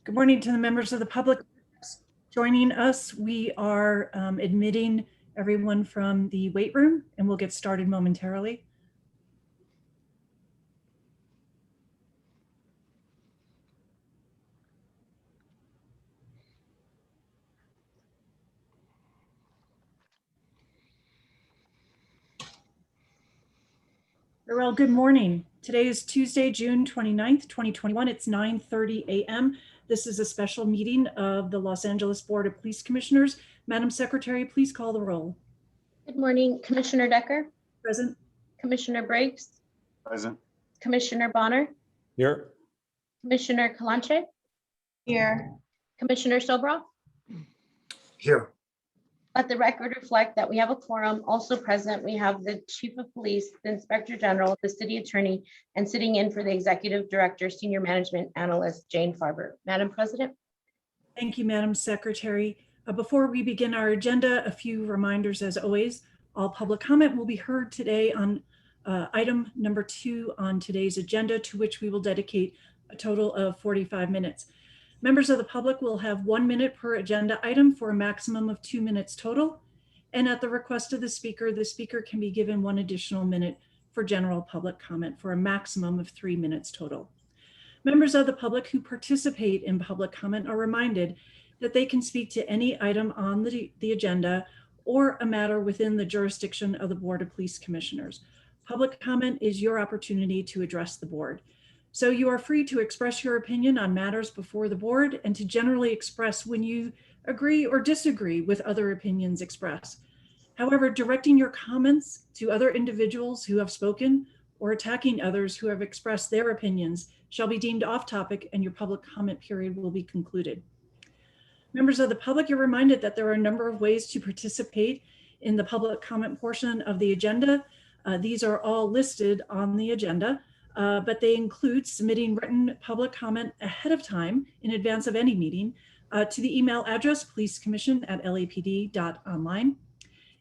Good morning to the members of the public joining us. We are admitting everyone from the wait room, and we'll get started momentarily. Well, good morning. Today is Tuesday, June 29th, 2021. It's 9:30 a.m. This is a special meeting of the Los Angeles Board of Police Commissioners. Madam Secretary, please call the roll. Good morning, Commissioner Decker. Present. Commissioner Briggs. Present. Commissioner Bonner. Here. Commissioner Kalanche. Here. Commissioner Sobroff. Here. Let the record reflect that we have a quorum. Also present, we have the Chief of Police, the Inspector General, the City Attorney, and sitting in for the Executive Director, Senior Management Analyst, Jane Farber. Madam President. Thank you, Madam Secretary. Before we begin our agenda, a few reminders as always. All public comment will be heard today on item number 2 on today's agenda, to which we will dedicate a total of 45 minutes. Members of the public will have 1 minute per agenda item for a maximum of 2 minutes total. And at the request of the speaker can be given 1 additional minute for general public comment for a maximum of 3 minutes total. Members of the public who participate in public comment are reminded that they can speak to any item on the agenda or a matter within the jurisdiction of the Board of Police Commissioners. Public comment is your opportunity to address the board. So you are free to express your opinion on matters before the board and to generally express when you agree or disagree with other opinions expressed. However, directing your comments to other individuals who have spoken or attacking others who have expressed their opinions shall be deemed off topic and your public comment period will be concluded. Members of the public are reminded that there are a number of ways to participate in the public comment portion of the agenda. These are all listed on the agenda, but they include submitting written public comment ahead of time in advance of any meeting to the email address policecommission@lapd.online.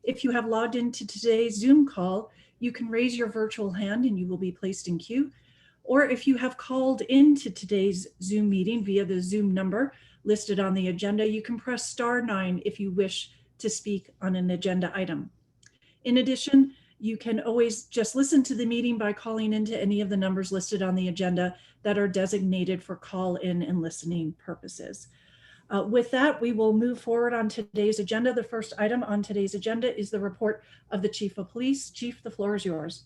If you have logged into today's Zoom call, you can raise your virtual hand and you will be placed in queue. Or if you have called into today's Zoom meeting via the Zoom number listed on the agenda, you can press *9 if you wish to speak on an agenda item. In addition, you can always just listen to the meeting by calling into any of the numbers listed on the agenda that are designated for call-in and listening purposes. With that, we will move forward on today's agenda. The first item on today's agenda is the report of the Chief of Police. Chief, the floor is yours.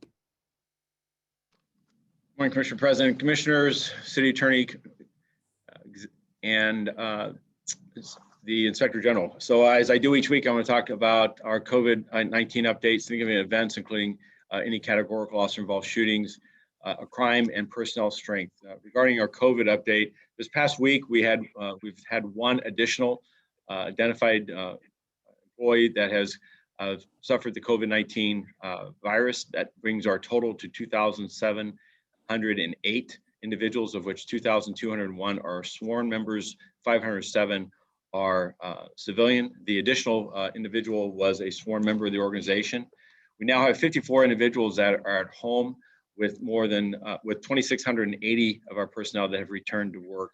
Good morning, Commissioner President, Commissioners, City Attorney, and the Inspector General. So as I do each week, I want to talk about our COVID-19 updates, significant events, including any categorical officer-involved shootings, crime, and personnel strength. Regarding our COVID update, this past week we've had one additional identified employee that has suffered the COVID-19 virus. That brings our total to 2,708 individuals, of which 2,201 are sworn members, 507 are civilian. The additional individual was a sworn member of the organization. We now have 54 individuals that are at home with more than with 2,680 of our personnel that have returned to work.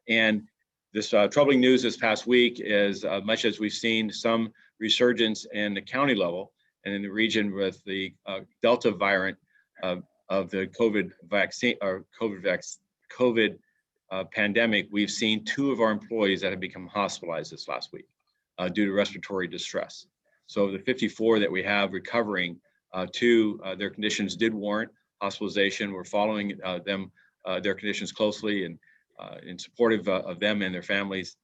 And this troubling news this past week is much as we've seen some resurgence in the county level and in the region with the Delta variant of the COVID vaccine or COVID pandemic, we've seen 2 of our employees that have become hospitalized this last week due to respiratory distress. So the 54 that we have recovering, 2 their conditions did warrant hospitalization. We're following their conditions closely and in supportive of them and their families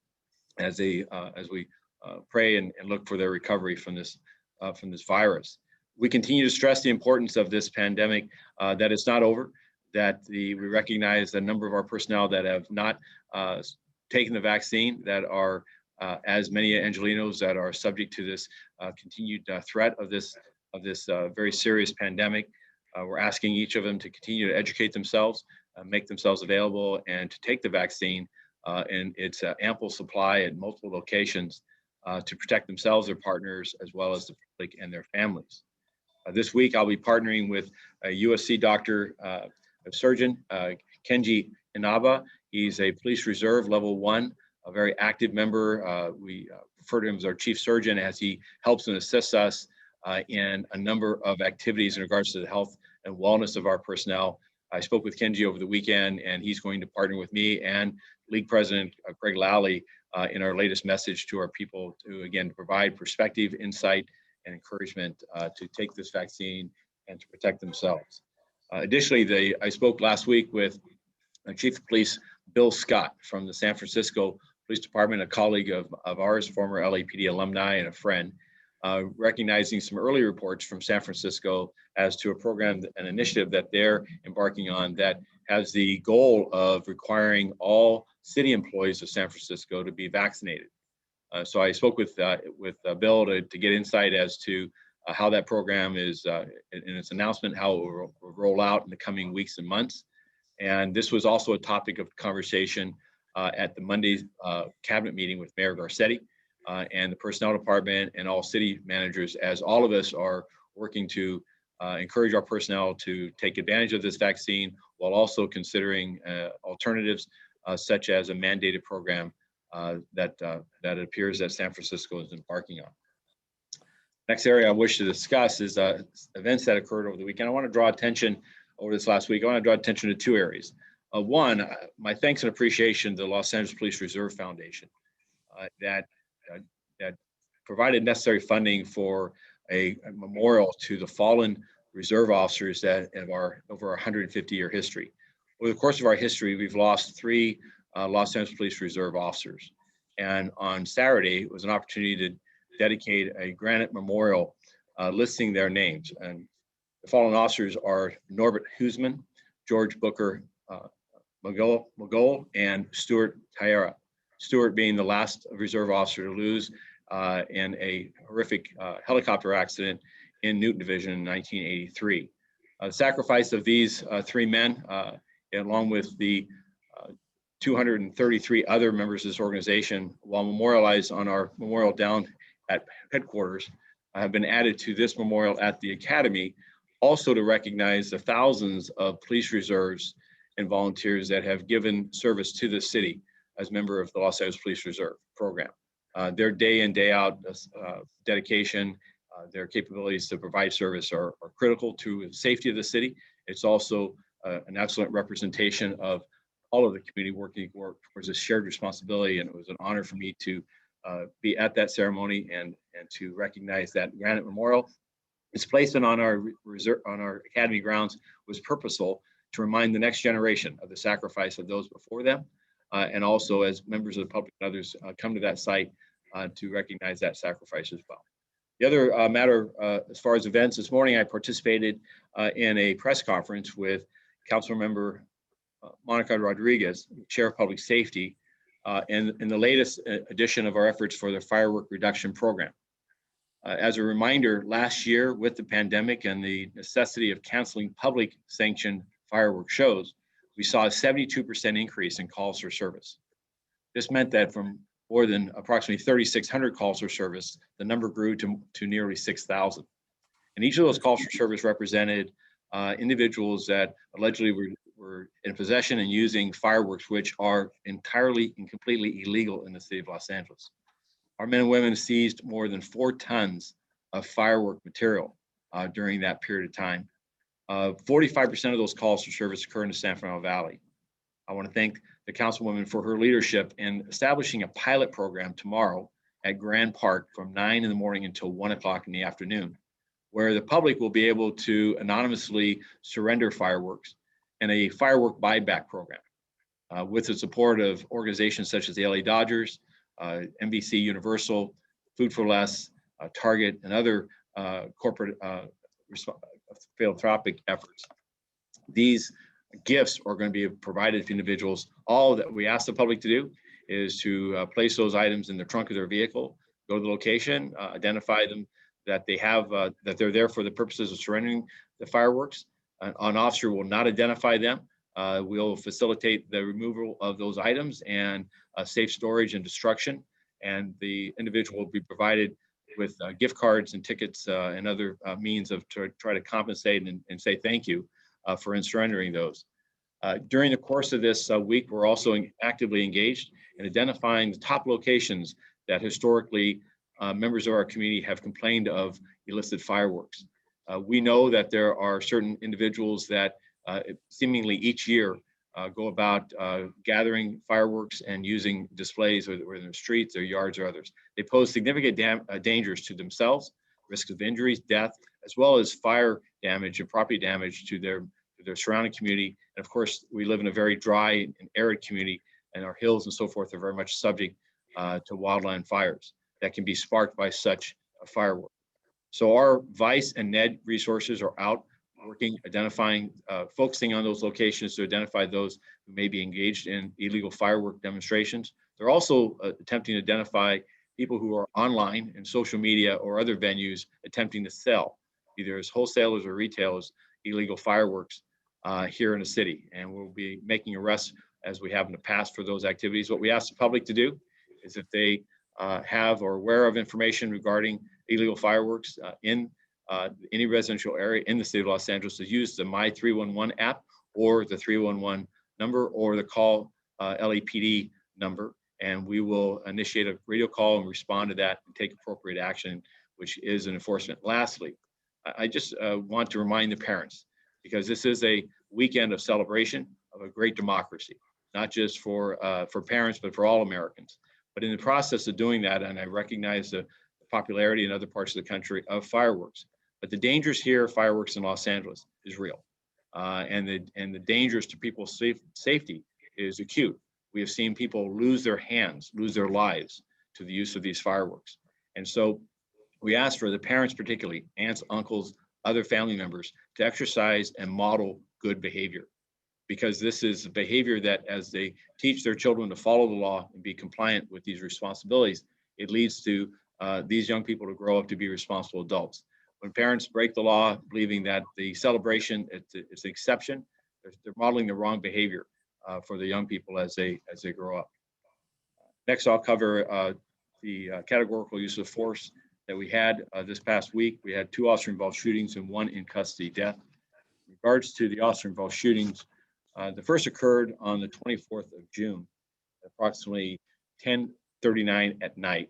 as we pray and look for their recovery from this virus. We continue to stress the importance of this pandemic, that it's not over, that we recognize the number of our personnel that have not taken the vaccine, that are as many Angelenos that are subject to this continued threat of this very serious pandemic. We're asking each of them to continue to educate themselves, make themselves available, and to take the vaccine in its ample supply at multiple locations to protect themselves, their partners, as well as the public and their families. This week, I'll be partnering with a USC doctor, surgeon, Kenji Inaba, He's a police reserve level 1, a very active member. We refer to him as our chief surgeon as he helps and assists us in a number of activities in regards to the health and wellness of our personnel. I spoke with Kenji over the weekend, and he's going to partner with me and League President Greg Lally in our latest message to our people to, again, provide perspective, insight, and encouragement to take this vaccine and to protect themselves. Additionally, I spoke last week with Chief of Police Bill Scott from the San Francisco Police Department, a colleague of ours, former LAPD alumni and a friend, recognizing some early reports from San Francisco as to a program, an initiative that they're embarking on that has the goal of requiring all city employees of San Francisco to be vaccinated. So I spoke with Bill to get insight as to how that program is in its announcement, how it will roll out in the coming weeks and months. And this was also a topic of conversation at the Monday's cabinet meeting with Mayor Garcetti and the personnel department and all city managers, as all of us are working to encourage our personnel to take advantage of this vaccine while also considering alternatives such as a mandated program that it appears that San Francisco is embarking on. Next area I wish to discuss is events that occurred over the weekend. I want to draw attention over this last week. I want to draw attention to two areas. One, my thanks and appreciation to the Los Angeles Police Reserve Foundation that provided necessary funding for a memorial to the fallen reserve officers that of our over 150-year history. Over the course of our history, we've lost 3 Los Angeles Police Reserve officers. And on Saturday, it was an opportunity to dedicate a granite memorial listing their names. And the fallen officers are Norbert Huseman, George Booker Magol, and Stuart Tierra. Stuart being the last reserve officer to lose in a horrific helicopter accident in Newton Division in 1983. The sacrifice of these 3 men, along with the 233 other members of this organization, while memorialized on our memorial down at headquarters, have been added to this memorial at the Academy, also to recognize the thousands of police reserves and volunteers that have given service to the city as member of the Los Angeles Police Reserve program. Their day in, day out dedication, their capabilities to provide service are critical to the safety of the city. It's also an excellent representation of all of the community working towards a shared responsibility. And it was an honor for me to be at that ceremony and to recognize that granite memorial. Its placement on our Academy grounds was purposeful to remind the next generation of the sacrifice of those before them, and also as members of the public and others come to that site to recognize that sacrifice as well. The other matter as far as events, this morning I participated in a press conference with Councilmember Monica Rodriguez, Chair of Public Safety, in the latest edition of our efforts for the firework reduction program. As a reminder, last year with the pandemic and the necessity of canceling public sanctioned firework shows, we saw a 72% increase in calls for service. This meant that from more than approximately 3,600 calls for service, the number grew to nearly 6,000. And each of those calls for service represented individuals that allegedly were in possession and using fireworks, which are entirely and completely illegal in the city of Los Angeles. Our men and women seized more than 4 tons of firework material during that period of time. 45% of those calls for service occur in the San Fernando Valley. I want to thank the Councilwoman for her leadership in establishing a pilot program tomorrow at Grand Park from 9 in the morning until 1 o'clock in the afternoon, where the public will be able to anonymously surrender fireworks, and a firework buyback program with the support of organizations such as the LA Dodgers, NBC Universal, Food for Less, Target, and other corporate philanthropic efforts. These gifts are going to be provided to individuals. All that we ask the public to do is to place those items in the trunk of their vehicle, go to the location, identify them, that they have, that they're there for the purposes of surrendering the fireworks. An officer will not identify them. We'll facilitate the removal of those items and safe storage and destruction. And the individual will be provided with gift cards and tickets and other means of try to compensate and say thank you for surrendering those. During the course of this week, we're also actively engaged in identifying the top locations that historically members of our community have complained of illicit fireworks. We know that there are certain individuals that seemingly each year go about gathering fireworks and using displays, whether in the streets, their yards, or others. They pose significant dangers to themselves, risk of injuries, death, as well as fire damage and property damage to their surrounding community. And of course, we live in a very dry and arid community, and our hills and so forth are very much subject to wildland fires that can be sparked by such a firework. So our VICE and NED resources are out working, identifying, focusing on those locations to identify those who may be engaged in illegal firework demonstrations. They're also attempting to identify people who are online in social media or other venues attempting to sell, either as wholesalers or retailers, illegal fireworks here in the city. And we'll be making arrests as we have in the past for those activities. What we ask the public to do is if they have or aware of information regarding illegal fireworks in any residential area in the city of Los Angeles, to use the My 311 app or the 311 number or the call LAPD number, and we will initiate a radio call and respond to that and take appropriate action, which is an enforcement. Lastly, I just want to remind the parents, because this is a weekend of celebration of a great democracy, not just for parents, but for all Americans. But in the process of doing that, and I recognize the popularity in other parts of the country of fireworks, but the dangers here, fireworks in Los Angeles, is real. And the dangers to people's safety is acute. We have seen people lose their hands, lose their lives to the use of these fireworks. And so we ask for the parents, particularly aunts, uncles, other family members, to exercise and model good behavior, because this is behavior that as they teach their children to follow the law and be compliant with these responsibilities, it leads to these young people to grow up to be responsible adults. When parents break the law, believing that the celebration is an exception, they're modeling the wrong behavior for the young people as they grow up. Next, I'll cover the categorical use of force that we had this past week. We had 2 officer-involved shootings and 1 in custody death. In regards to the officer-involved shootings, the first occurred on the 24th of June, approximately 10:39 at night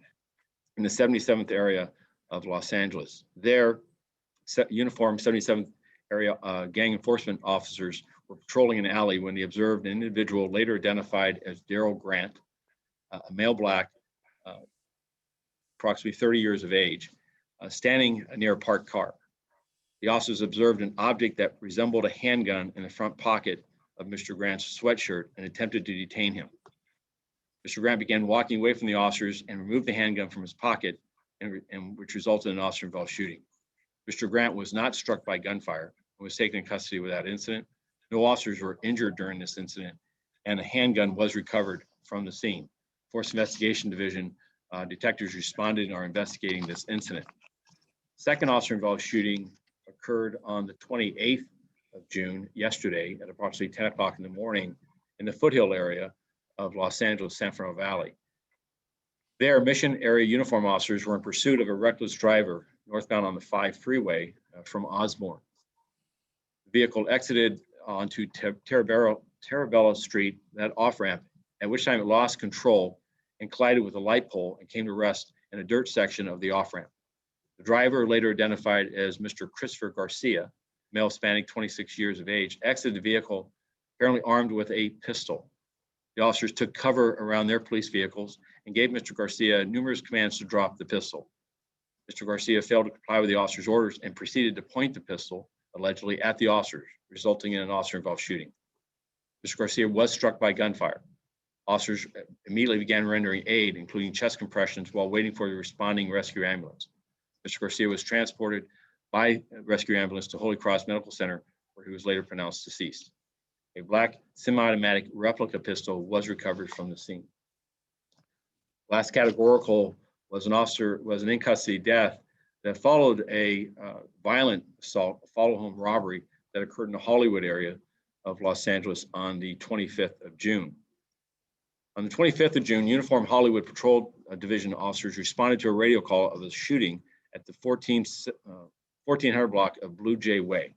in the 77th area of Los Angeles. There, uniformed 77th area gang enforcement officers were patrolling an alley when they observed an individual later identified as Daryl Grant, a male black, approximately 30 years of age, standing near a parked car. The officers observed an object that resembled a handgun in the front pocket of Mr. Grant's sweatshirt and attempted to detain him. Mr. Grant began walking away from the officers and removed the handgun from his pocket, and which resulted in an officer-involved shooting. Mr. Grant was not struck by gunfire and was taken in custody without incident. No officers were injured during this incident, and a handgun was recovered from the scene. Force Investigation Division detectives responded and are investigating this incident. Second officer-involved shooting occurred on the 28th of June, yesterday, at approximately 10 o'clock in the morning in the Foothill area of Los Angeles, San Fernando Valley. There, Mission Area uniform officers were in pursuit of a reckless driver northbound on the 5 freeway from Osborne. The vehicle exited onto Terabella Street, that off-ramp, at which time it lost control and collided with a light pole and came to rest in a dirt section of the off-ramp. The driver, later identified as Mr. Christopher Garcia, male spanning 26 years of age, exited the vehicle apparently armed with a pistol. The officers took cover around their police vehicles and gave Mr. Garcia numerous commands to drop the pistol. Mr. Garcia failed to comply with the officer's orders and proceeded to point the pistol, allegedly, at the officers, resulting in an officer-involved shooting. Mr. Garcia was struck by gunfire. Officers immediately began rendering aid, including chest compressions, while waiting for the responding rescue ambulance. Mr. Garcia was transported by rescue ambulance to Holy Cross Medical Center, where he was later pronounced deceased. A black semi-automatic replica pistol was recovered from the scene. Last categorical was an in-custody death that followed a violent assault, a follow-home robbery that occurred in the Hollywood area of Los Angeles on the 25th of June. On the 25th of June, uniformed Hollywood Patrol Division officers responded to a radio call of a shooting at the 1400 block of Blue Jay Way.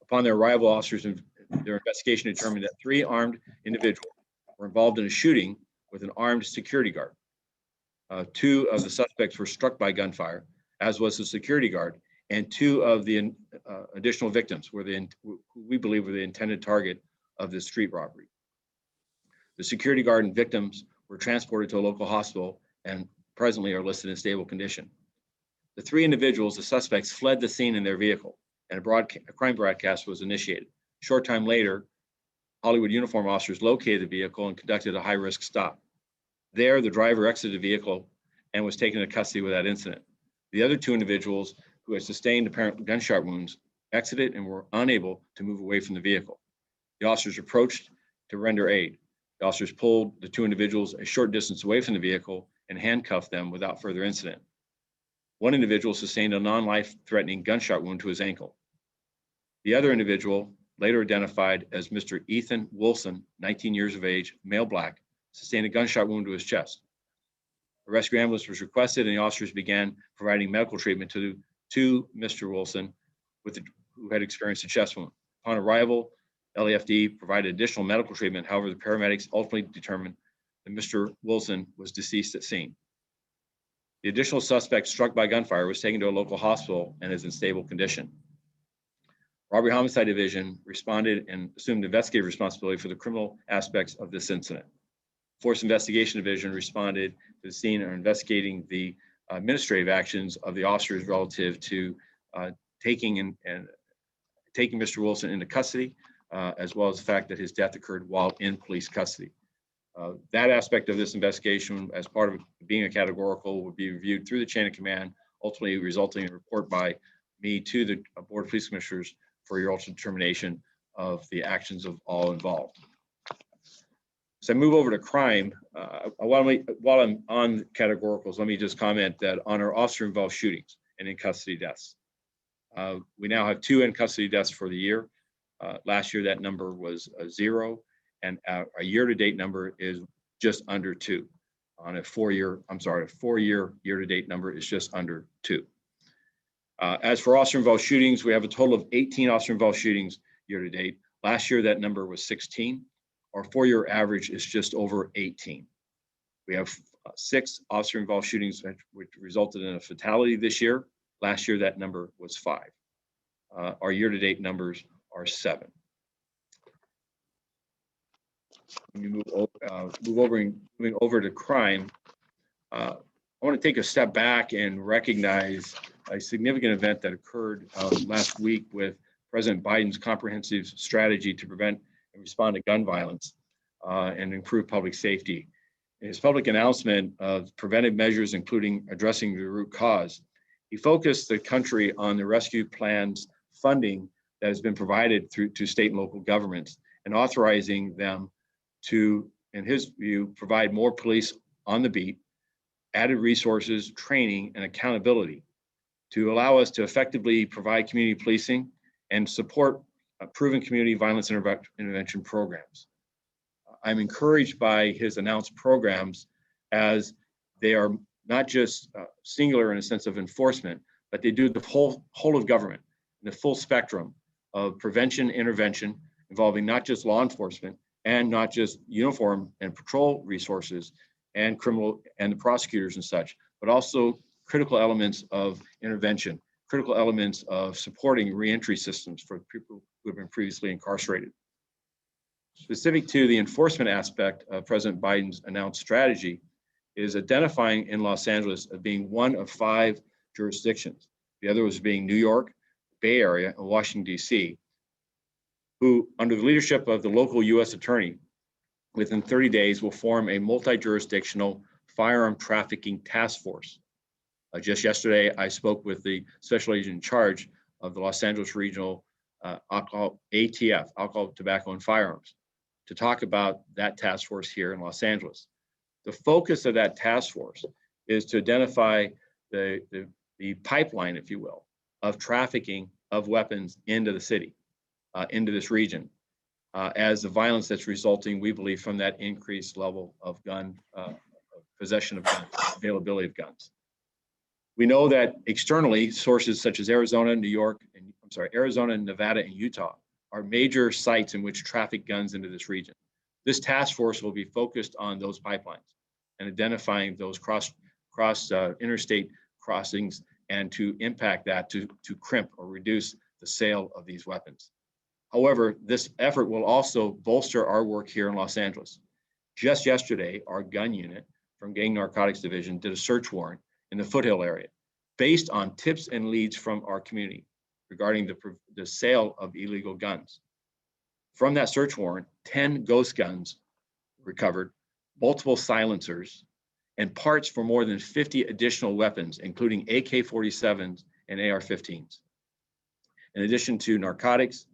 Upon their arrival, officers their investigation determined that 3 armed individuals were involved in a shooting with an armed security guard. 2 of the suspects were struck by gunfire, as was the security guard, and 2 of the additional victims were who we believe were the intended target of this street robbery. The security guard and victims were transported to a local hospital and presently are listed in stable condition. The 3 individuals, the suspects, fled the scene in their vehicle, and a crime broadcast was initiated. A short time later, Hollywood uniform officers located the vehicle and conducted a high-risk stop. There, the driver exited the vehicle and was taken into custody without incident. The other 2 individuals who had sustained apparent gunshot wounds exited and were unable to move away from the vehicle. The officers approached to render aid. The officers pulled the 2 individuals a short distance away from the vehicle and handcuffed them without further incident. One individual sustained a non-life-threatening gunshot wound to his ankle. The other individual, later identified as Mr. Ethan Wilson, 19 years of age, male black, sustained a gunshot wound to his chest. A rescue ambulance was requested and the officers began providing medical treatment to Mr. Wilson who had experienced a chest wound. Upon arrival, LAFD provided additional medical treatment. However, the paramedics ultimately determined that Mr. Wilson was deceased at scene. The additional suspect struck by gunfire was taken to a local hospital and is in stable condition. Robbery Homicide Division responded and assumed investigative responsibility for the criminal aspects of this incident. Force Investigation Division responded to the scene and are investigating the administrative actions of the officers relative to taking Mr. Wilson into custody, as well as the fact that his death occurred while in police custody. That aspect of this investigation, as part of being a categorical, would be reviewed through the chain of command, ultimately resulting in a report by me to the Board of Police Commissioners for your ultimate determination of the actions of all involved. So I move over to crime. While I'm on categoricals, let me just comment that on our officer-involved shootings and in custody deaths, we now have 2 in custody deaths for the year. Last year, that number was 0, and a year-to-date number is just under 2. On a 4-year year-to-date number is just under 2. As for officer-involved shootings, we have a total of 18 officer-involved shootings year-to-date. Last year, that number was 16. Our 4-year average is just over 18. We have 6 officer-involved shootings which resulted in a fatality this year. Last year, that number was 5. Our year-to-date numbers are 7. When you moving over to crime, I want to take a step back and recognize a significant event that occurred last week with President Biden's comprehensive strategy to prevent and respond to gun violence and improve public safety. In his public announcement of preventive measures, including addressing the root cause, he focused the country on the rescue plan's funding that has been provided to state and local governments and authorizing them to, in his view, provide more police on the beat, added resources, training, and accountability to allow us to effectively provide community policing and support proven community violence intervention programs. I'm encouraged by his announced programs as they are not just singular in a sense of enforcement, but they do the whole of government, the full spectrum of prevention intervention involving not just law enforcement and not just uniform and patrol resources and criminal and the prosecutors and such, but also critical elements of intervention, critical elements of supporting reentry systems for people who have been previously incarcerated. Specific to the enforcement aspect of President Biden's announced strategy is identifying in Los Angeles as being one of 5 jurisdictions. The other was being New York, Bay Area, and Washington, D.C., who, under the leadership of the local U.S. attorney, within 30 days will form a multi-jurisdictional firearm trafficking task force. Just yesterday, I spoke with the special agent in charge of the Los Angeles Regional ATF, Alcohol, Tobacco, and Firearms, to talk about that task force here in Los Angeles. The focus of that task force is to identify the pipeline, if you will, of trafficking of weapons into the city, into this region, as the violence that's resulting, we believe, from that increased level of gun possession of guns, availability of guns. We know that externally, sources such as Arizona, Nevada, and Utah are major sites in which traffic guns into this region. This task force will be focused on those pipelines and identifying those interstate crossings and to impact that to crimp or reduce the sale of these weapons. However, this effort will also bolster our work here in Los Angeles. Just yesterday, our gun unit from Gang Narcotics Division did a search warrant in the Foothill area based on tips and leads from our community regarding the sale of illegal guns. From that search warrant, 10 ghost guns recovered, multiple silencers, and parts for more than 50 additional weapons, including AK-47s and AR-15s. In addition to narcotics,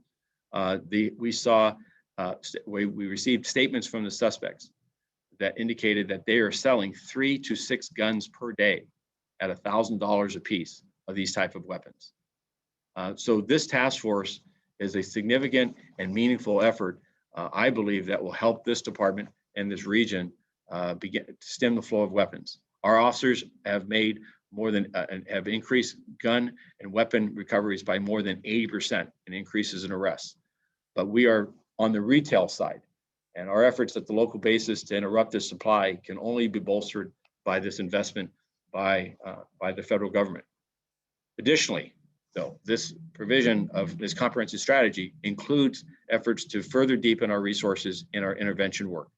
we received statements from the suspects that indicated that they are selling 3 to 6 guns per day at $1,000 a piece of these type of weapons. So this task force is a significant and meaningful effort, I believe, that will help this department and this region begin to stem the flow of weapons. Our officers have made have increased gun and weapon recoveries by more than 80% and increases in arrests. But we are on the retail side, and our efforts at the local basis to interrupt this supply can only be bolstered by this investment by the federal government. Additionally, though, this provision of this comprehensive strategy includes efforts to further deepen our resources in our intervention work,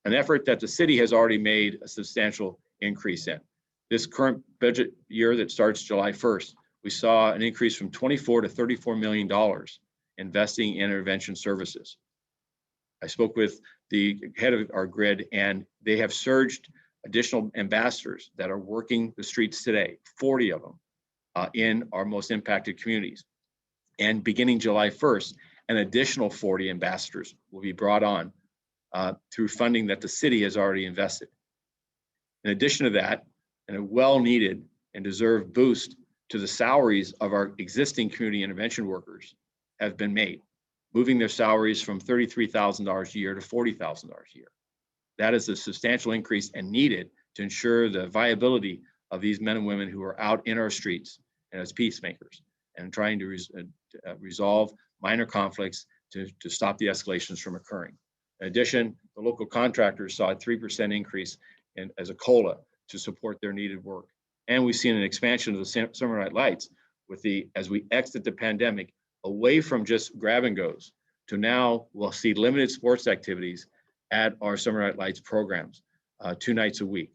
an effort that the city has already made a substantial increase in. This current budget year that starts July 1st, we saw an increase from $24 to $34 million investing in intervention services. I spoke with the head of our grid, and they have surged additional ambassadors that are working the streets today, 40 of them in our most impacted communities. And beginning July 1st, an additional 40 ambassadors will be brought on through funding that the city has already invested. In addition to that, and a well-needed and deserved boost to the salaries of our existing community intervention workers have been made, moving their salaries from $33,000 a year to $40,000 a year. That is a substantial increase and needed to ensure the viability of these men and women who are out in our streets and as peacemakers and trying to resolve minor conflicts to stop the escalations from occurring. In addition, the local contractors saw a 3% increase as a COLA to support their needed work. And we've seen an expansion of the Summer Night Lights as we exit the pandemic away from just grab and goes to now we'll see limited sports activities at our Summer Night Lights programs 2 nights a week.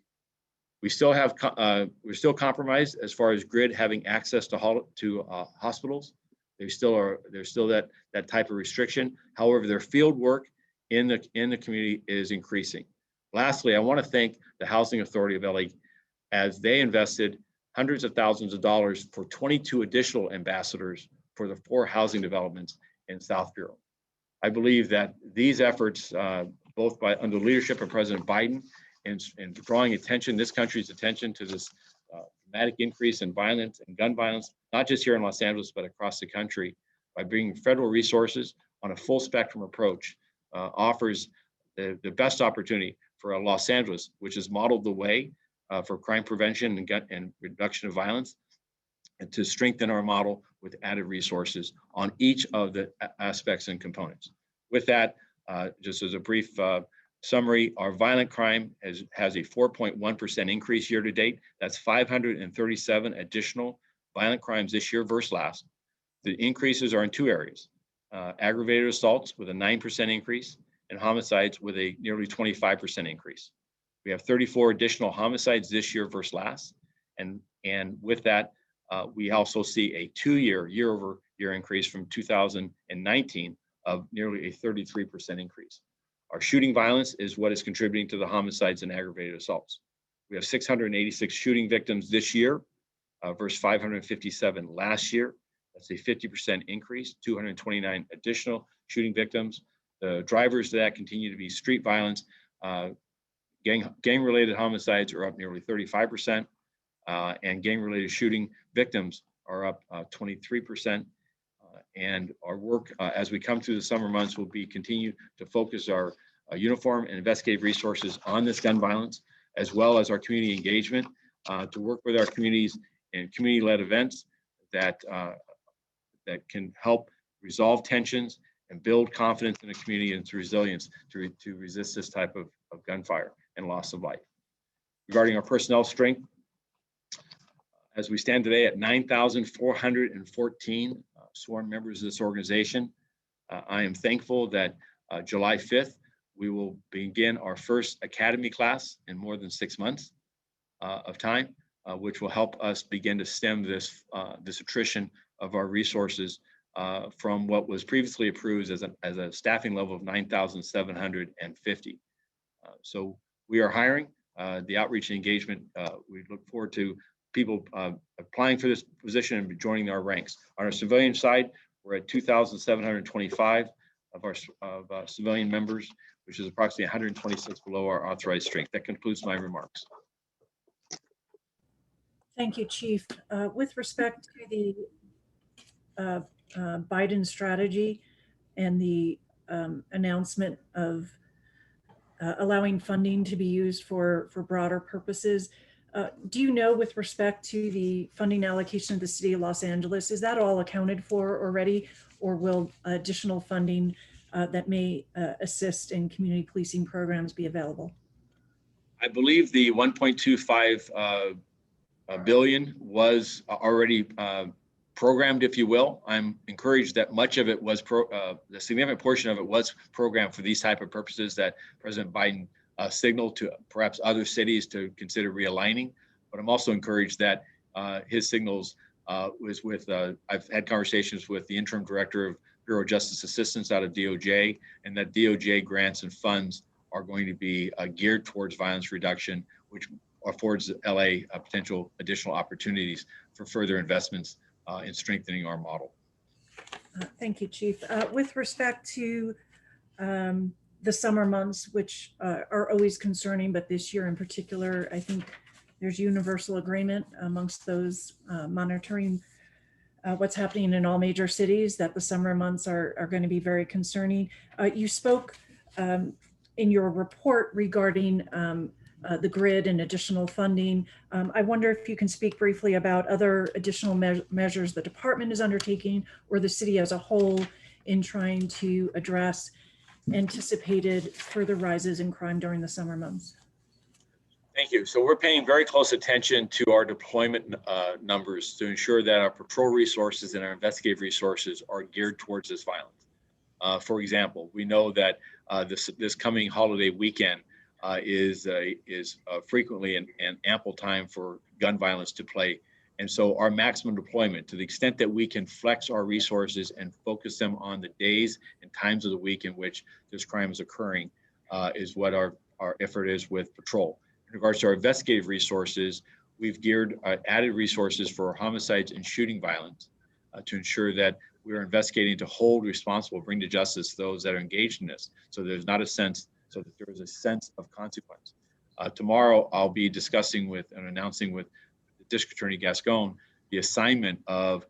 We're still compromised as far as grid having access to hospitals. There's still that type of restriction. However, their field work in the community is increasing. Lastly, I want to thank the Housing Authority of LA as they invested hundreds of thousands of dollars for 22 additional ambassadors for the 4 housing developments in South Bureau. I believe that these efforts, both under the leadership of President Biden and drawing this country's attention to this dramatic increase in violence and gun violence, not just here in Los Angeles, but across the country, by bringing federal resources on a full spectrum approach, offers the best opportunity for Los Angeles, which has modeled the way for crime prevention and reduction of violence, and to strengthen our model with added resources on each of the aspects and components. With that, just as a brief summary, our violent crime has a 4.1% increase year to date. That's 537 additional violent crimes this year versus last. The increases are in 2 areas, aggravated assaults with a 9% increase and homicides with a nearly 25% increase. We have 34 additional homicides this year versus last. And with that, we also see a 2-year, year-over-year increase from 2019 of nearly a 33% increase. Our shooting violence is what is contributing to the homicides and aggravated assaults. We have 686 shooting victims this year versus 557 last year. That's a 50% increase, 229 additional shooting victims. The drivers to that continue to be street violence. Gang-related homicides are up nearly 35%, and gang-related shooting victims are up 23%. And our work as we come through the summer months will be continue to focus our uniform and investigative resources on this gun violence, as well as our community engagement to work with our communities in community-led events that can help resolve tensions, and build confidence in the community and its resilience to resist this type of gunfire and loss of life. Regarding our personnel strength, as we stand today at 9,414 sworn members of this organization, I am thankful that July 5th, we will begin our first academy class in more than 6 months of time, which will help us begin to stem this attrition of our resources from what was previously approved as a staffing level of 9,750. So we are hiring. The outreach and engagement, we look forward to people applying for this position and joining our ranks. On our civilian side, we're at 2,725 of our civilian members, which is approximately 126 below our authorized strength. That concludes my remarks. Thank you, Chief. With respect to the Biden strategy and the announcement of allowing funding to be used for broader purposes, do you know, with respect to the funding allocation of the City of Los Angeles, is that all accounted for already, or will additional funding that may assist in community policing programs be available? I believe the 1.25 billion was already programmed, if you will. I'm encouraged that much of it was the significant portion of it was programmed for these type of purposes that President Biden signaled to perhaps other cities to consider realigning. But I'm also encouraged that his signals was with, I've had conversations with the interim director of Bureau of Justice Assistance out of DOJ, and that DOJ grants and funds are going to be geared towards violence reduction, which affords LA potential additional opportunities for further investments in strengthening our model. Thank you, Chief. With respect to the summer months, which are always concerning, but this year in particular, I think there's universal agreement amongst those monitoring what's happening in all major cities that the summer months are going to be very concerning. You spoke in your report regarding the grid and additional funding. I wonder if you can speak briefly about other additional measures the department is undertaking or the city as a whole in trying to address anticipated further rises in crime during the summer months. Thank you. So we're paying very close attention to our deployment numbers to ensure that our patrol resources and our investigative resources are geared towards this violence. For example, we know that this coming holiday weekend is frequently an ample time for gun violence to play. And so our maximum deployment, to the extent that we can flex our resources and focus them on the days and times of the week in which this crime is occurring, is what our effort is with patrol. In regards to our investigative resources, we've added resources for homicides and shooting violence to ensure that we are investigating to hold responsible, bring to justice those that are engaged in this. So there's not a sense, so that there is a sense of consequence. Tomorrow, I'll be discussing with and announcing with the District Attorney Gascon the assignment of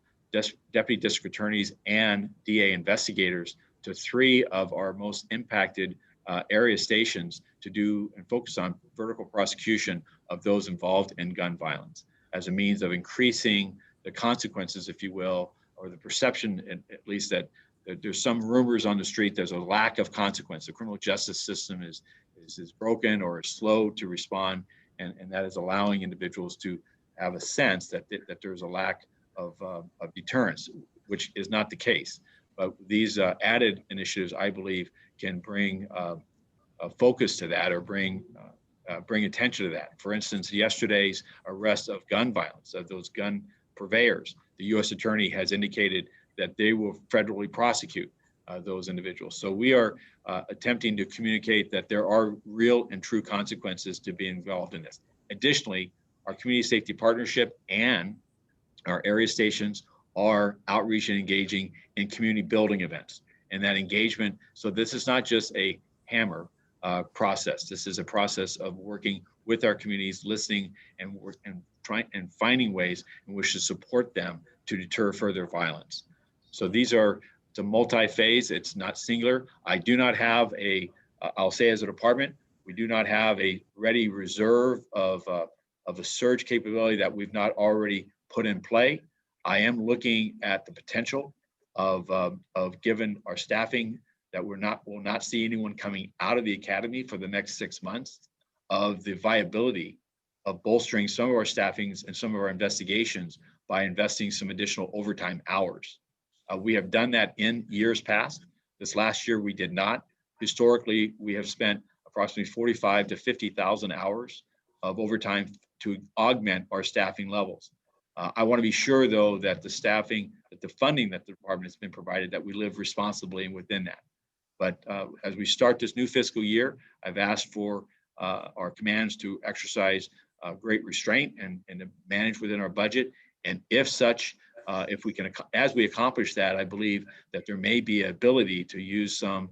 Deputy District Attorneys and DA investigators to 3 of our most impacted area stations to do and focus on vertical prosecution of those involved in gun violence as a means of increasing the consequences, if you will, or the perception, at least, that there's some rumors on the street there's a lack of consequence. The criminal justice system is broken or is slow to respond, and that is allowing individuals to have a sense that there's a lack of deterrence, which is not the case. But these added initiatives, I believe, can bring a focus to that or bring attention to that. For instance, yesterday's arrest of gun violence, of those gun purveyors, the U.S. Attorney has indicated that they will federally prosecute those individuals. So we are attempting to communicate that there are real and true consequences to being involved in this. Additionally, our community safety partnership and our area stations are outreach and engaging in community building events. And that engagement, so this is not just a hammer process. This is a process of working with our communities, listening and trying and finding ways in which to support them to deter further violence. So it's a multi-phase, it's not singular. I do not have I'll say as a department, we do not have a ready reserve of a surge capability that we've not already put in play. I am looking at the potential of given our staffing that will not see anyone coming out of the academy for the next 6 months, of the viability of bolstering some of our staffings and some of our investigations by investing some additional overtime hours. We have done that in years past. This last year, we did not. Historically, we have spent approximately 45 to 50,000 hours of overtime to augment our staffing levels. I want to be sure, though, that the staffing, that the funding that the department has been provided, that we live responsibly and within that. But as we start this new fiscal year, I've asked for our commands to exercise great restraint and to manage within our budget. And if such, if we can, as we accomplish that, I believe that there may be ability to use some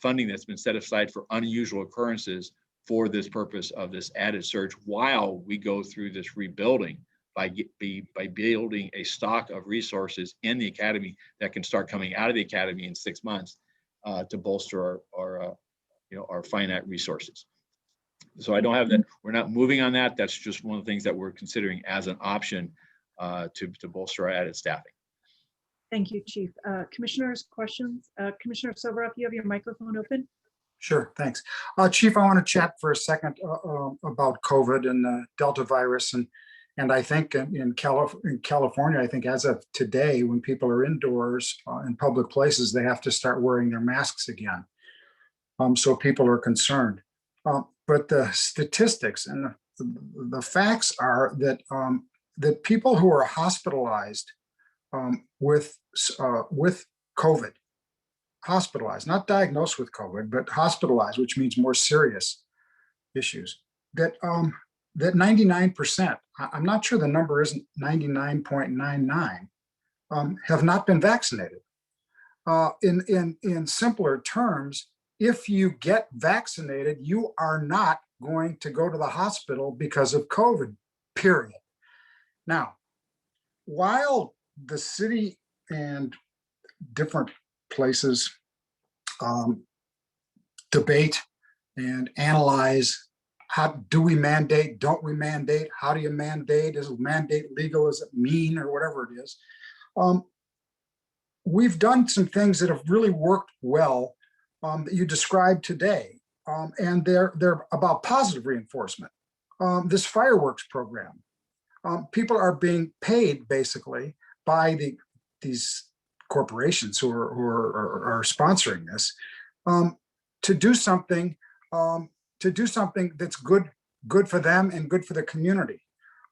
funding that's been set aside for unusual occurrences for this purpose of this added surge while we go through this rebuilding by building a stock of resources in the academy that can start coming out of the academy in 6 months to bolster our finite resources. So I don't have that. We're not moving on that. That's just one of the things that we're considering as an option to bolster our added staffing. Thank you, Chief. Commissioners, questions? Commissioner Soboroff, you have your microphone open. Sure, thanks. Chief, I want to chat for a second about COVID and the Delta virus. And I think in California, I think as of today, when people are indoors in public places, they have to start wearing their masks again. So people are concerned. But the statistics and the facts are that that people who are hospitalized with COVID, hospitalized, not diagnosed with COVID, but hospitalized, which means more serious issues, that 99%, I'm not sure the number isn't 99.99, have not been vaccinated. In simpler terms, if you get vaccinated, you are not going to go to the hospital because of COVID, period. Now, while the city and different places debate and analyze, how do we mandate, don't we mandate, how do you mandate, is mandate legal, is it mean, or whatever it is. We've done some things that have really worked well that you described today, and they're about positive reinforcement. This fireworks program, people are being paid basically by these corporations who are sponsoring this to do something that's good for them and good for the community.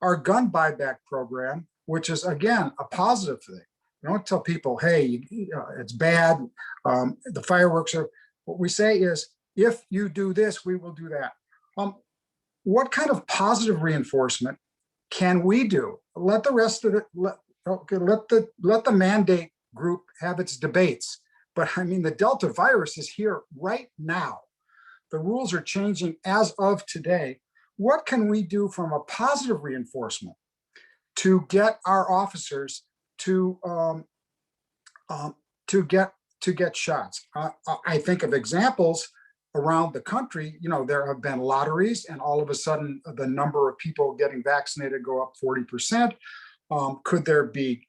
Our gun buyback program, which is again a positive thing. We don't tell people, hey, it's bad. The fireworks are. What we say is, if you do this, we will do that. What kind of positive reinforcement can we do? Let the rest of it. Let the mandate group have its debates. But I mean, the Delta virus is here right now. The rules are changing as of today. What can we do from a positive reinforcement to get our officers to get shots? I think of examples around the country. You know, there have been lotteries, and all of a sudden, the number of people getting vaccinated go up 40%. Could there be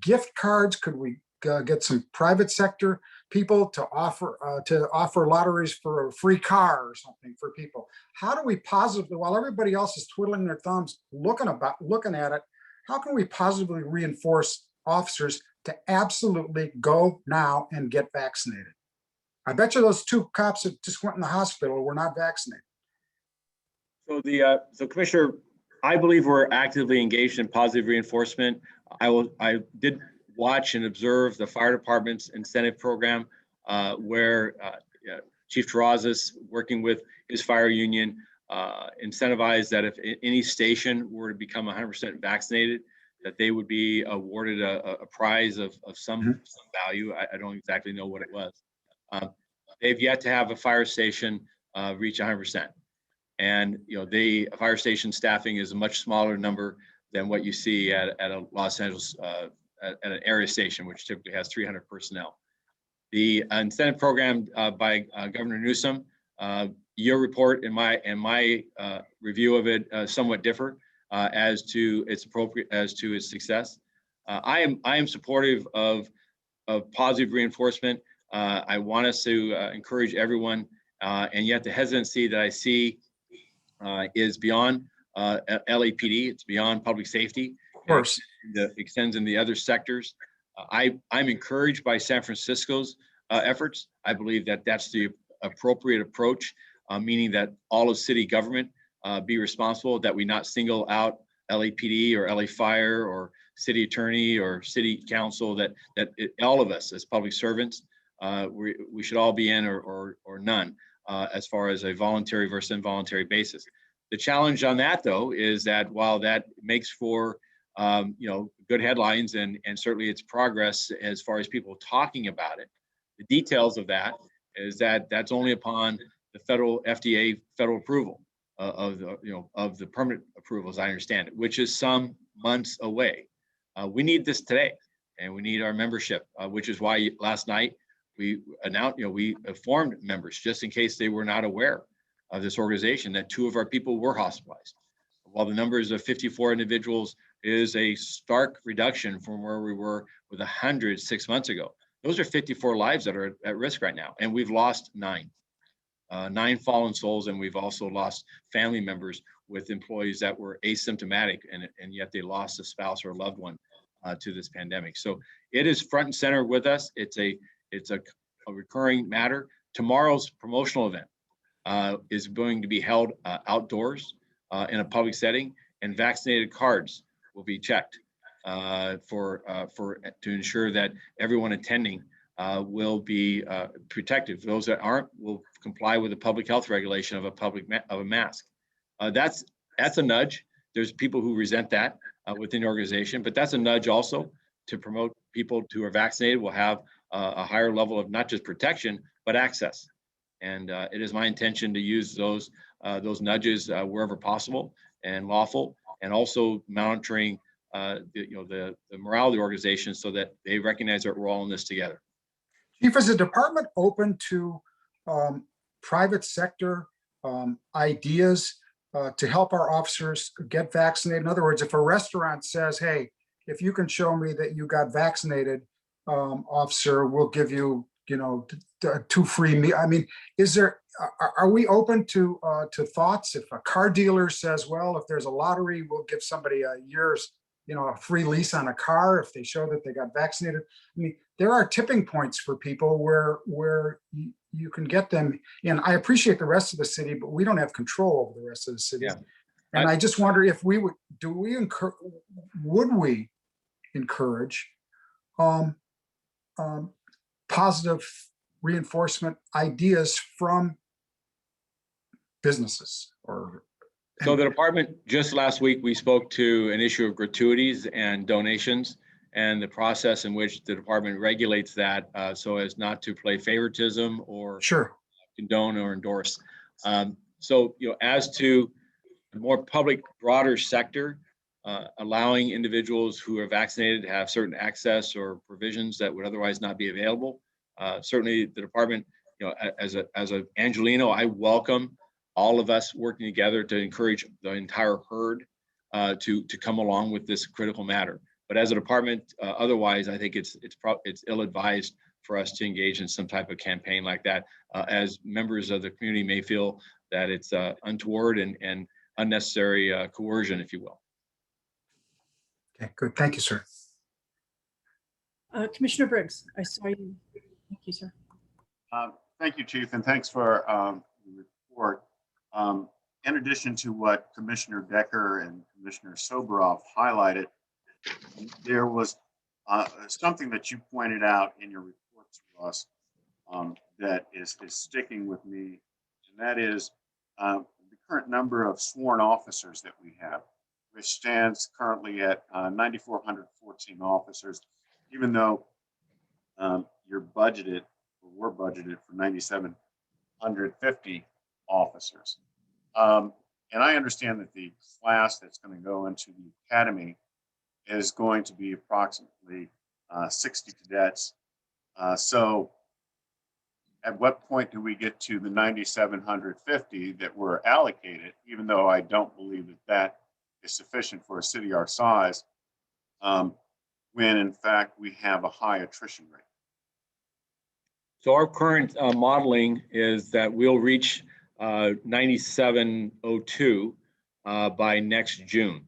gift cards? Could we get some private sector people to offer lotteries for a free car or something for people? How do we positively, while everybody else is twiddling their thumbs looking at it, how can we positively reinforce officers to absolutely go now and get vaccinated? I bet you those 2 cops that just went in the hospital were not vaccinated. So Commissioner, I believe we're actively engaged in positive reinforcement. I did watch and observe the fire department's incentive program where Chief Terrazas, working with his fire union, incentivized that if any station were to become 100% vaccinated, that they would be awarded a prize of some value. I don't exactly know what it was. They've yet to have a fire station reach 100%. And the fire station staffing is a much smaller number than what you see at a Los Angeles at an area station, which typically has 300 personnel. The incentive program by Governor Newsom, your report and my review of it somewhat differ as to its success. I am supportive of positive reinforcement. I want us to encourage everyone, and yet the hesitancy that I see is beyond LAPD. It's beyond public safety. Of course. It extends in the other sectors. I'm encouraged by San Francisco's efforts. I believe that that's the appropriate approach, meaning that all of city government be responsible, that we not single out LAPD or LA Fire or city attorney or city council, that all of us as public servants, we should all be in or none as far as a voluntary versus involuntary basis. The challenge on that, though, is that while that makes for good headlines and certainly it's progress as far as people talking about it, the details of that is that that's only upon the federal FDA federal approval of the permanent approval, as I understand it, which is some months away. We need this today, and we need our membership, which is why last night we announced, we informed members just in case they were not aware of this organization that 2 of our people were hospitalized. While the numbers of 54 individuals is a stark reduction from where we were with 100 6 months ago. Those are 54 lives that are at risk right now, and we've lost 9 fallen souls, and we've also lost family members with employees that were asymptomatic, and yet they lost a spouse or a loved one to this pandemic. So it is front and center with us. It's a recurring matter. Tomorrow's promotional event is going to be held outdoors in a public setting, and vaccinated cards will be checked to ensure that everyone attending will be protected. Those that aren't will comply with the public health regulation of a mask. That's a nudge. There's people who resent that within the organization, but that's a nudge also to promote people who are vaccinated will have a higher level of not just protection, but access. And it is my intention to use those nudges wherever possible and lawful, and also monitoring the morale of the organization so that they recognize that we're all in this together. Chief, is the department open to private sector ideas to help our officers get vaccinated? In other words, if a restaurant says, hey, if you can show me that you got vaccinated, officer, we'll give you, 2 free meals. I mean, are we open to thoughts? If a car dealer says, well, if there's a lottery, we'll give somebody a year's, a free lease on a car if they show that they got vaccinated. I mean, there are tipping points for people where you can get them in. I appreciate the rest of the city, but we don't have control over the rest of the city. Yeah. And I just wonder if would we encourage positive reinforcement ideas from businesses or. So the department, just last week, we spoke to an issue of gratuities and donations and the process in which the department regulates that so as not to play favoritism or Sure. condone or endorse. As to the more public, broader sector, allowing individuals who are vaccinated to have certain access or provisions that would otherwise not be available. Certainly the department, as a Angelino, I welcome all of us working together to encourage the entire herd to come along with this critical matter. But as a department, otherwise, I think it's ill-advised for us to engage in some type of campaign like that, as members of the community may feel that it's untoward and unnecessary coercion, if you will. Okay, good. Thank you, sir. Commissioner Briggs, I saw you. Thank you, sir. Thank you, Chief, and thanks for the report. In addition to what Commissioner Decker and Commissioner Soboroff highlighted, there was something that you pointed out in your report to us that is sticking with me, and that is the current number of sworn officers that we have, which stands currently at 9,414 officers, even though we're budgeted for 9,750 officers. And I understand that the class that's going to go into the academy is going to be approximately 60 cadets. So at what point do we get to the 9,750 that were allocated, even though I don't believe that is sufficient for a city our size? when in fact we have a high attrition rate? So our current modeling is that we'll reach 9702 by next June.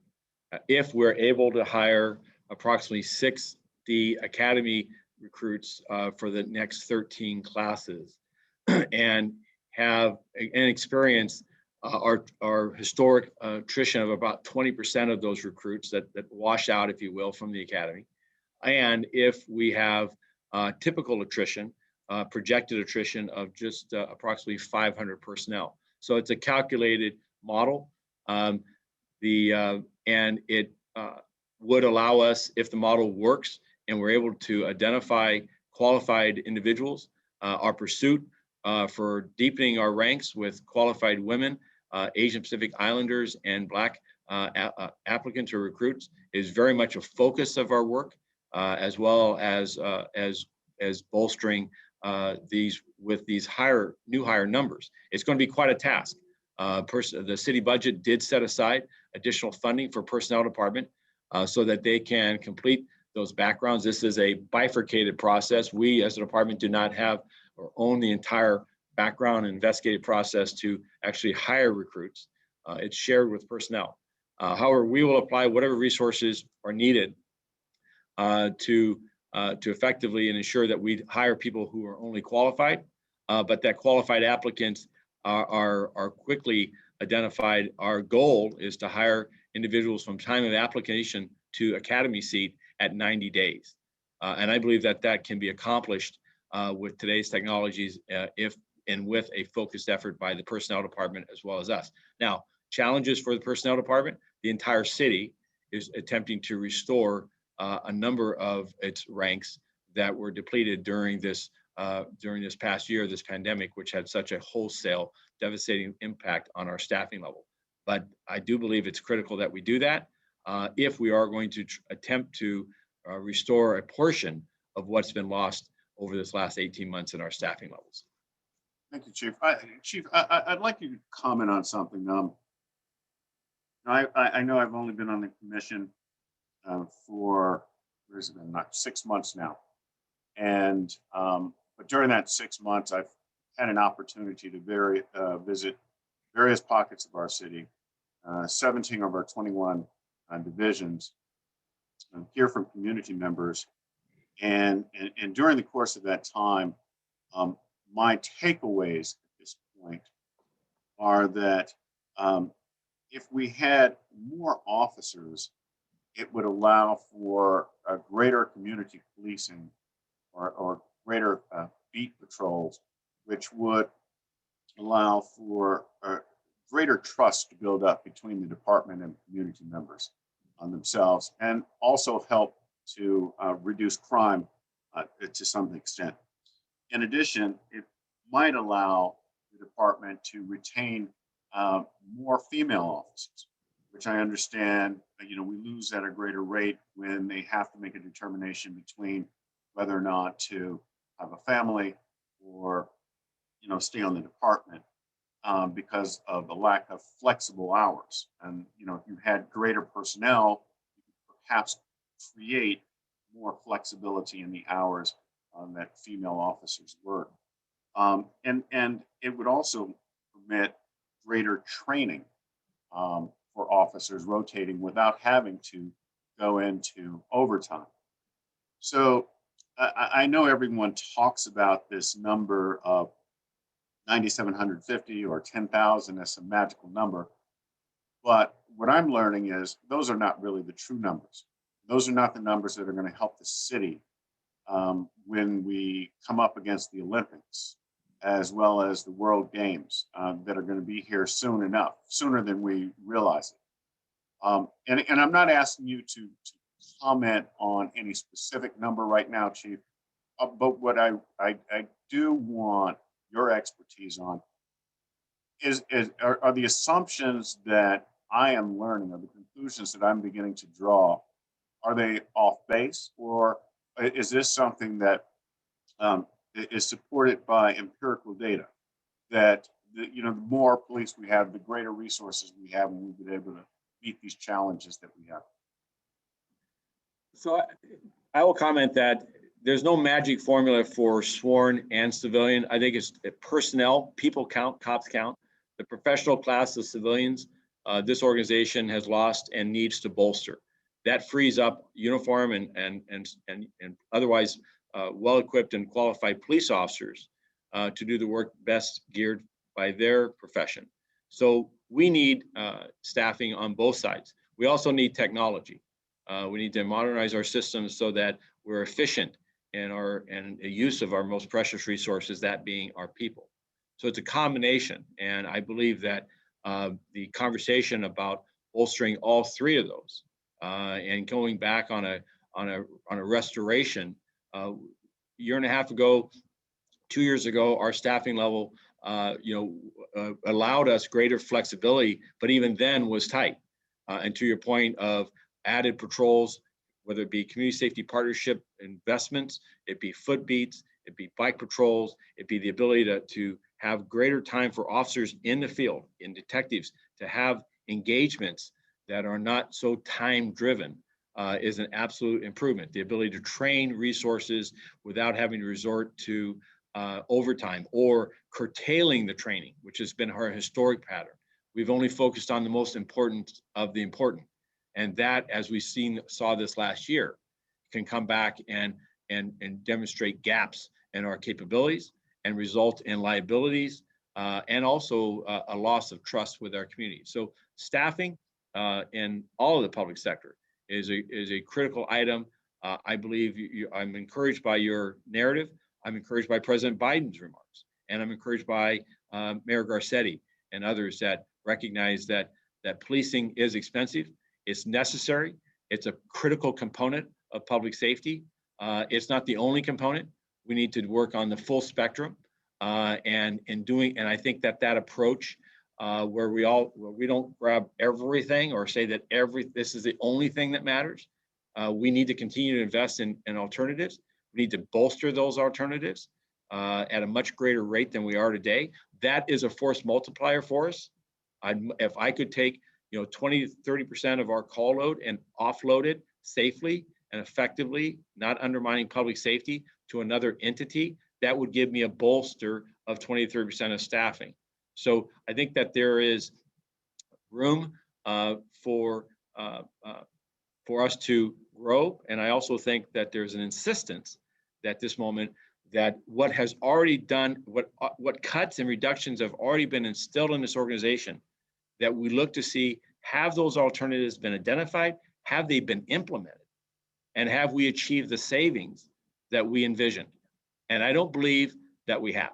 If we're able to hire approximately 60 academy recruits for the next 13 classes and have and experience our historic attrition of about 20% of those recruits that wash out, if you will, from the academy. And if we have typical attrition, projected attrition of just approximately 500 personnel. So it's a calculated model. And it would allow us, if the model works and we're able to identify qualified individuals, our pursuit for deepening our ranks with qualified women, Asian Pacific Islanders, and Black applicants or recruits is very much a focus of our work, as well as bolstering these with these new hire numbers. It's going to be quite a task. The city budget did set aside additional funding for personnel department so that they can complete those backgrounds. This is a bifurcated process. We as a department do not have or own the entire background and investigative process to actually hire recruits. It's shared with personnel. However, we will apply whatever resources are needed to effectively and ensure that we hire people who are only qualified, but that qualified applicants are quickly identified. Our goal is to hire individuals from time of application to academy seat at 90 days. And I believe that that can be accomplished with today's technologies with a focused effort by the personnel department as well as us. Now, challenges for the personnel department, the entire city is attempting to restore a number of its ranks that were depleted during this past year, this pandemic, which had such a wholesale devastating impact on our staffing level. But I do believe it's critical that we do that if we are going to attempt to restore a portion of what's been lost over this last 18 months in our staffing levels. Thank you, Chief. Chief, I'd like you to comment on something. I know I've only been on the commission for, what has it been, not 6 months now. And but during that 6 months, I've had an opportunity to visit various pockets of our city, 17 of our 21 divisions, and hear from community members. And during the course of that time, my takeaways at this point are that if we had more officers, it would allow for a greater community policing or greater beat patrols, which would allow for greater trust to build up between the department and community members on themselves, and also help to reduce crime to some extent. In addition, it might allow the department to retain more female officers, which I understand, we lose at a greater rate when they have to make a determination between whether or not to have a family or, stay on the department because of the lack of flexible hours. And, if you had greater personnel, you could perhaps create more flexibility in the hours that female officers work. And it would also permit greater training for officers rotating without having to go into overtime. So I know everyone talks about this number of 9,750 or 10,000 as some magical number, but what I'm learning is those are not really the true numbers. Those are not the numbers that are going to help the city when we come up against the Olympics, as well as the World Games that are going to be here soon enough, sooner than we realize it. And I'm not asking you to comment on any specific number right now, Chief, but what I do want your expertise on are the assumptions that I am learning, or the conclusions that I'm beginning to draw, are they off base, or is this something that is supported by empirical data, that the more police we have, the greater resources we have, and we've been able to meet these challenges that we have? So I will comment that there's no magic formula for sworn and civilian. I think it's personnel, people count, cops count. The professional class of civilians, this organization has lost and needs to bolster. That frees up uniform and otherwise well-equipped and qualified police officers to do the work best geared by their profession. So we need staffing on both sides. We also need technology. We need to modernize our systems so that we're efficient in our use of our most precious resources, that being our people. So it's a combination, and I believe that the conversation about bolstering all three of those and going back on a restoration. A year and a half ago, 2 years ago, our staffing level allowed us greater flexibility, but even then was tight. And to your point of added patrols, whether it be community safety partnership investments, it be foot beats, it be bike patrols, it be the ability to have greater time for officers in the field, in detectives, to have engagements that are not so time driven is an absolute improvement. The ability to train resources without having to resort to overtime or curtailing the training, which has been our historic pattern. We've only focused on the most important of the important. And that, as we saw this last year, can come back and demonstrate gaps in our capabilities and result in liabilities and also a loss of trust with our community. So staffing in all of the public sector is a critical item. I believe I'm encouraged by your narrative. I'm encouraged by President Biden's remarks, and I'm encouraged by Mayor Garcetti and others that recognize that policing is expensive. It's necessary. It's a critical component of public safety. It's not the only component. We need to work on the full spectrum, and I think that approach where we don't grab everything or say that this is the only thing that matters. We need to continue to invest in alternatives. We need to bolster those alternatives at a much greater rate than we are today. That is a force multiplier for us. If I could take 20 to 30% of our call load and offload it safely and effectively, not undermining public safety, to another entity, that would give me a bolster of 20 to 30% of staffing. So I think that there is room for us to grow. And I also think that there's an insistence at this moment that what has already done, what cuts and reductions have already been instilled in this organization, that we look to see, have those alternatives been identified? Have they been implemented? And have we achieved the savings that we envisioned? And I don't believe that we have.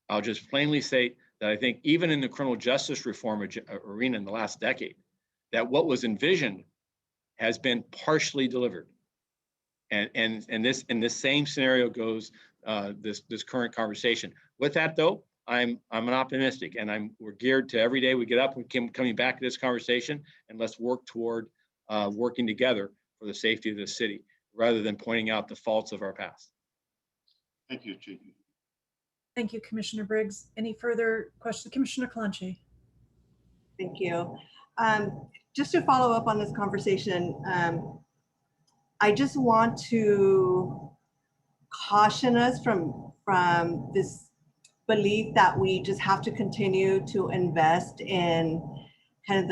I'll just plainly say that I think even in the criminal justice reform arena in the last decade, that what was envisioned has been partially delivered. And this same scenario goes this current conversation. With that though, I'm an optimistic, and we're geared to every day we get up and coming back to this conversation, and let's work toward working together for the safety of the city, rather than pointing out the faults of our past. Thank you, Chief. Thank you, Commissioner Briggs. Any further questions? Commissioner Kalanche. Thank you. Just to follow up on this conversation, I just want to caution us from this belief that we just have to continue to invest in kind of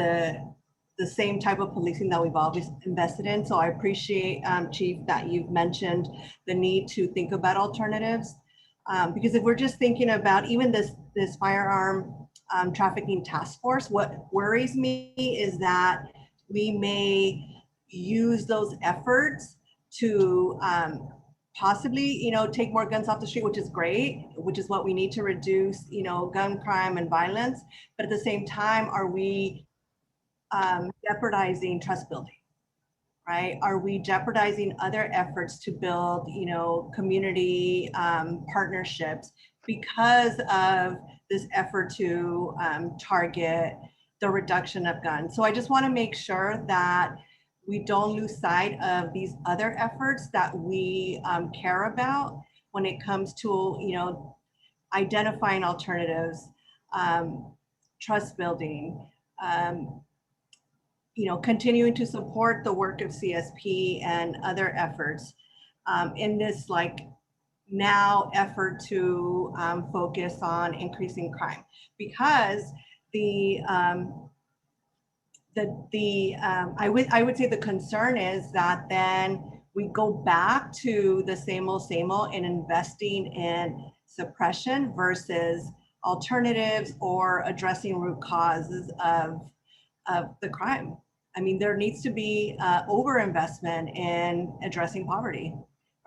the same type of policing that we've always invested in. So I appreciate, Chief, that you've mentioned the need to think about alternatives. Because if we're just thinking about even this firearm trafficking task force, what worries me is that we may use those efforts to possibly, take more guns off the street, which is great, which is what we need to reduce, gun crime and violence. But at the same time, are we jeopardizing trust building, right? Are we jeopardizing other efforts to build, community partnerships because of this effort to target the reduction of guns? So I just want to make sure that we don't lose sight of these other efforts that we care about when it comes to, identifying alternatives, trust building, continuing to support the work of CSP and other efforts in this now effort to focus on increasing crime, because I would say the concern is that then we go back to the same old in investing in suppression versus alternatives or addressing root causes of the crime. I mean, there needs to be overinvestment in addressing poverty,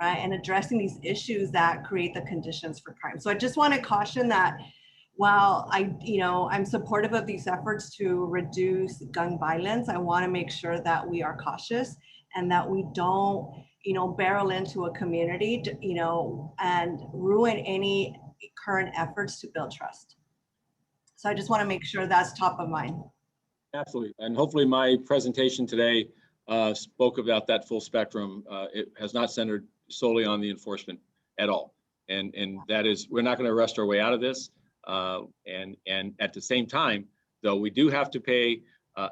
right? And addressing these issues that create the conditions for crime. So I just want to caution that while I'm supportive of these efforts to reduce gun violence, I want to make sure that we are cautious and that we don't, barrel into a community, and ruin any current efforts to build trust. So I just want to make sure that's top of mind. Absolutely. And hopefully my presentation today spoke about that full spectrum. It has not centered solely on the enforcement at all. And that is, we're not going to rest our way out of this. And at the same time, though, we do have to pay,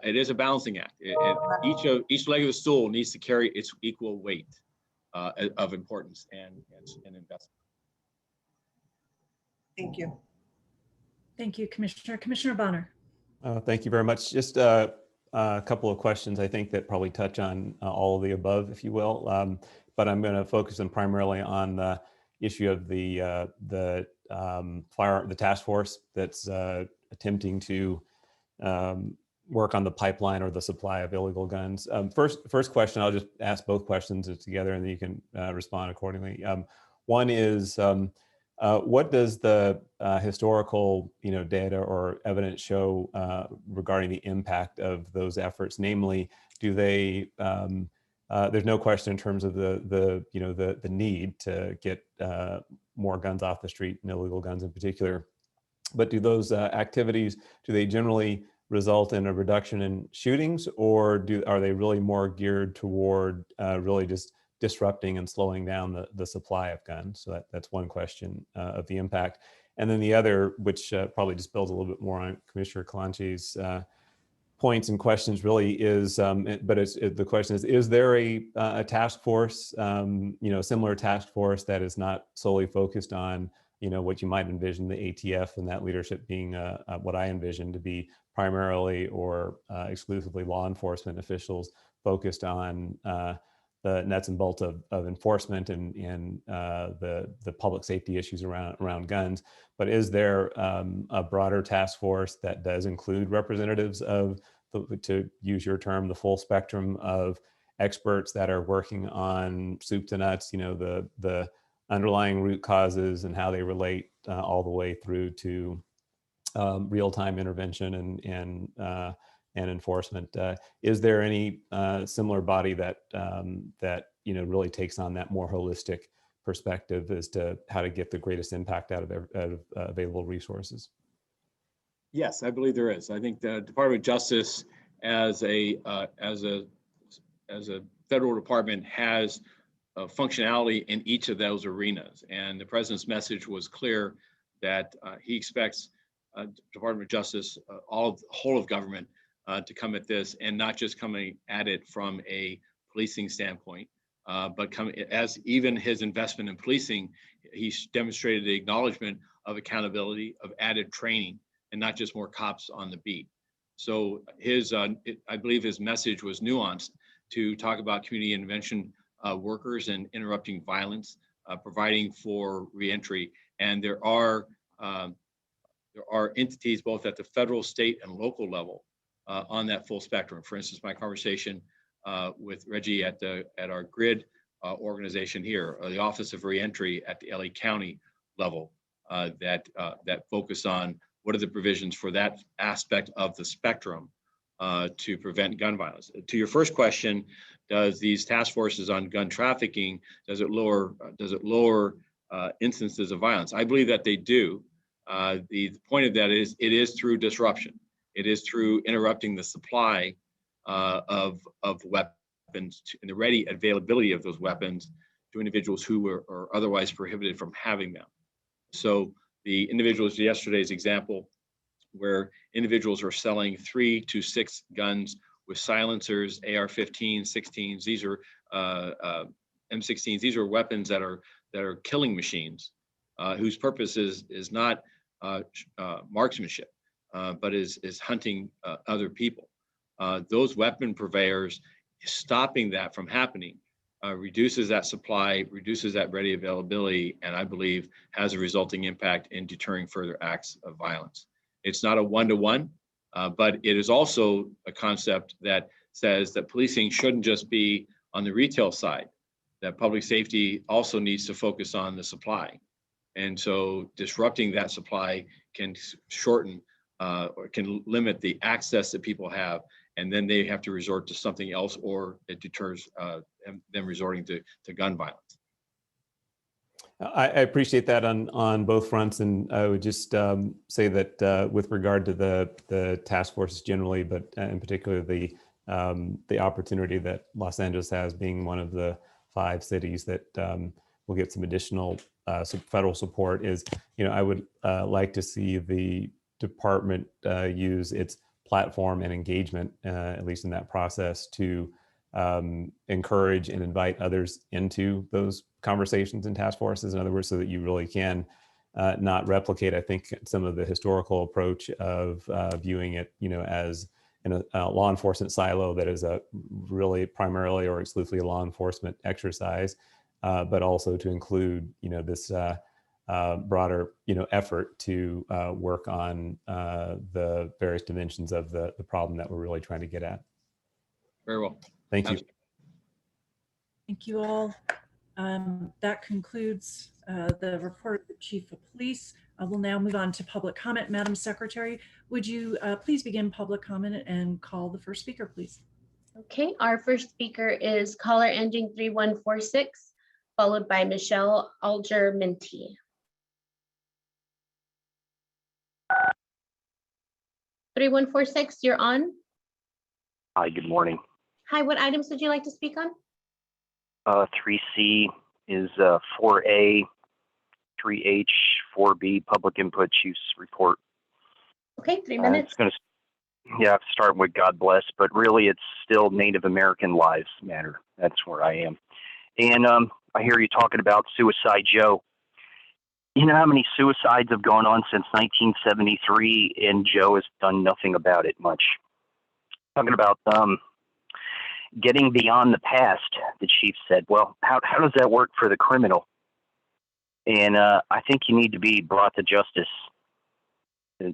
it is a balancing act. Each leg of the stool needs to carry its equal weight of importance and investment. Thank you. Thank you, Commissioner. Commissioner Bonner. Thank you very much. Just a couple of questions, I think, that probably touch on all of the above, if you will. But I'm going to focus them primarily on the issue of the task force that's attempting to work on the pipeline or the supply of illegal guns. First question, I'll just ask both questions together, and then you can respond accordingly. One is, what does the historical data or evidence show regarding the impact of those efforts? Namely, do they there's no question in terms of the need to get more guns off the street, and illegal guns in particular, but do those activities, do they generally result in a reduction in shootings, or are they really more geared toward really just disrupting and slowing down the supply of guns? So that's one question of the impact. And then the other, which probably just builds a little bit more on Commissioner Kalanche's points and questions, really is, the question is there a task force, similar task force that is not solely focused on, what you might envision the ATF and that leadership being what I envision to be primarily or exclusively law enforcement officials focused on the nuts and bolts of enforcement and the public safety issues around guns. But is there a broader task force that does include representatives of, to use your term, the full spectrum of experts that are working on soup to nuts, the underlying root causes and how they relate all the way through to real-time intervention and enforcement? Is there any similar body that really takes on that more holistic perspective as to how to get the greatest impact out of available resources? Yes, I believe there is. I think the Department of Justice, as a federal department, has functionality in each of those arenas. And the president's message was clear that he expects Department of Justice, whole of government, to come at this, and not just coming at it from a policing standpoint, but as even his investment in policing, he's demonstrated the acknowledgement of accountability, of added training, and not just more cops on the beat. So I believe his message was nuanced to talk about community intervention workers and interrupting violence, providing for reentry. And there are entities both at the federal, state, and local level on that full spectrum. For instance, my conversation with Reggie at our GRID organization here, or the Office of Reentry at the LA County level, that focus on what are the provisions for that aspect of the spectrum to prevent gun violence. To your first question, does these task forces on gun trafficking, does it lower instances of violence? I believe that they do. The point of that is it is through disruption. It is through interrupting the supply of weapons and the ready availability of those weapons to individuals who are otherwise prohibited from having them. So the individuals, yesterday's example, where individuals are selling 3 to 6 guns with silencers, AR-15s, 16s. These are M16s. These are weapons that are killing machines, whose purpose is not marksmanship, but is hunting other people. Those weapon purveyors, stopping that from happening reduces that supply, reduces that ready availability, and I believe has a resulting impact in deterring further acts of violence. It's not a one-to-one, but it is also a concept that says that policing shouldn't just be on the retail side, that public safety also needs to focus on the supply. And so disrupting that supply can shorten or can limit the access that people have, and then they have to resort to something else, or it deters them resorting to gun violence. I appreciate that on both fronts, and I would just say that with regard to the task forces generally, but in particular the opportunity that Los Angeles has, being one of the 5 cities that will get some additional federal support, is, I would like to see the department use its platform and engagement, at least in that process, to encourage and invite others into those conversations and task forces. In other words, so that you really can not replicate, I think, some of the historical approach of viewing it, as in a law enforcement silo that is a really primarily or exclusively a law enforcement exercise, but also to include, this broader, effort to work on the various dimensions of the problem that we're really trying to get at. Very well. Thank you. Thank you all. That concludes the report of the Chief of Police. We'll now move on to public comment. Madam Secretary, would you please begin public comment and call the first speaker, please? Okay, our first speaker is caller ending 3146, followed by Michelle Alger-Minty. 3146, you're on. Hi, good morning. Hi, what items would you like to speak on? 3C is 4A, 3H, 4B, public input use report. Okay, 3 minutes. It's going to start with God bless, but really it's still Native American lives matter. That's where I am. And I hear you talking about Suicide Joe. You know how many suicides have gone on since 1973, and Joe has done nothing about it much. Talking about getting beyond the past, the chief said. Well, how does that work for the criminal? And I think you need to be brought to justice.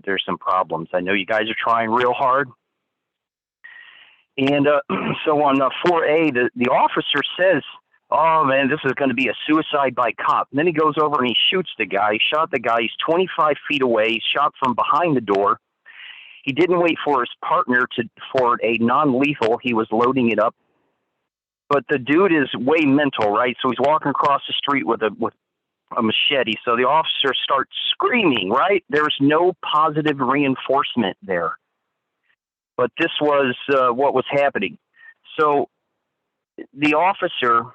There's some problems. I know you guys are trying real hard. And so on 4A, the officer says, oh man, this is going to be a suicide by cop. And then he goes over and he shoots the guy. He shot the guy. He's 25 feet away. He shot from behind the door. He didn't wait for his partner for a non-lethal. He was loading it up. But the dude is way mental, right? So he's walking across the street with a machete. So the officer starts screaming, right? There's no positive reinforcement there. But this was what was happening. So the officer,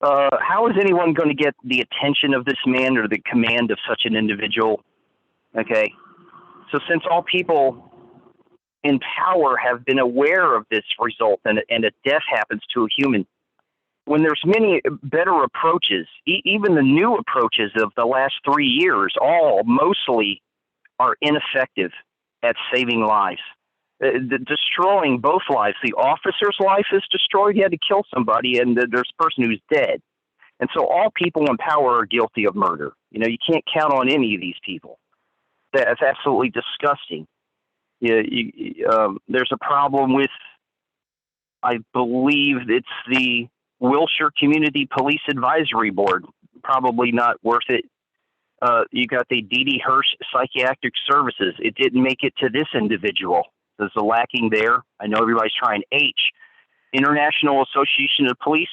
how is anyone going to get the attention of this man or the command of such an individual? Okay. So since all people in power have been aware of this result and a death happens to a human, when there's many better approaches, even the new approaches of the last 3 years, all mostly are ineffective at saving lives. Destroying both lives. The officer's life is destroyed. He had to kill somebody, and there's a person who's dead. And so all people in power are guilty of murder. You can't count on any of these people. That's absolutely disgusting. There's a problem with, I believe it's the Wilshire Community Police Advisory Board. Probably not worth it. You got the D.D. Hirsch Psychiatric Services. It didn't make it to this individual. There's a lacking there. I know everybody's trying H. International Association of Police.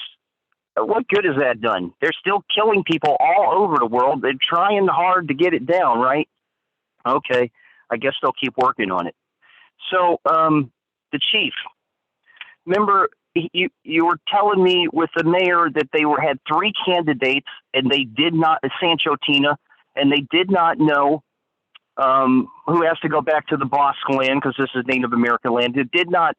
What good has that done? They're still killing people all over the world. They're trying hard to get it down, right? Okay, I guess they'll keep working on it. So the chief, remember you were telling me with the mayor that they had 3 candidates and they did not, Sancho Tina, and they did not know who has to go back to the Bosque land because this is Native American land, who did not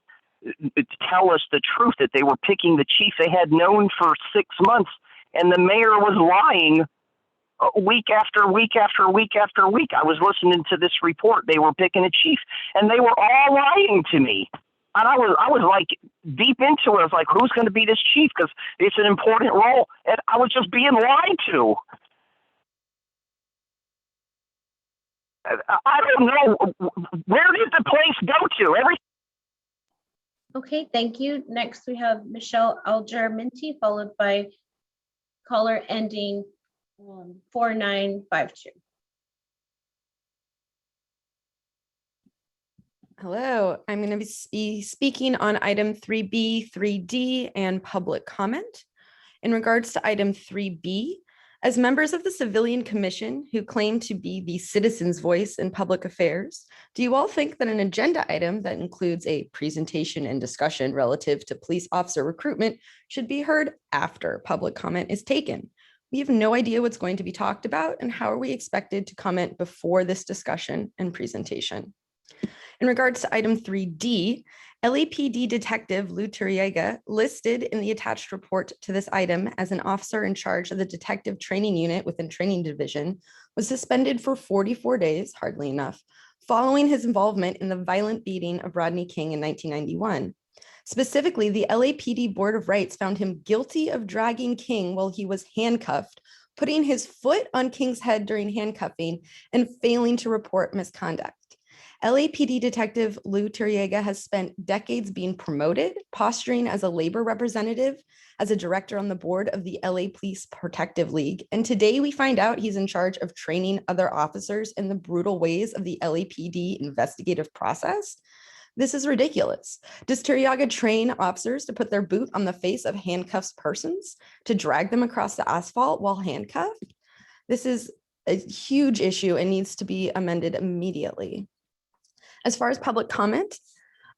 tell us the truth that they were picking the chief they had known for 6 months, and the mayor was lying week after week after week after week. I was listening to this report. They were picking a chief, and they were all lying to me. And I was like deep into it. I was like, who's going to be this chief? Because it's an important role. And I was just being lied to. I don't know. Where did the place go to? Okay, thank you. Next, we have Michelle Alger-Minty, followed by caller ending 4952. Hello, I'm going to be speaking on item 3B, 3D, and public comment. In regards to item 3B, as members of the Civilian Commission who claim to be the citizens' voice in public affairs, do you all think that an agenda item that includes a presentation and discussion relative to police officer recruitment should be heard after public comment is taken? We have no idea what's going to be talked about, and how are we expected to comment before this discussion and presentation? In regards to item 3D, LAPD Detective Lou Turiega, listed in the attached report to this item as an officer in charge of the detective training unit within training division, was suspended for 44 days, hardly enough, following his involvement in the violent beating of Rodney King in 1991. Specifically, the LAPD Board of Rights found him guilty of dragging King while he was handcuffed, putting his foot on King's head during handcuffing, and failing to report misconduct. LAPD Detective Lou Turiega has spent decades being promoted, posturing as a labor representative, as a director on the board of the LA Police Protective League. And today we find out he's in charge of training other officers in the brutal ways of the LAPD investigative process. This is ridiculous. Does Turiega train officers to put their boot on the face of handcuffed persons, to drag them across the asphalt while handcuffed? This is a huge issue and needs to be amended immediately. As far as public comment,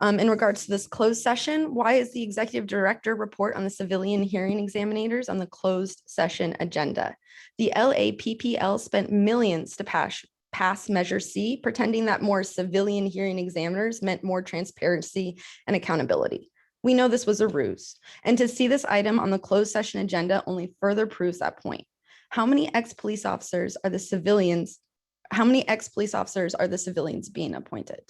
in regards to this closed session, why is the executive director report on the civilian hearing examinators on the closed session agenda? The LAPPL spent millions to pass Measure C, pretending that more civilian hearing examiners meant more transparency and accountability. We know this was a ruse, and to see this item on the closed session agenda only further proves that point. How many ex-police officers are the civilians? How many ex-police officers are the civilians being appointed?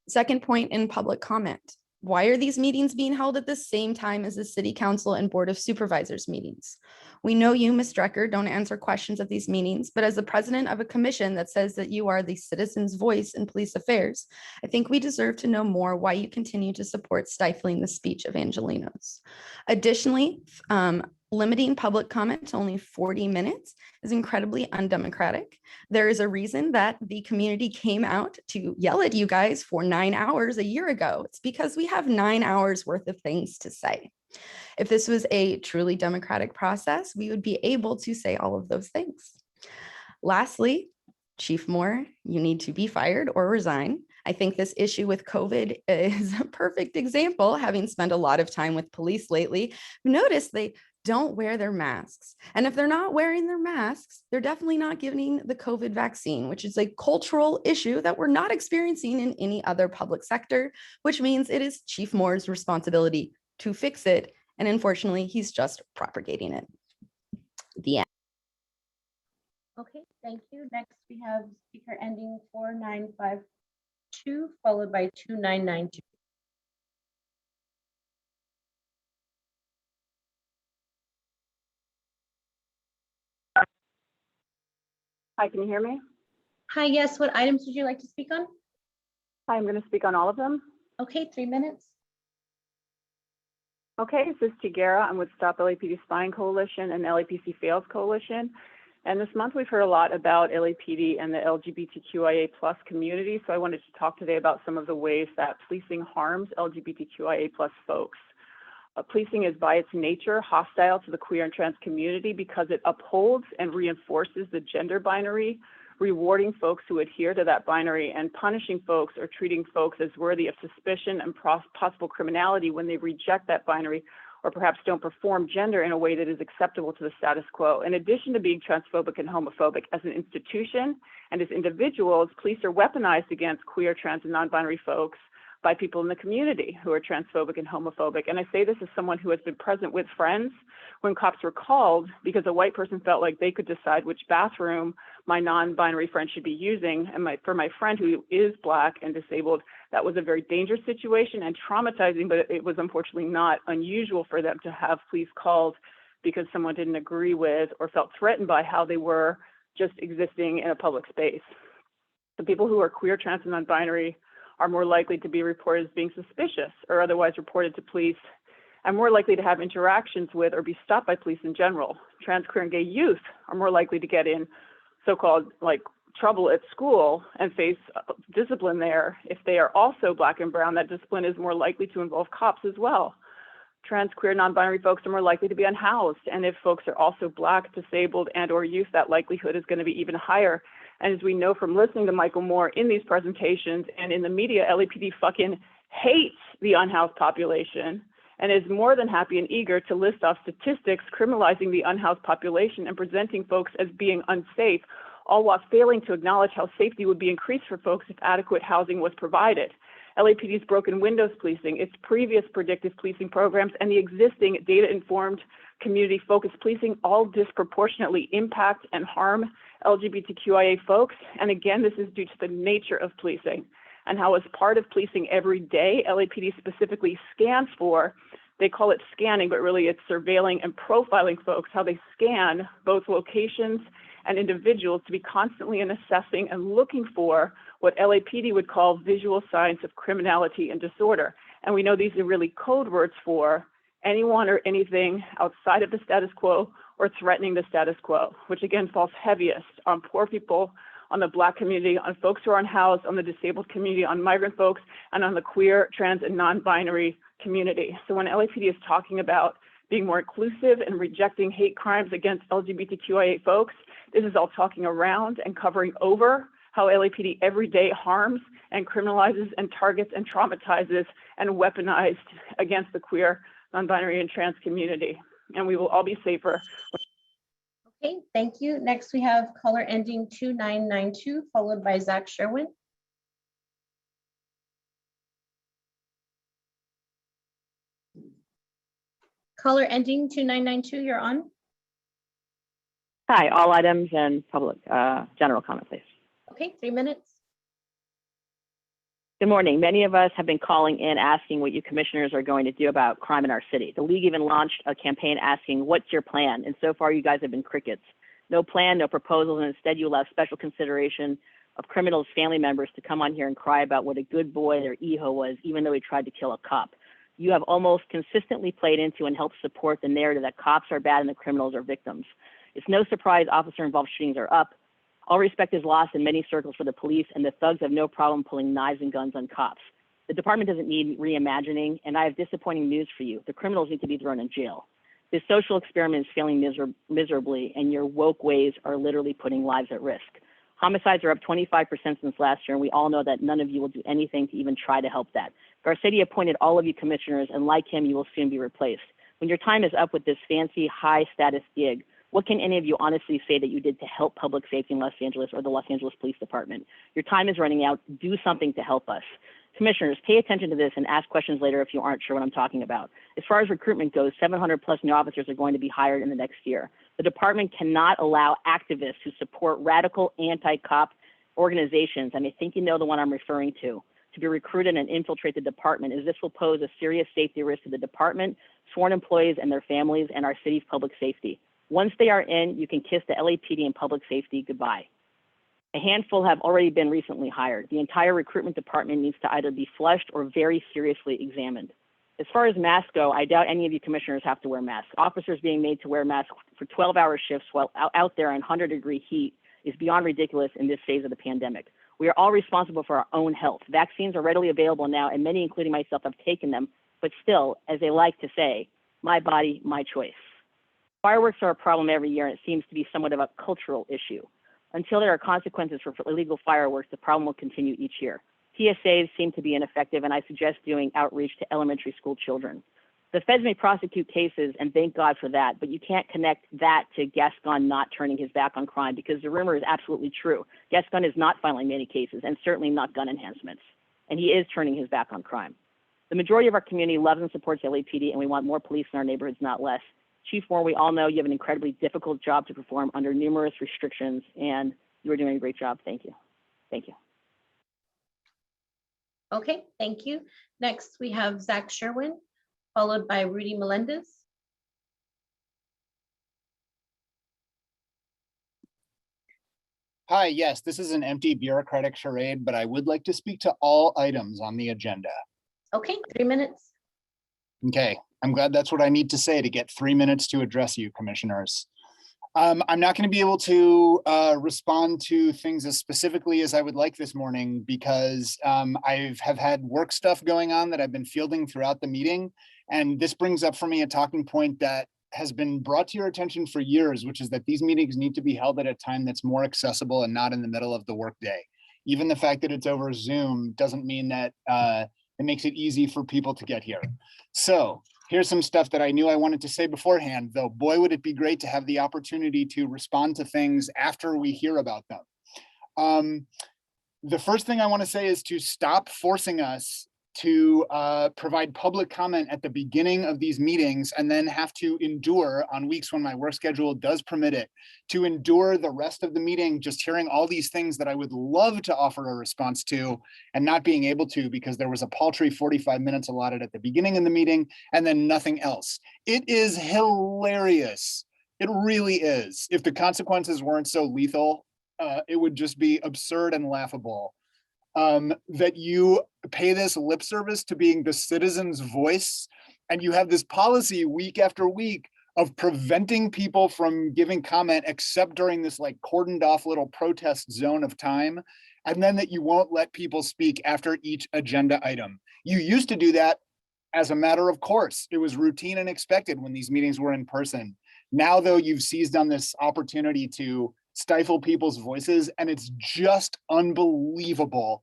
Second point in public comment. Why are these meetings being held at the same time as the City Council and Board of Supervisors meetings? We know you, Ms. Drecker, don't answer questions at these meetings, but as the president of a commission that says that you are the citizen's voice in police affairs, I think we deserve to know more why you continue to support stifling the speech of Angelenos. Additionally, limiting public comment to only 40 minutes is incredibly undemocratic. There is a reason that the community came out to yell at you guys for 9 hours a year ago. It's because we have 9 hours worth of things to say. If this was a truly democratic process, we would be able to say all of those things. Lastly, Chief Moore, you need to be fired or resign. I think this issue with COVID is a perfect example. Having spent a lot of time with police lately, notice they don't wear their masks. And if they're not wearing their masks, they're definitely not getting the COVID vaccine, which is a cultural issue that we're not experiencing in any other public sector, which means it is Chief Moore's responsibility to fix it. And unfortunately, he's just propagating it. The end. Okay, thank you. Next, we have speaker ending 4952, followed by 2992. Hi, can you hear me? Hi, yes, what items would you like to speak on? Hi, I'm going to speak on all of them. Okay, 3 minutes. Okay, this is Tigara. I'm with Stop LAPD Spying Coalition and LAPC Fails Coalition. And this month we've heard a lot about LAPD and the LGBTQIA+ community. So I wanted to talk today about some of the ways that policing harms LGBTQIA+ folks. Policing is by its nature hostile to the queer and trans community because it upholds and reinforces the gender binary, rewarding folks who adhere to that binary and punishing folks or treating folks as worthy of suspicion and possible criminality when they reject that binary or perhaps don't perform gender in a way that is acceptable to the status quo. In addition to being transphobic and homophobic as an institution and as individuals, police are weaponized against queer, trans, and non-binary folks by people in the community who are transphobic and homophobic. And I say this as someone who has been present with friends when cops were called because a white person felt like they could decide which bathroom my non-binary friend should be using. And for my friend who is Black and disabled, that was a very dangerous situation and traumatizing, but it was unfortunately not unusual for them to have police called because someone didn't agree with or felt threatened by how they were just existing in a public space. The people who are queer, trans, and non-binary are more likely to be reported as being suspicious or otherwise reported to police, and more likely to have interactions with or be stopped by police in general. Trans, queer, and gay youth are more likely to get in so-called like trouble at school and face discipline there. If they are also Black and brown, that discipline is more likely to involve cops as well. Trans, queer, non-binary folks are more likely to be unhoused. And if folks are also Black, disabled, and or youth, that likelihood is going to be even higher. And as we know from listening to Michael Moore in these presentations and in the media, LAPD fucking hates the unhoused population and is more than happy and eager to list off statistics criminalizing the unhoused population and presenting folks as being unsafe, all while failing to acknowledge how safety would be increased for folks if adequate housing was provided. LAPD's broken windows policing, its previous predictive policing programs, and the existing data-informed community-focused policing all disproportionately impact and harm LGBTQIA folks. And again, this is due to the nature of policing and how as part of policing every day, LAPD specifically scans for, they call it scanning, but really it's surveilling and profiling folks, how they scan both locations and individuals to be constantly and assessing and looking for what LAPD would call visual signs of criminality and disorder. And we know these are really code words for anyone or anything outside of the status quo or threatening the status quo, which again falls heaviest on poor people, on the Black community, on folks who are unhoused, on the disabled community, on migrant folks, and on the queer, trans, and non-binary community. So when LAPD is talking about being more inclusive and rejecting hate crimes against LGBTQIA folks, this is all talking around and covering over how LAPD every day harms and criminalizes and targets and traumatizes and weaponized against the queer, non-binary, and trans community. And we will all be safer. Okay, thank you. Next, we have caller ending 2992, followed by Zach Sherwin. Caller ending 2992, you're on. Hi, all items and public general comment, please. Okay, 3 minutes. Good morning. Many of us have been calling in asking what you commissioners are going to do about crime in our city. The league even launched a campaign asking, what's your plan? And so far you guys have been crickets. No plan, no proposals, and instead you allow special consideration of criminals' family members to come on here and cry about what a good boy their EHO was, even though he tried to kill a cop. You have almost consistently played into and helped support the narrative that cops are bad and the criminals are victims. It's no surprise officer-involved shootings are up. All respect is lost in many circles for the police, and the thugs have no problem pulling knives and guns on cops. The department doesn't need reimagining, and I have disappointing news for you. The criminals need to be thrown in jail. This social experiment is failing miserably, and your woke ways are literally putting lives at risk. Homicides are up 25% since last year, and we all know that none of you will do anything to even try to help that. Garcetti appointed all of you commissioners, and like him, you will soon be replaced. When your time is up with this fancy, high-status gig, what can any of you honestly say that you did to help public safety in Los Angeles or the Los Angeles Police Department? Your time is running out. Do something to help us. Commissioners, pay attention to this and ask questions later if you aren't sure what I'm talking about. As far as recruitment goes, 700 plus new officers are going to be hired in the next year. The department cannot allow activists who support radical anti-cop organizations, and I think you know the one I'm referring to be recruited and infiltrate the department, as this will pose a serious safety risk to the department, sworn employees and their families, and our city's public safety. Once they are in, you can kiss the LAPD and public safety goodbye. A handful have already been recently hired. The entire recruitment department needs to either be flushed or very seriously examined. As far as masks go, I doubt any of you commissioners have to wear masks. Officers being made to wear masks for 12-hour shifts while out there in 100-degree heat is beyond ridiculous in this phase of the pandemic. We are all responsible for our own health. Vaccines are readily available now, and many, including myself, have taken them. But still, as they like to say, my body, my choice. Fireworks are a problem every year, and it seems to be somewhat of a cultural issue. Until there are consequences for illegal fireworks, the problem will continue each year. TSAs seem to be ineffective, and I suggest doing outreach to elementary school children. The feds may prosecute cases, and thank God for that, but you can't connect that to Gascon not turning his back on crime, because the rumor is absolutely true. Gascon is not filing many cases, and certainly not gun enhancements, and he is turning his back on crime. The majority of our community loves and supports LAPD, and we want more police in our neighborhoods, not less. Chief Warren, we all know you have an incredibly difficult job to perform under numerous restrictions, and you are doing a great job. Thank you. Thank you. Okay, thank you. Next, we have Zach Sherwin, followed by Rudy Melendez. Hi, yes, this is an empty bureaucratic charade, but I would like to speak to all items on the agenda. Okay, 3 minutes. Okay, I'm glad that's what I need to say to get 3 minutes to address you, commissioners. I'm not going to be able to respond to things as specifically as I would like this morning because I have had work stuff going on that I've been fielding throughout the meeting. And this brings up for me a talking point that has been brought to your attention for years, which is that these meetings need to be held at a time that's more accessible and not in the middle of the workday. Even the fact that it's over Zoom doesn't mean that it makes it easy for people to get here. So here's some stuff that I knew I wanted to say beforehand, though boy, would it be great to have the opportunity to respond to things after we hear about them. The first thing I want to say is to stop forcing us to provide public comment at the beginning of these meetings and then have to endure on weeks when my work schedule does permit it, to endure the rest of the meeting just hearing all these things that I would love to offer a response to and not being able to because there was a paltry 45 minutes allotted at the beginning of the meeting and then nothing else. It is hilarious. It really is. If the consequences weren't so lethal, it would just be absurd and laughable. That you pay this lip service to being the citizen's voice, and you have this policy week after week of preventing people from giving comment except during this like cordoned off little protest zone of time, and then that you won't let people speak after each agenda item. You used to do that as a matter of course. It was routine and expected when these meetings were in person. Now, though, you've seized on this opportunity to stifle people's voices, and it's just unbelievable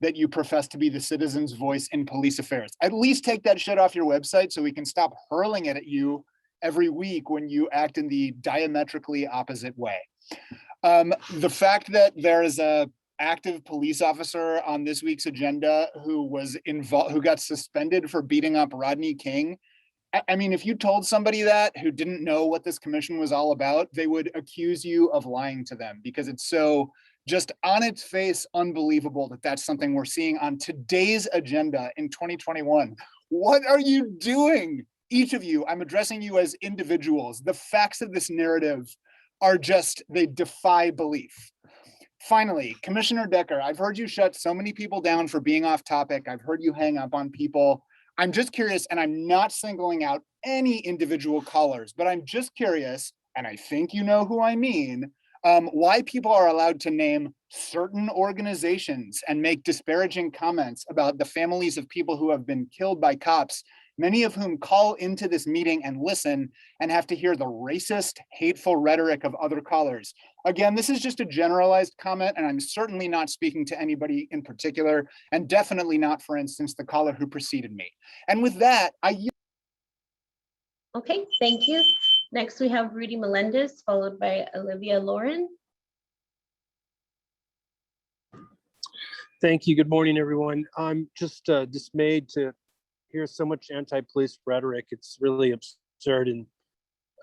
that you profess to be the citizen's voice in police affairs. At least take that shit off your website so we can stop hurling it at you every week when you act in the diametrically opposite way. The fact that there is a active police officer on this week's agenda who was involved, who got suspended for beating up Rodney King. I mean, if you told somebody that who didn't know what this commission was all about, they would accuse you of lying to them because it's so just on its face unbelievable that that's something we're seeing on today's agenda in 2021. What are you doing? Each of you, I'm addressing you as individuals. The facts of this narrative are just, they defy belief. Finally, Commissioner Decker, I've heard you shut so many people down for being off topic. I've heard you hang up on people. I'm just curious, and I'm not singling out any individual callers, but I'm just curious, and I think you know who I mean, why people are allowed to name certain organizations and make disparaging comments about the families of people who have been killed by cops, many of whom call into this meeting and listen and have to hear the racist, hateful rhetoric of other callers. Again, this is just a generalized comment, and I'm certainly not speaking to anybody in particular, and definitely not, for instance, the caller who preceded me. And with that, Okay, thank you. Next, we have Rudy Melendez, followed by Olivia Lauren. Thank you. Good morning, everyone. I'm just dismayed to hear so much anti-police rhetoric. It's really absurd. And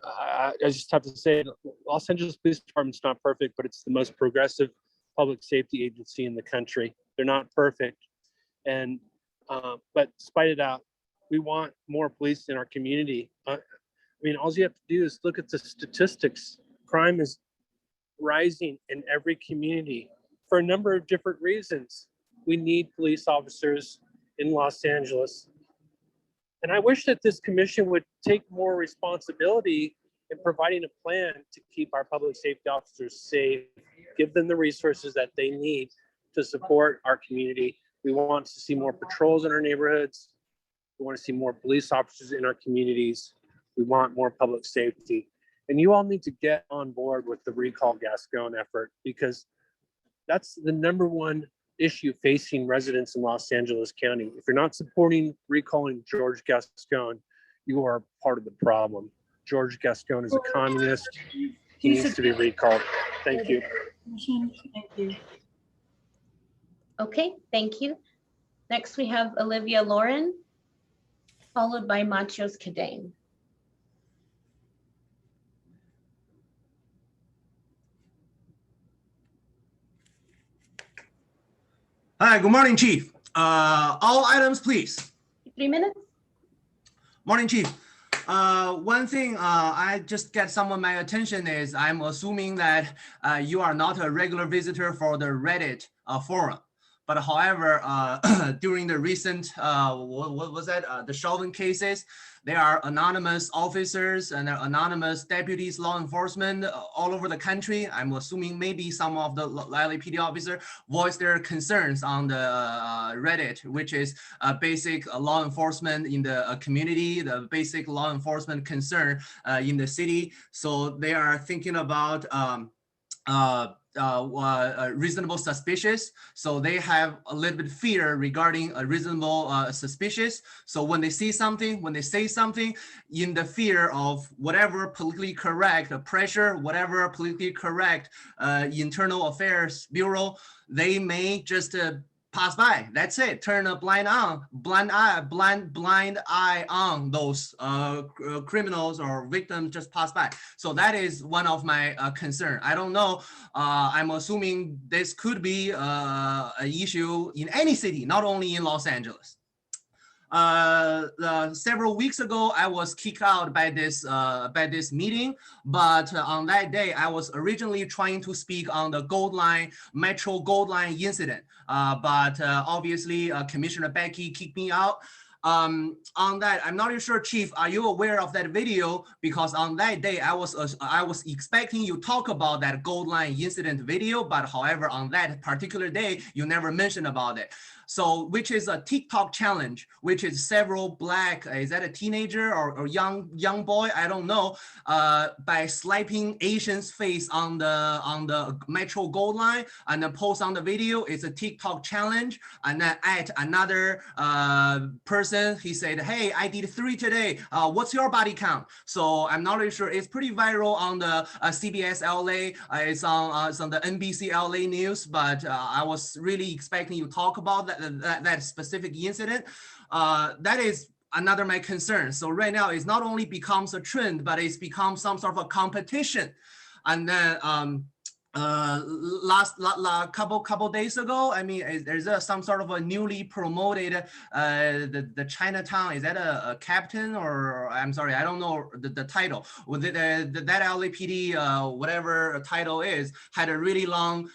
I just have to say, Los Angeles Police Department's not perfect, but it's the most progressive public safety agency in the country. They're not perfect. And but despite it out, we want more police in our community. I mean, all you have to do is look at the statistics. Crime is rising in every community for a number of different reasons. We need police officers in Los Angeles. And I wish that this commission would take more responsibility in providing a plan to keep our public safety officers safe, give them the resources that they need to support our community. We want to see more patrols in our neighborhoods. We want to see more police officers in our communities. We want more public safety. And you all need to get on board with the Recall Gascon effort, because that's the number one issue facing residents in Los Angeles County. If you're not supporting recalling George Gascon, you are part of the problem. George Gascon is a communist. He Please needs to be recalled. Thank you. Thank you. Okay, thank you. Next, we have Olivia Lauren, followed by Machos Kadane. Hi, good morning, Chief. All items, please. 3 minutes. Morning, Chief. One thing I just get some of my attention is I'm assuming that you are not a regular visitor for the Reddit forum. But however, during the recent, what was that? The Chauvin cases, there are anonymous officers and anonymous deputies, law enforcement all over the country. I'm assuming maybe some of the LAPD officers voiced their concerns on the Reddit, which is basic law enforcement in the community, the basic law enforcement concern in the city. So they are thinking about reasonable suspicious. So they have a little bit fear regarding a reasonable suspicious. So when they see something, when they say something in the fear of whatever politically correct pressure, whatever politically correct internal affairs bureau, they may just pass by. That's it. Turn a blind eye on those criminals or victims. Just pass by. So that is one of my concern. I don't know. I'm assuming this could be an issue in any city, not only in Los Angeles. Several weeks ago, I was kicked out by this meeting, but on that day, I was originally trying to speak on the Gold Line, Metro Gold Line incident, but obviously Commissioner Becky kicked me out. On that, I'm not really sure, Chief, are you aware of that video? Because on that day, I was expecting you talk about that Gold Line incident video, but however, on that particular day, you never mentioned about it. So, which is a TikTok challenge, which is several black, is that a teenager or young boy? I don't know. By slapping Asian's face on the Metro Gold Line and then post on the video. It's a TikTok challenge. And then at another person, he said, "Hey, I did 3 today. What's your body count?" So I'm not really sure. It's pretty viral on the CBS LA. It's on the NBC LA news. But I was really expecting you to talk about that specific incident. That is another my concern. So right now it's not only becomes a trend, but it's become some sort of a competition. And then couple days ago, I mean, there's some sort of a newly promoted the Chinatown. Is that a captain or I'm sorry, I don't know the title. With that LAPD whatever title is had a really long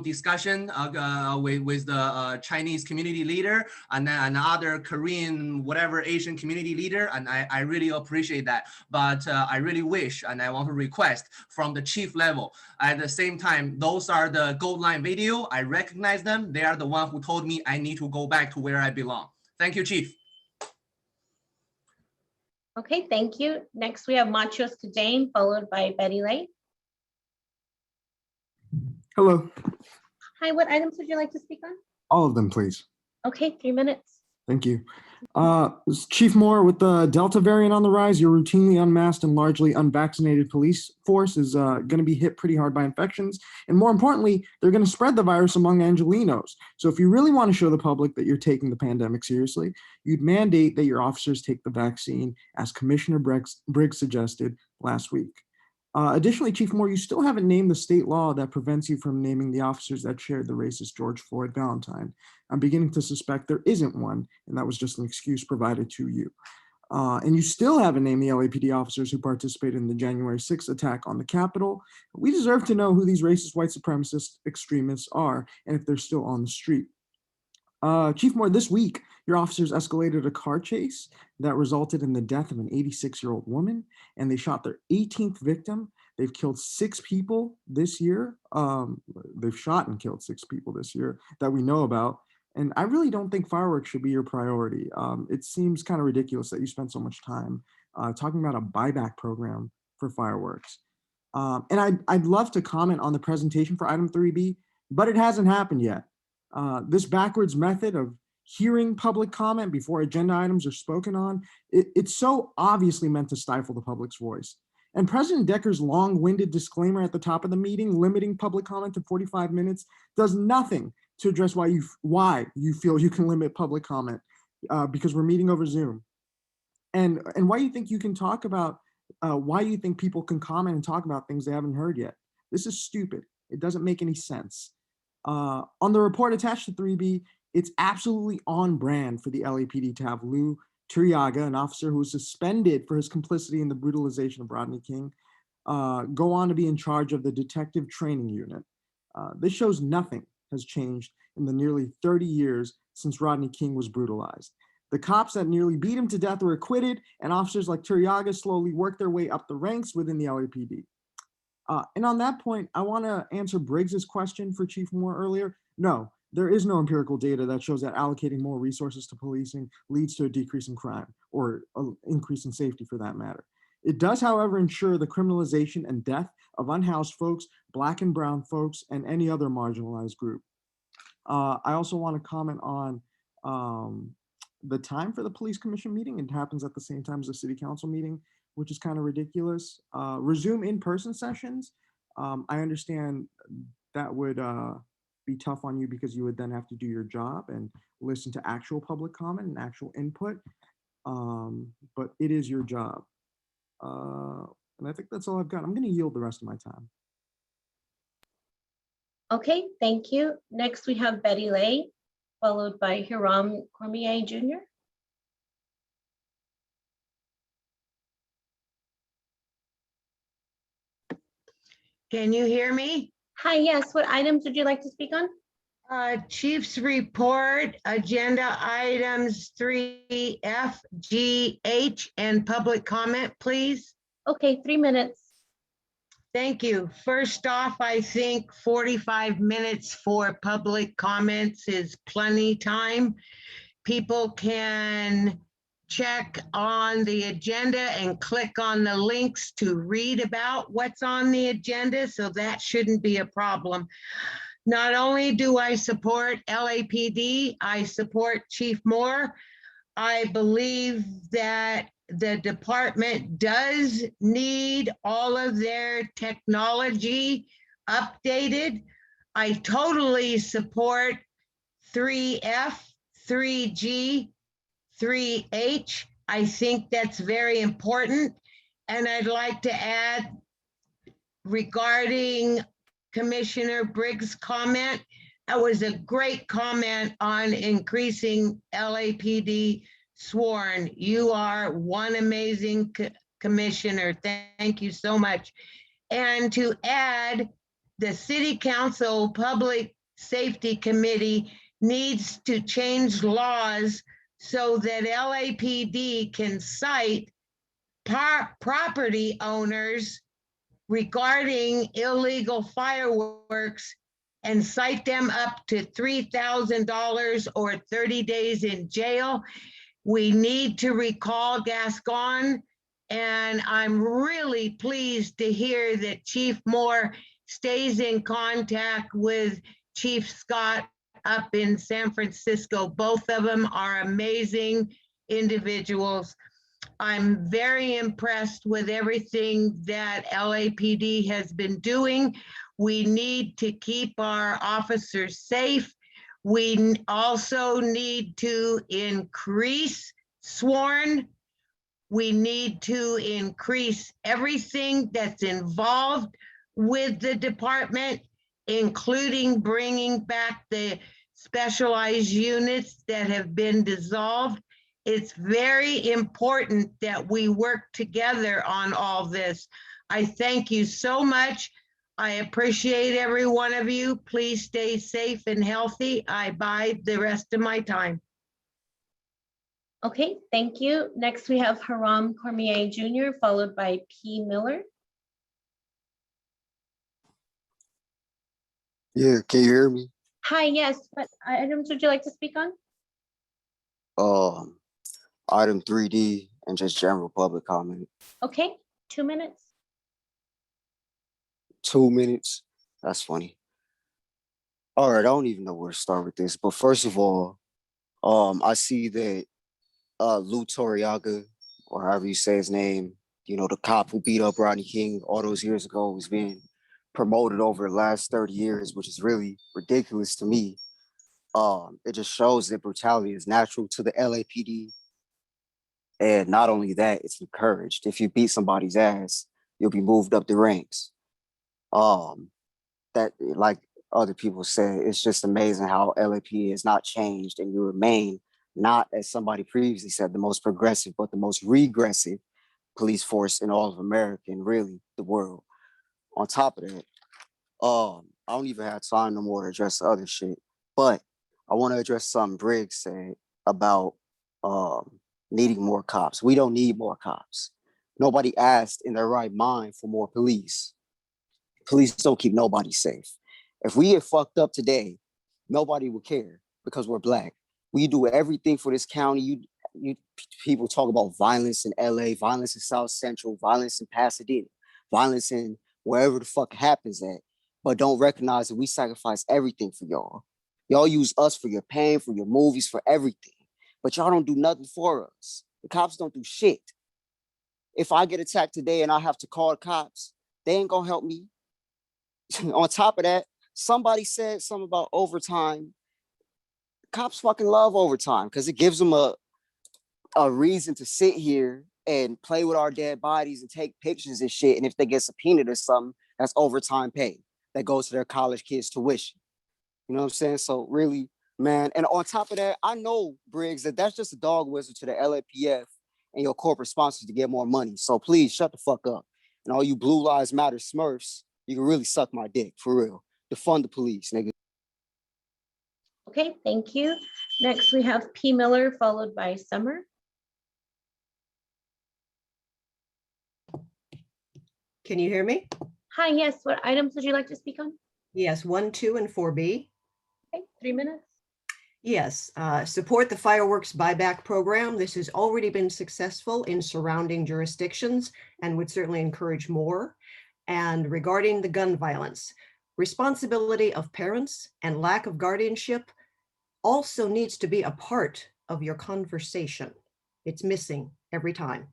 discussion with the Chinese community leader and then another Korean whatever Asian community leader, and I really appreciate that. But I really wish and I want to request from the chief level. At the same time, those are the Gold Line video. I recognize them. They are the one who told me I need to go back to where I belong. Thank you, Chief. Okay, thank you. Next, we have Machos Kadane, followed by Betty Lay. Hello. Hi, what items would you like to speak on? All of them, please. Okay, 3 minutes. Thank you. Chief Moore, with the Delta variant on the rise, your routinely unmasked and largely unvaccinated police force is going to be hit pretty hard by infections. And more importantly, they're going to spread the virus among Angelenos. So if you really want to show the public that you're taking the pandemic seriously, you'd mandate that your officers take the vaccine, as Commissioner Briggs suggested last week. Additionally, Chief Moore, you still haven't named the state law that prevents you from naming the officers that shared the racist George Floyd Valentine. I'm beginning to suspect there isn't one, and that was just an excuse provided to you. And you still haven't named the LAPD officers who participated in the January 6th attack on the Capitol. We deserve to know who these racist white supremacist extremists are and if they're still on the street. Chief Moore, this week, your officers escalated a car chase that resulted in the death of an 86-year-old woman, and they shot their 18th victim. They've killed 6 people this year. They've shot and killed 6 people this year that we know about. And I really don't think fireworks should be your priority. It seems kind of ridiculous that you spend so much time talking about a buyback program for fireworks. And I'd love to comment on the presentation for item 3B, but it hasn't happened yet. This backwards method of hearing public comment before agenda items are spoken on. It's so obviously meant to stifle the public's voice. And President Decker's long-winded disclaimer at the top of the meeting, limiting public comment to 45 minutes, does nothing to address why you feel you can limit public comment, because we're meeting over Zoom. And why you think you can talk about, why you think people can comment and talk about things they haven't heard yet. This is stupid. It doesn't make any sense. On the report attached to 3B, it's absolutely on brand for the LAPD to have Lou Turiaga, an officer who was suspended for his complicity in the brutalization of Rodney King, go on to be in charge of the detective training unit. This shows nothing has changed in the nearly 30 years since Rodney King was brutalized. The cops that nearly beat him to death were acquitted, and officers like Turiaga slowly worked their way up the ranks within the LAPD. And on that point, I want to answer Briggs's question for Chief Moore earlier. No, there is no empirical data that shows that allocating more resources to policing leads to a decrease in crime or an increase in safety for that matter. It does, however, ensure the criminalization and death of unhoused folks, Black and brown folks, and any other marginalized group. I also want to comment on the time for the police commission meeting. It happens at the same time as the city council meeting, which is kind of ridiculous. Resume in-person sessions. I understand that would be tough on you because you would then have to do your job and listen to actual public comment and actual input. But it is your job. And I think that's all I've got. I'm going to yield the rest of my time. Okay, thank you. Next, we have Betty Lay, followed by Hiram Cormier Jr. Can you hear me? Hi, yes. What items would you like to speak on? Chief's report, agenda items 3F, G, H, and public comment, please. Okay, 3 minutes. Thank you. First off, I think 45 minutes for public comments is plenty time. People can check on the agenda and click on the links to read about what's on the agenda, so that shouldn't be a problem. Not only do I support LAPD, I support Chief Moore. I believe that the department does need all of their technology updated. I totally support 3F, 3G, 3H. I think that's very important. And I'd like to add regarding Commissioner Briggs' comment, that was a great comment on increasing LAPD sworn. You are one amazing commissioner. Thank you so much. And to add, the City Council Public Safety Committee needs to change laws so that LAPD can cite property owners regarding illegal fireworks and cite them up to $3,000 or 30 days in jail. We need to recall Gascon, and I'm really pleased to hear that Chief Moore stays in contact with Chief Scott up in San Francisco. Both of them are amazing individuals. I'm very impressed with everything that LAPD has been doing. We need to keep our officers safe. We also need to increase sworn. We need to increase everything that's involved with the department, including bringing back the specialized units that have been dissolved. It's very important that we work together on all this. I thank you so much. I appreciate every one of you. Please stay safe and healthy. I bide the rest of my time. Okay, thank you. Next, we have Hiram Cormier Jr., followed by P. Miller. Yeah, can you hear me? Hi, yes. What items would you like to speak on? Item 3D and just general public comment. Okay, 2 minutes. 2 minutes. That's funny. All right, I don't even know where to start with this, but first of all, I see that Lou Torriaga, or however you say his name, you know, the cop who beat up Rodney King all those years ago, has been promoted over the last 30 years, which is really ridiculous to me. It just shows that brutality is natural to the LAPD. And not only that, it's encouraged. If you beat somebody's ass, you'll be moved up the ranks. That, like other people said, it's just amazing how LAPD has not changed, and you remain not, as somebody previously said, the most progressive, but the most regressive police force in all of America and really the world. On top of that, I don't even have time no more to address the other shit, but I want to address something Briggs said about needing more cops. We don't need more cops. Nobody asked in their right mind for more police. Police don't keep nobody safe. If we get fucked up today, nobody will care because we're Black. We do everything for this county. You people talk about violence in LA, violence in South Central, violence in Pasadena, violence in wherever the fuck happens at, but don't recognize that we sacrifice everything for y'all. Y'all use us for your pain, for your movies, for everything, but y'all don't do nothing for us. The cops don't do shit. If I get attacked today and I have to call the cops, they ain't gonna help me. On top of that, somebody said something about overtime. Cops fucking love overtime because it gives them a reason to sit here and play with our dead bodies and take pictures and shit. And if they get subpoenaed or something, that's overtime pay that goes to their college kids' tuition. You know what I'm saying? So really, man, and on top of that, I know, Briggs, that that's just a dog whistle to the LAPF and your corporate sponsors to get more money. So please shut the fuck up. And all you Blue Lives Matter Smurfs, you can really suck my dick, for real. Defund the police, nigga. Okay, thank you. Next, we have P. Miller, followed by Summer. Can you hear me? Hi, yes, what items would you like to speak on? Yes, 1, 2, and 4B. Okay, 3 minutes. Yes, support the fireworks buyback program. This has already been successful in surrounding jurisdictions and would certainly encourage more. And regarding the gun violence, responsibility of parents and lack of guardianship also needs to be a part of your conversation. It's missing every time.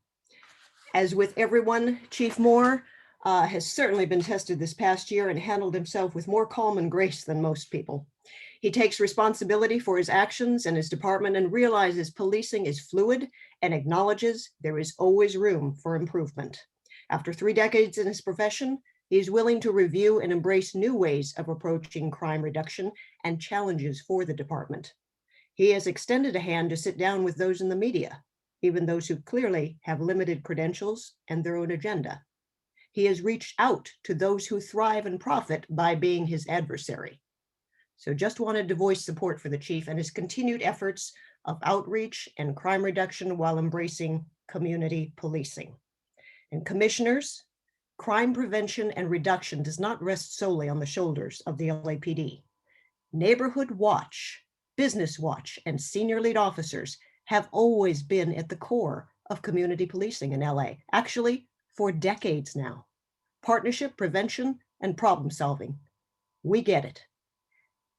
As with everyone, Chief Moore has certainly been tested this past year and handled himself with more calm and grace than most people. He takes responsibility for his actions and his department and realizes policing is fluid and acknowledges there is always room for improvement. After 3 decades in his profession, he is willing to review and embrace new ways of approaching crime reduction and challenges for the department. He has extended a hand to sit down with those in the media, even those who clearly have limited credentials and their own agenda. He has reached out to those who thrive and profit by being his adversary. So just wanted to voice support for the chief and his continued efforts of outreach and crime reduction while embracing community policing. And commissioners, crime prevention and reduction does not rest solely on the shoulders of the LAPD. Neighborhood Watch, Business Watch, and senior lead officers have always been at the core of community policing in LA, actually for decades now. Partnership, prevention, and problem solving. We get it.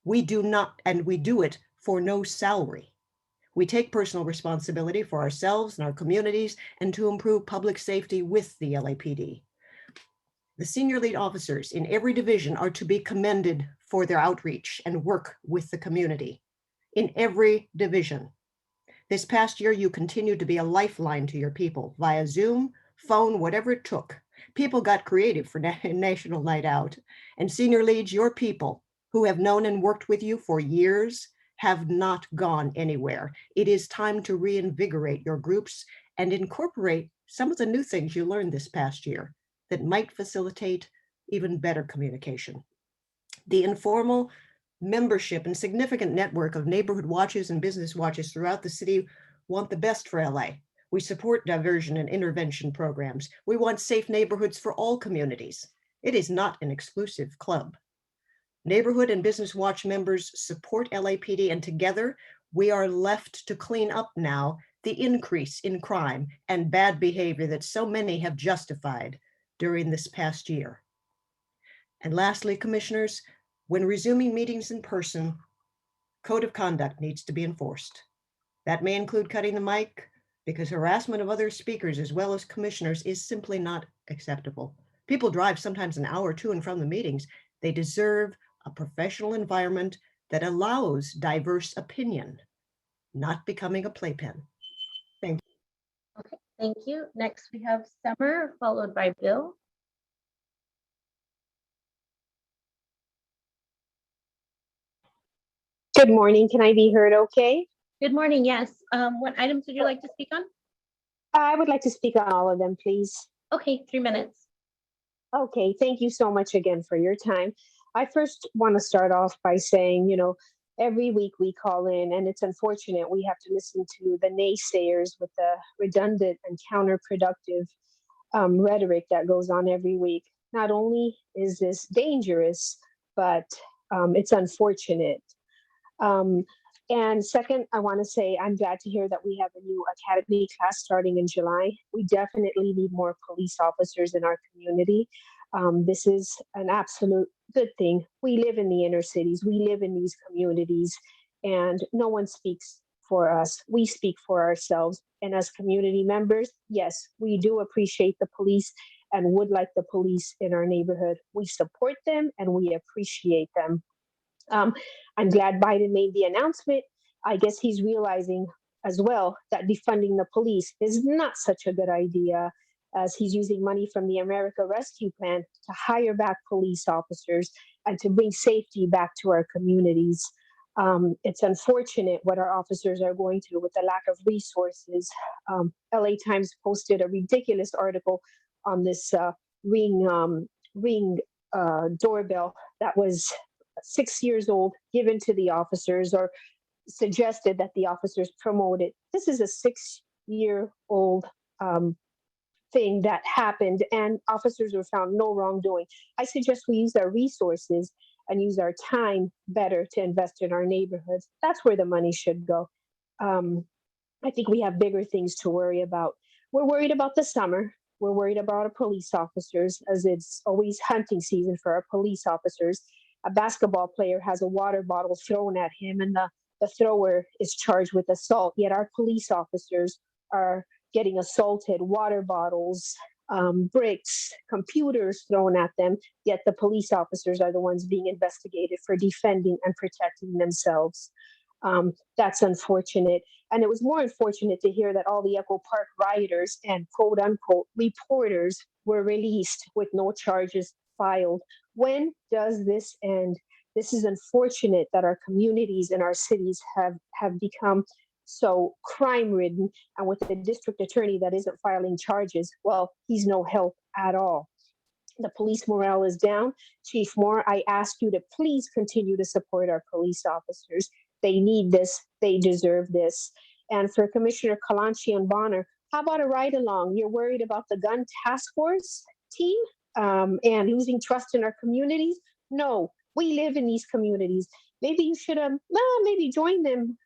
We do not, and we do it for no salary. We take personal responsibility for ourselves and our communities and to improve public safety with the LAPD. The senior lead officers in every division are to be commended for their outreach and work with the community in every division. This past year, you continued to be a lifeline to your people via Zoom, phone, whatever it took. People got creative for National Night Out. And senior leads, your people who have known and worked with you for years have not gone anywhere. It is time to reinvigorate your groups and incorporate some of the new things you learned this past year that might facilitate even better communication. The informal membership and significant network of neighborhood watches and business watches throughout the city want the best for LA. We support diversion and intervention programs. We want safe neighborhoods for all communities. It is not an exclusive club. Neighborhood and Business Watch members support LAPD, and together we are left to clean up now the increase in crime and bad behavior that so many have justified during this past year. And lastly, commissioners, when resuming meetings in person, code of conduct needs to be enforced. That may include cutting the mic because harassment of other speakers as well as commissioners is simply not acceptable. People drive sometimes an hour to and from the meetings. They deserve a professional environment that allows diverse opinion, not becoming a playpen. Thank you. Okay, thank you. Next, we have Summer, followed by Bill. Good morning. Can I be heard okay? Good morning. Yes. What items would you like to speak on? I would like to speak on all of them, please. Okay, 3 minutes. Okay, thank you so much again for your time. I first want to start off by saying, every week we call in, and it's unfortunate we have to listen to the naysayers with the redundant and counterproductive rhetoric that goes on every week. Not only is this dangerous, but it's unfortunate. And second, I want to say I'm glad to hear that we have a new academy class starting in July. We definitely need more police officers in our community. This is an absolute good thing. We live in the inner cities. We live in these communities, and no one speaks for us. We speak for ourselves. And as community members, yes, we do appreciate the police and would like the police in our neighborhood. We support them and we appreciate them. I'm glad Biden made the announcement. I guess he's realizing as well that defunding the police is not such a good idea, as he's using money from the America Rescue Plan to hire back police officers and to bring safety back to our communities. It's unfortunate what our officers are going through with the lack of resources. LA Times posted a ridiculous article on this Ring doorbell that was 6 years old, given to the officers, or suggested that the officers promote it. This is a 6-year-old thing that happened, and officers were found no wrongdoing. I suggest we use our resources and use our time better to invest in our neighborhoods. That's where the money should go. I think we have bigger things to worry about. We're worried about the summer. We're worried about our police officers, as it's always hunting season for our police officers. A basketball player has a water bottle thrown at him, and the thrower is charged with assault, yet our police officers are getting assaulted, water bottles, bricks, computers thrown at them, yet the police officers are the ones being investigated for defending and protecting themselves. That's unfortunate. And it was more unfortunate to hear that all the Echo Park rioters and quote unquote reporters were released with no charges filed. When does this end? This is unfortunate that our communities and our cities have become so crime ridden, and with the district attorney that isn't filing charges, well, he's no help at all. The police morale is down. Chief Moore, I ask you to please continue to support our police officers. They need this. They deserve this. And for Commissioner Kalanchi and Bonner, how about a ride along? You're worried about the gun task force team and losing trust in our communities? No, we live in these communities. Maybe you should have maybe join them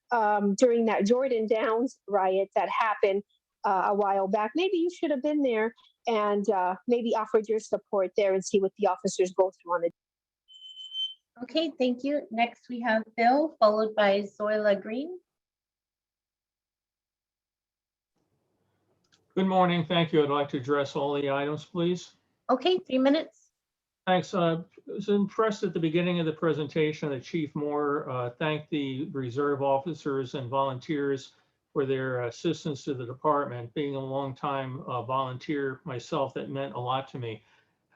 during that Jordan Downs riot that happened a while back. Maybe you should have been there and maybe offered your support there and see what the officers go through on it. Okay, thank you. Next, we have Bill, followed by Zoila Green. Good morning. Thank you. I'd like to address all the items, please. Okay, 3 minutes. Thanks. I was impressed at the beginning of the presentation that Chief Moore thanked the reserve officers and volunteers for their assistance to the department. Being a longtime volunteer myself, that meant a lot to me.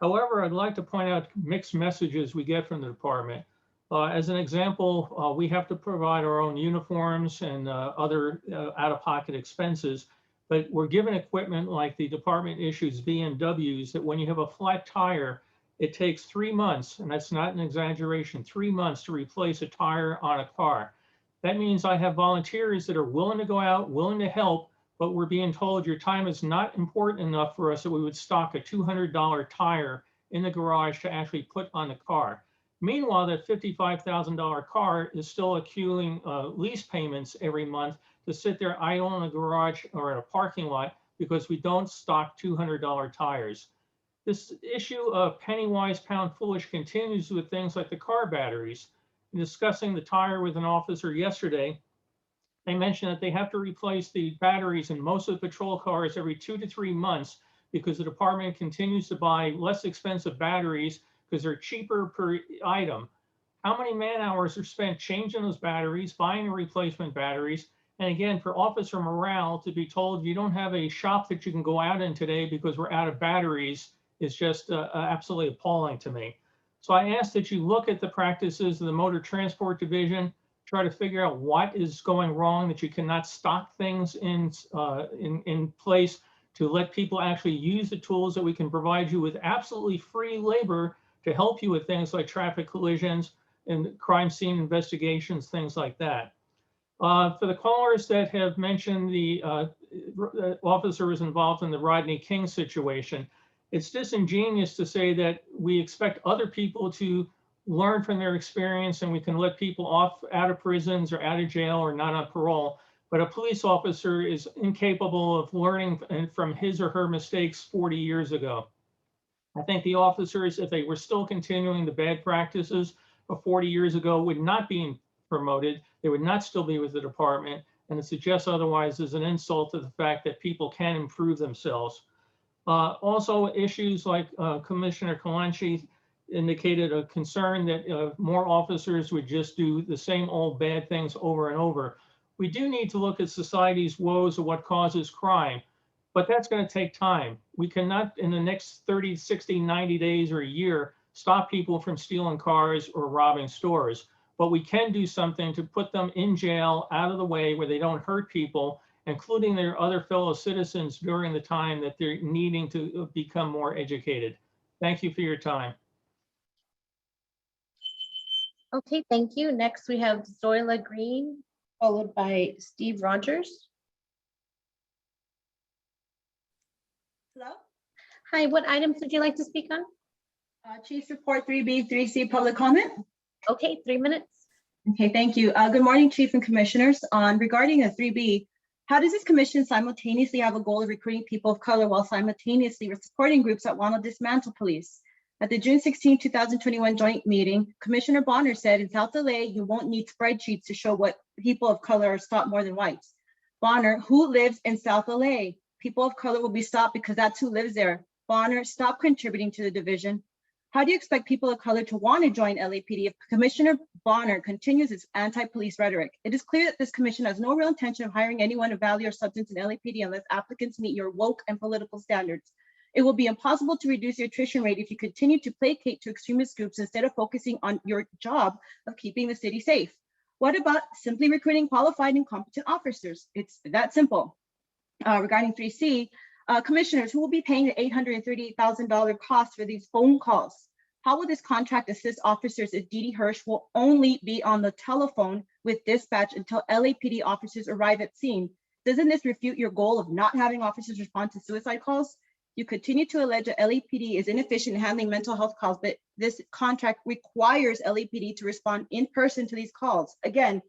However, I'd like to point out mixed messages we get from the department. As an example, we have to provide our own uniforms and other out-of-pocket expenses, but we're given equipment like the department issues BMWs that when you have a flat tire, it takes 3 months, and that's not an exaggeration, 3 months to replace a tire on a car. That means I have volunteers that are willing to go out, willing to help, but we're being told your time is not important enough for us that we would stock a $200 tire in the garage to actually put on the car. Meanwhile, that $55,000 car is still accruing lease payments every month to sit there idle in a garage or in a parking lot because we don't stock $200 tires. This issue of penny wise, pound foolish continues with things like the car batteries. In discussing the tire with an officer yesterday, they mentioned that they have to replace the batteries in most of the patrol cars every 2 to 3 months because the department continues to buy less expensive batteries because they're cheaper per item. How many man hours are spent changing those batteries, buying the replacement batteries? And again, for officer morale to be told you don't have a shop that you can go out in today because we're out of batteries is just absolutely appalling to me. So I ask that you look at the practices of the Motor Transport Division, try to figure out what is going wrong, that you cannot stock things in place to let people actually use the tools that we can provide you with absolutely free labor to help you with things like traffic collisions and crime scene investigations, things like that. For the callers that have mentioned the officer was involved in the Rodney King situation, it's disingenuous to say that we expect other people to learn from their experience and we can let people off out of prisons or out of jail or not on parole. But a police officer is incapable of learning from his or her mistakes 40 years ago. I think the officers, if they were still continuing the bad practices of 40 years ago, would not be promoted. They would not still be with the department. And to suggest otherwise is an insult to the fact that people can improve themselves. Also, issues like Commissioner Kalanchi indicated a concern that more officers would just do the same old bad things over and over. We do need to look at society's woes of what causes crime, but that's going to take time. We cannot, in the next 30, 60, 90 days or a year, stop people from stealing cars or robbing stores. But we can do something to put them in jail, out of the way, where they don't hurt people, including their other fellow citizens during the time that they're needing to become more educated. Thank you for your time. Okay, thank you. Next, we have Zoila Green, followed by Steve Rogers. Hello? Hi, what items would you like to speak on? Chief's report 3B, 3C, public comment. Okay, 3 minutes. Okay, thank you. Good morning, Chief and Commissioners. Regarding a 3B, how does this commission simultaneously have a goal of recruiting people of color while simultaneously supporting groups that want to dismantle police? At the June 16, 2021 joint meeting, Commissioner Bonner said in South LA, you won't need spreadsheets to show what people of color are stopped more than whites. Bonner, who lives in South LA? People of color will be stopped because that's who lives there. Bonner, stop contributing to the division. How do you expect people of color to want to join LAPD if Commissioner Bonner continues his anti-police rhetoric? It is clear that this commission has no real intention of hiring anyone of value or substance in LAPD unless applicants meet your woke and political standards. It will be impossible to reduce your attrition rate if you continue to placate to extremist groups instead of focusing on your job of keeping the city safe. What about simply recruiting qualified and competent officers? It's that simple. Regarding 3C, commissioners, who will be paying the $838,000 cost for these phone calls? How will this contract assist officers if Dee Dee Hirsch will only be on the telephone with dispatch until LAPD officers arrive at scene? Doesn't this refute your goal of not having officers respond to suicide calls? You continue to allege that LAPD is inefficient in handling mental health calls, but this contract requires LAPD to respond in person to these calls. Again,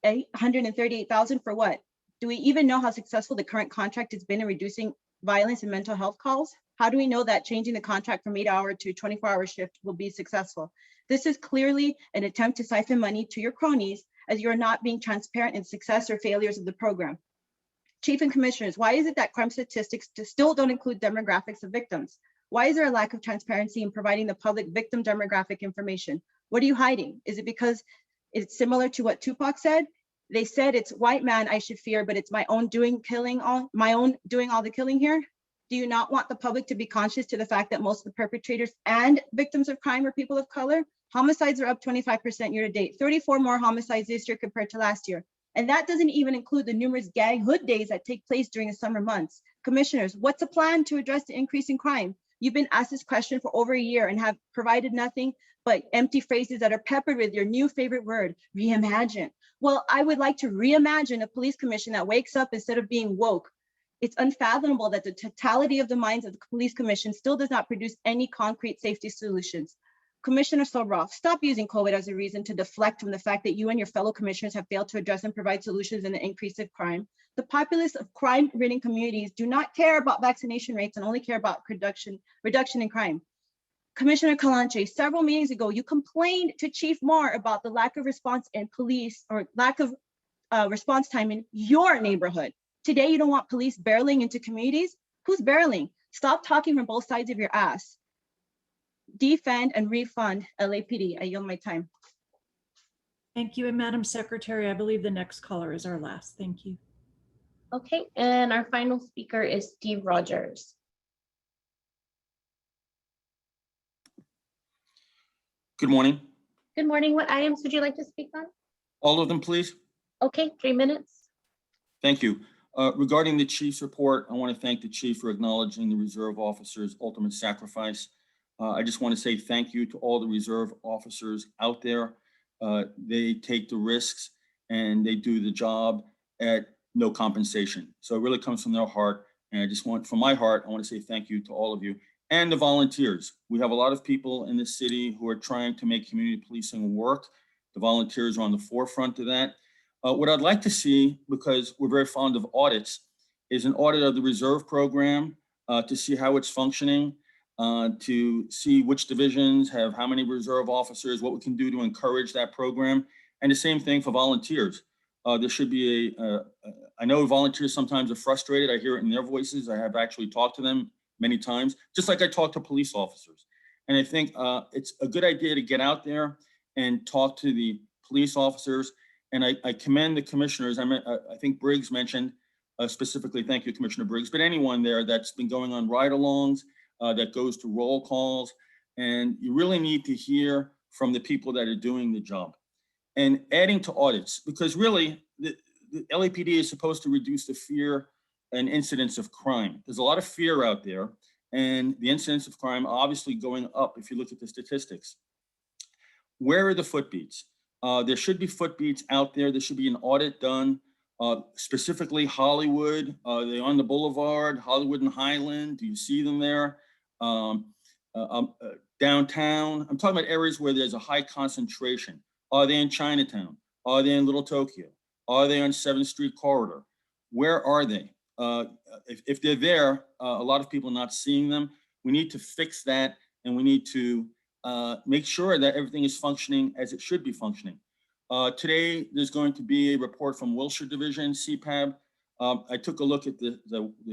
$838,000 for what? Do we even know how successful the current contract has been in reducing violence and mental health calls? How do we know that changing the contract from 8-hour to 24-hour shift will be successful? This is clearly an attempt to siphon money to your cronies as you are not being transparent in success or failures of the program. Chief and Commissioners, why is it that crime statistics still don't include demographics of victims? Why is there a lack of transparency in providing the public victim demographic information? What are you hiding? Is it because it's similar to what Tupac said? They said it's white man I should fear, but it's my own doing all the killing here. Do you not want the public to be conscious to the fact that most of the perpetrators and victims of crime are people of color? Homicides are up 25% year to date, 34 more homicides this year compared to last year. And that doesn't even include the numerous gang hood days that take place during the summer months. Commissioners, what's a plan to address the increase in crime? You've been asked this question for over a year and have provided nothing but empty phrases that are peppered with your new favorite word, reimagine. Well, I would like to reimagine a police commission that wakes up instead of being woke. It's unfathomable that the totality of the minds of the police commission still does not produce any concrete safety solutions. Commissioner Sobroff, stop using COVID as a reason to deflect from the fact that you and your fellow commissioners have failed to address and provide solutions in the increase of crime. The populace of crime-ridden communities do not care about vaccination rates and only care about reduction in crime. Commissioner Kalanchi, several meetings ago, you complained to Chief Moore about the lack of response in police or lack of response time in your neighborhood. Today, you don't want police barreling into communities. Who's barreling? Stop talking from both sides of your ass. Defend and refund LAPD. I yield my time. Thank you. And Madam Secretary, I believe the next caller is our last. Thank you. Okay, and our final speaker is Steve Rogers. Good morning. Good morning. What items would you like to speak on? All of them, please. Okay, 3 minutes. Thank you. Regarding the chief's report, I want to thank the chief for acknowledging the reserve officers' ultimate sacrifice. I just want to say thank you to all the reserve officers out there. They take the risks and they do the job at no compensation. So it really comes from their heart. And I just want, from my heart, I want to say thank you to all of you and the volunteers. We have a lot of people in this city who are trying to make community policing work. The volunteers are on the forefront of that. What I'd like to see, because we're very fond of audits, is an audit of the reserve program to see how it's functioning, to see which divisions have how many reserve officers, what we can do to encourage that program. And the same thing for volunteers. There should be I know volunteers sometimes are frustrated. I hear it in their voices. I have actually talked to them many times, just like I talk to police officers. And I think it's a good idea to get out there and talk to the police officers. And I commend the commissioners. I think Briggs mentioned specifically, thank you, Commissioner Briggs, but anyone there that's been going on ride-alongs, that goes to roll calls. And you really need to hear from the people that are doing the job. And adding to audits, because really the LAPD is supposed to reduce the fear and incidence of crime. There's a lot of fear out there, and the incidence of crime obviously going up if you look at the statistics. Where are the footbeats? There should be footbeats out there. There should be an audit done, specifically Hollywood. Are they on the boulevard, Hollywood and Highland? Do you see them there? Downtown. I'm talking about areas where there's a high concentration. Are they in Chinatown? Are they in Little Tokyo? Are they on 7th Street corridor? Where are they? If they're there, a lot of people are not seeing them. We need to fix that, and we need to make sure that everything is functioning as it should be functioning. Today, there's going to be a report from Wilshire Division, CPAB. I took a look at the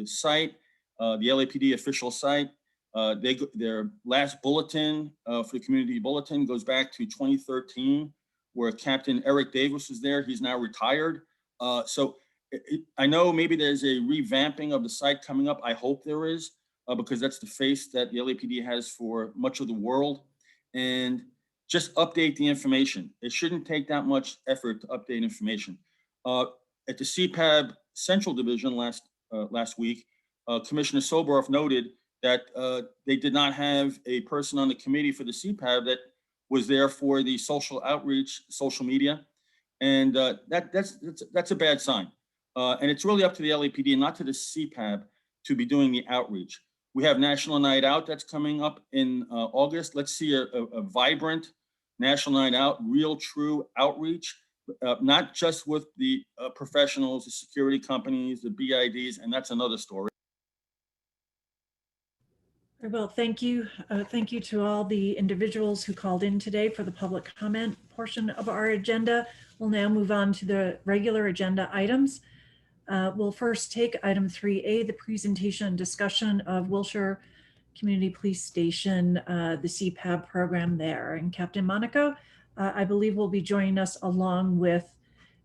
site, the LAPD official site. Their last bulletin for the community bulletin goes back to 2013, where Captain Eric Davis was there. He's now retired. So I know maybe there's a revamping of the site coming up. I hope there is, because that's the face that the LAPD has for much of the world. And just update the information. It shouldn't take that much effort to update information. At the CPAB Central Division last week, Commissioner Soboroff noted that they did not have a person on the committee for the CPAB that was there for the social outreach, social media. And that's a bad sign. And it's really up to the LAPD and not to the CPAB to be doing the outreach. We have National Night Out that's coming up in August. Let's see a vibrant National Night Out, real true outreach, not just with the professionals, the security companies, the BIDs, and that's another story. Very well, thank you. Thank you to all the individuals who called in today for the public comment portion of our agenda. We'll now move on to the regular agenda items. We'll first take item 3A, the presentation and discussion of Wilshire Community Police Station, the CPAB program there. And Captain Monaco, I believe, will be joining us along with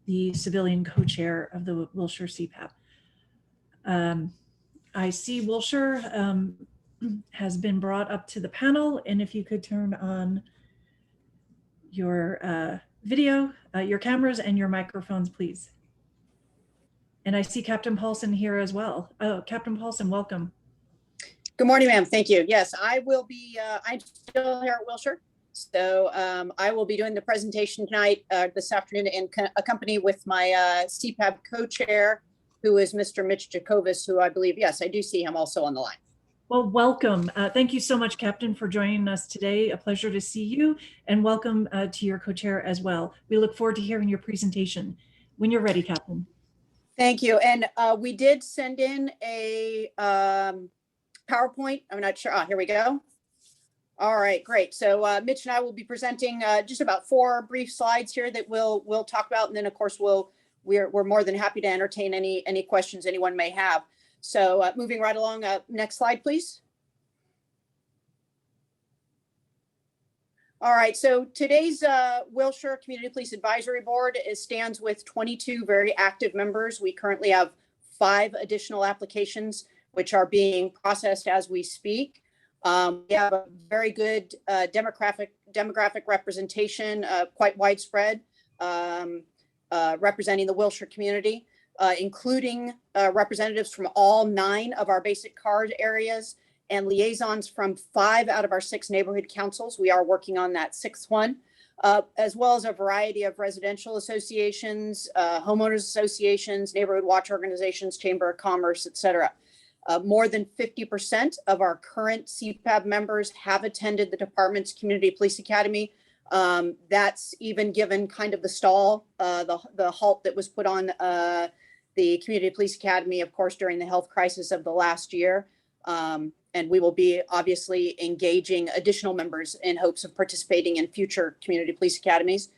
the civilian co-chair of the Wilshire CPAB. I see Wilshire has been brought up to the panel, and if you could turn on your video, your cameras and your microphones, please. And I see Captain Paulson here as well. Oh, Captain Paulson, welcome. Good morning, ma'am. Thank you. Yes, I will be, I'm still here at Wilshire. So I will be doing the presentation tonight, this afternoon, and accompany with my CPAB co-chair, who is Mr. Mitch Jacobus, who I believe, yes, I do see him also on the line. Well, welcome. Thank you so much, Captain, for joining us today. A pleasure to see you, and welcome to your co-chair as well. We look forward to hearing your presentation. When you're ready, Captain. Thank you. And we did send in a PowerPoint. I'm not sure. Here we go. All right, great. So Mitch and I will be presenting just about 4 brief slides here that we'll talk about, and then of course we'll we're more than happy to entertain any questions anyone may have. So moving right along, next slide, please. All right, so today's Wilshire Community Police Advisory Board stands with 22 very active members. We currently have 5 additional applications which are being processed as we speak. We have a very good demographic representation, quite widespread, representing the Wilshire community, including representatives from all 9 of our basic card areas and liaisons from 5 out of our 6 neighborhood councils. We are working on that 6th one, as well as a variety of residential associations, homeowners associations, neighborhood watch organizations, chamber of commerce, et cetera. More than 50% of our current CPAB members have attended the department's Community Police Academy. That's even given kind of the stall, the halt that was put on the Community Police Academy, of course, during the health crisis of the last year. And we will be obviously engaging additional members in hopes of participating in future community police academies.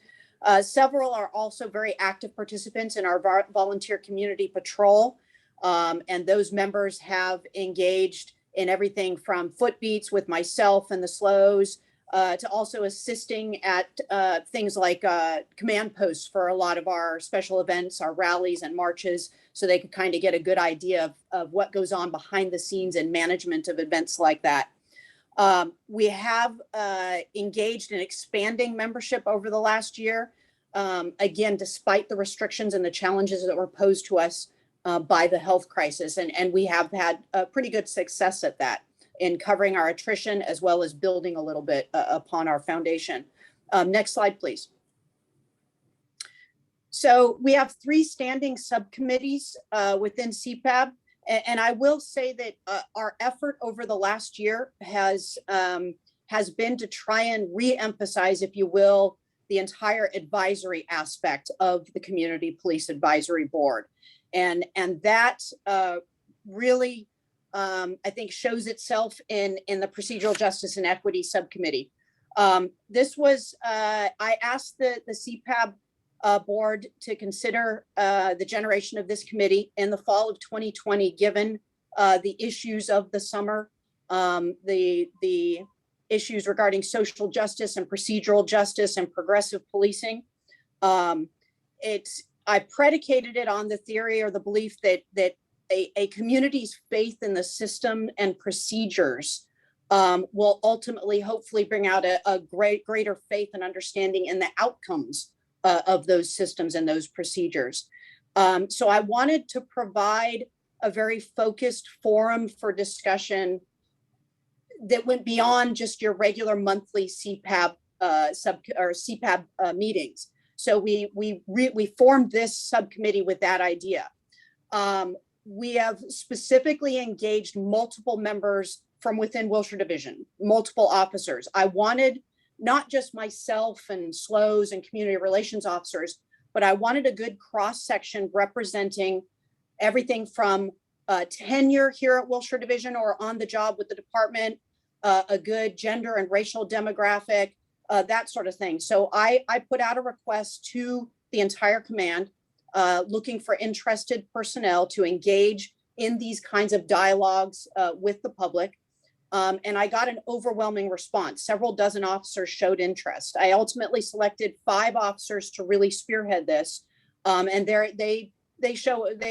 Several are also very active participants in our volunteer community patrol. And those members have engaged in everything from foot beats with myself and the SLOs to also assisting at things like command posts for a lot of our special events, our rallies and marches, so they could kind of get a good idea of what goes on behind the scenes in management of events like that. We have engaged in expanding membership over the last year, again, despite the restrictions and the challenges that were posed to us by the health crisis. And we have had pretty good success at that in covering our attrition as well as building a little bit upon our foundation. Next slide, please. So we have 3 standing subcommittees within CPAB. And I will say that our effort over the last year has been to try and re-emphasize, if you will, the entire advisory aspect of the Community Police Advisory Board. And that really, I think, shows itself in the Procedural Justice and Equity Subcommittee. This was, I asked the CPAB board to consider the generation of this committee in the fall of 2020, given the issues of the summer, the issues regarding social justice and procedural justice and progressive policing. I predicated it on the theory or the belief that a community's faith in the system and procedures will ultimately, hopefully, bring out a greater faith and understanding in the outcomes of those systems and those procedures. So I wanted to provide a very focused forum for discussion that went beyond just your regular monthly CPAB CPAB meetings. So we formed this subcommittee with that idea. We have specifically engaged multiple members from within Wilshire Division, multiple officers. I wanted not just myself and SLOs and community relations officers, but I wanted a good cross-section representing everything from tenure here at Wilshire Division or on the job with the department, a good gender and racial demographic, that sort of thing. So I put out a request to the entire command, looking for interested personnel to engage in these kinds of dialogues with the public. And I got an overwhelming response. Several dozen officers showed interest. I ultimately selected 5 officers to really spearhead this. And they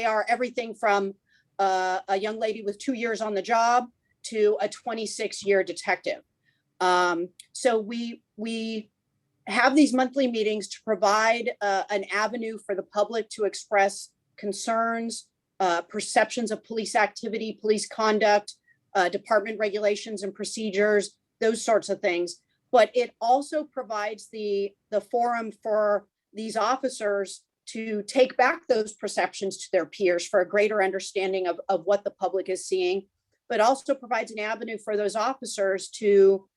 are everything from a young lady with 2 years on the job to a 26-year detective. So we have these monthly meetings to provide an avenue for the public to express concerns, perceptions of police activity, police conduct, department regulations and procedures, those sorts of things. But it also provides the forum for these officers to take back those perceptions to their peers for a greater understanding of what the public is seeing, but also provides an avenue for those officers to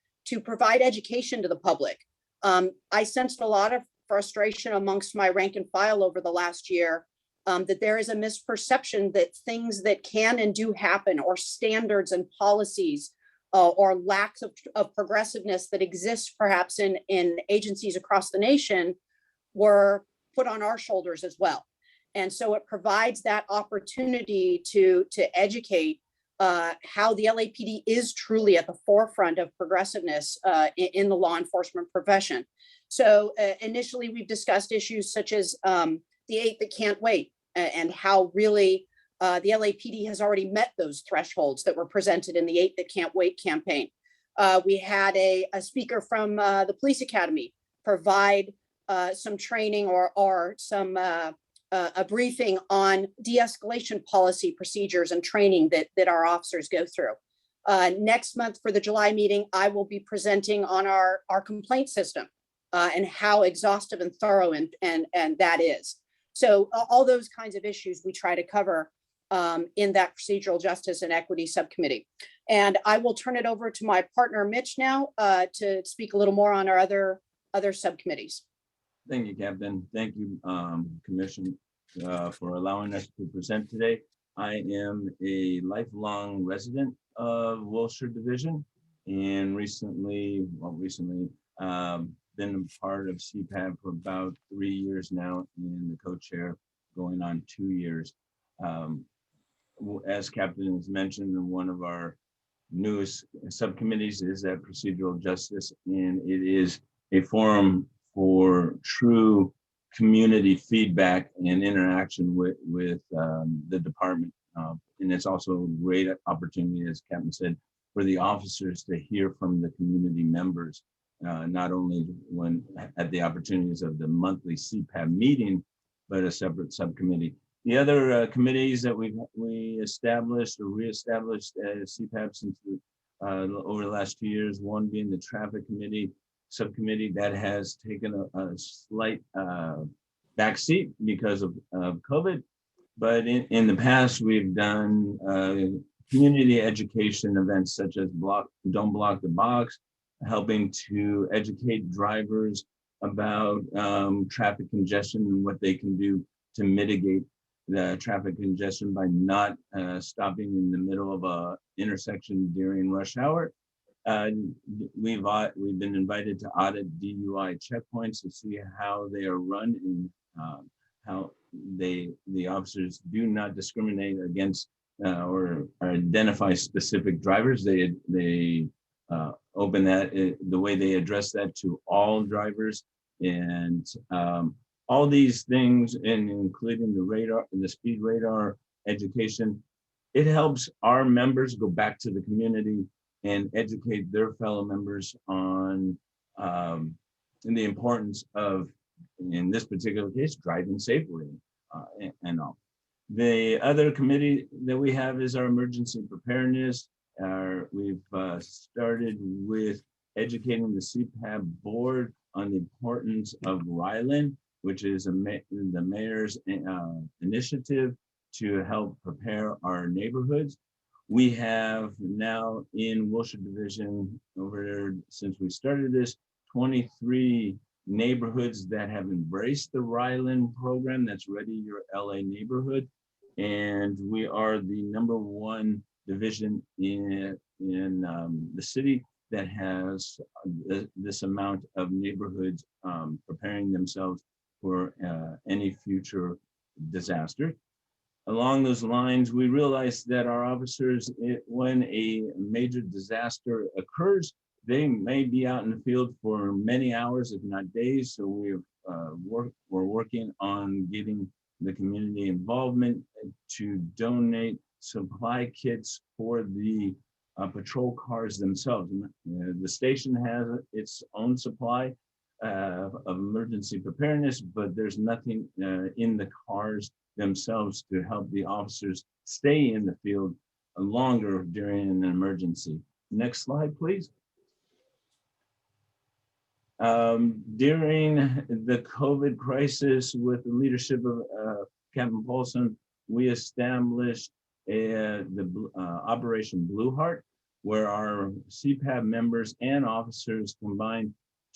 provide education to the public. I sensed a lot of frustration amongst my rank and file over the last year, that there is a misperception that things that can and do happen, or standards and policies, or lacks of progressiveness that exists perhaps in agencies across the nation, were put on our shoulders as well. And so it provides that opportunity to educate how the LAPD is truly at the forefront of progressiveness in the law enforcement profession. So initially, we've discussed issues such as the 8 that can't wait, and how really the LAPD has already met those thresholds that were presented in the 8 that can't wait campaign. We had a speaker from the police academy provide some training or some a briefing on de-escalation policy procedures and training that our officers go through. Next month for the July meeting, I will be presenting on our complaint system and how exhaustive and thorough and that is. So all those kinds of issues we try to cover in that procedural justice and equity subcommittee. And I will turn it over to my partner, Mitch, now to speak a little more on our other subcommittees. Thank you, Captain. Thank you, Commission, for allowing us to present today. I am a lifelong resident of Wilshire Division, and recently, been a part of CPAB for about 3 years now, and the co-chair going on 2 years. As Captain has mentioned, one of our newest subcommittees is that procedural justice, and it is a forum for true community feedback and interaction with the department. And it's also a great opportunity, as Captain said, for the officers to hear from the community members, not only when at the opportunities of the monthly CPAB meeting, but a separate subcommittee. The other committees that we established or reestablished at CPAB since over the last 2 years, one being the traffic committee, subcommittee that has taken a slight backseat because of COVID. But in the past, we've done community education events such as Don't Block the Box, helping to educate drivers about traffic congestion and what they can do to mitigate the traffic congestion by not stopping in the middle of a intersection during rush hour. We've been invited to audit DUI checkpoints to see how they are run and how the officers do not discriminate against or identify specific drivers. They open that the way they address that to all drivers, and all these things, and including the radar and the speed radar education. It helps our members go back to the community and educate their fellow members on the importance of, in this particular case, driving safely and all. The other committee that we have is our emergency preparedness. We've started with educating the CPAB board on the importance of Ryland, which is the mayor's initiative to help prepare our neighborhoods. We have now in Wilshire Division over there, since we started this, 23 neighborhoods that have embraced the Ryland program. That's Ready Your LA Neighborhood. And we are the #1 division in the city that has this amount of neighborhoods preparing themselves for any future disaster. Along those lines, we realized that our officers, when a major disaster occurs, they may be out in the field for many hours, if not days. So we're working on getting the community involvement to donate supply kits for the patrol cars themselves. The station has its own supply of emergency preparedness, but there's nothing in the cars themselves to help the officers stay in the field longer during an emergency. Next slide, please. During the COVID crisis, with the leadership of Captain Paulson, we established the Operation Blue Heart, where our CPAB members and officers combined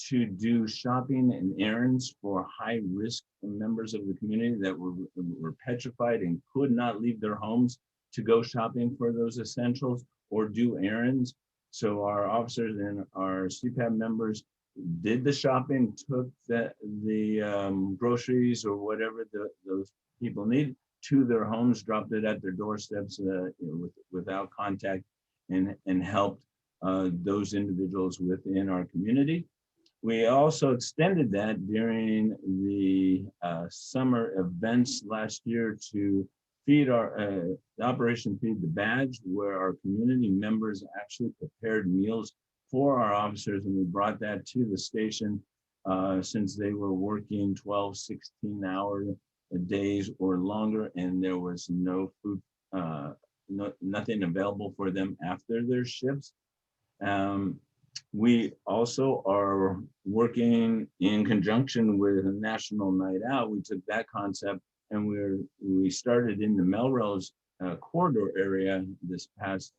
to do shopping and errands for high-risk members of the community that were petrified and could not leave their homes to go shopping for those essentials or do errands. So our officers and our CPAB members did the shopping, took the groceries or whatever those people need to their homes, dropped it at their doorsteps without contact, and helped those individuals within our community. We also extended that during the summer events last year to feed our Operation Feed the Badge, where our community members actually prepared meals for our officers, and we brought that to the station since they were working 12, 16-hour days or longer, and there was no food, nothing available for them after their shifts. We also are working in conjunction with a National Night Out. We took that concept and we started in the Melrose corridor area this past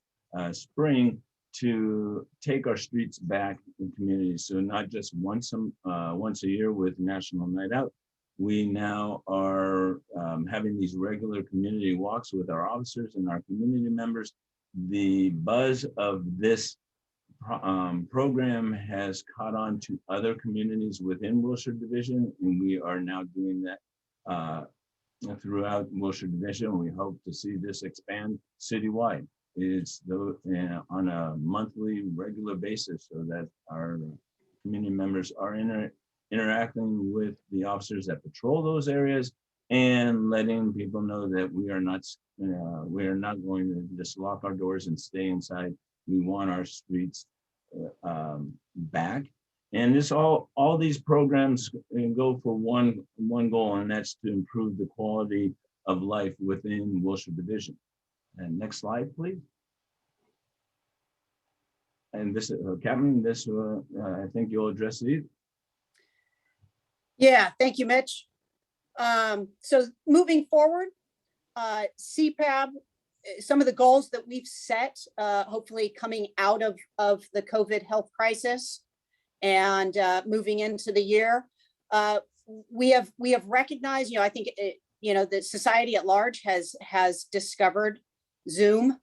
spring to take our streets back in communities. So not just once a year with National Night Out, we now are having these regular community walks with our officers and our community members. The buzz of this program has caught on to other communities within Wilshire Division, and we are now doing that throughout Wilshire Division. We hope to see this expand citywide. It's on a monthly, regular basis, so that our community members are interacting with the officers that patrol those areas and letting people know that we are not going to just lock our doors and stay inside. We want our streets back. And this all these programs go for one goal, and that's to improve the quality of life within Wilshire Division. And next slide, please. And this, Captain, this I think you'll address these. Yeah, thank you, Mitch. So moving forward, CPAB, some of the goals that we've set, hopefully coming out of the COVID health crisis and moving into the year, we have recognized, I think, the society at large has discovered Zoom.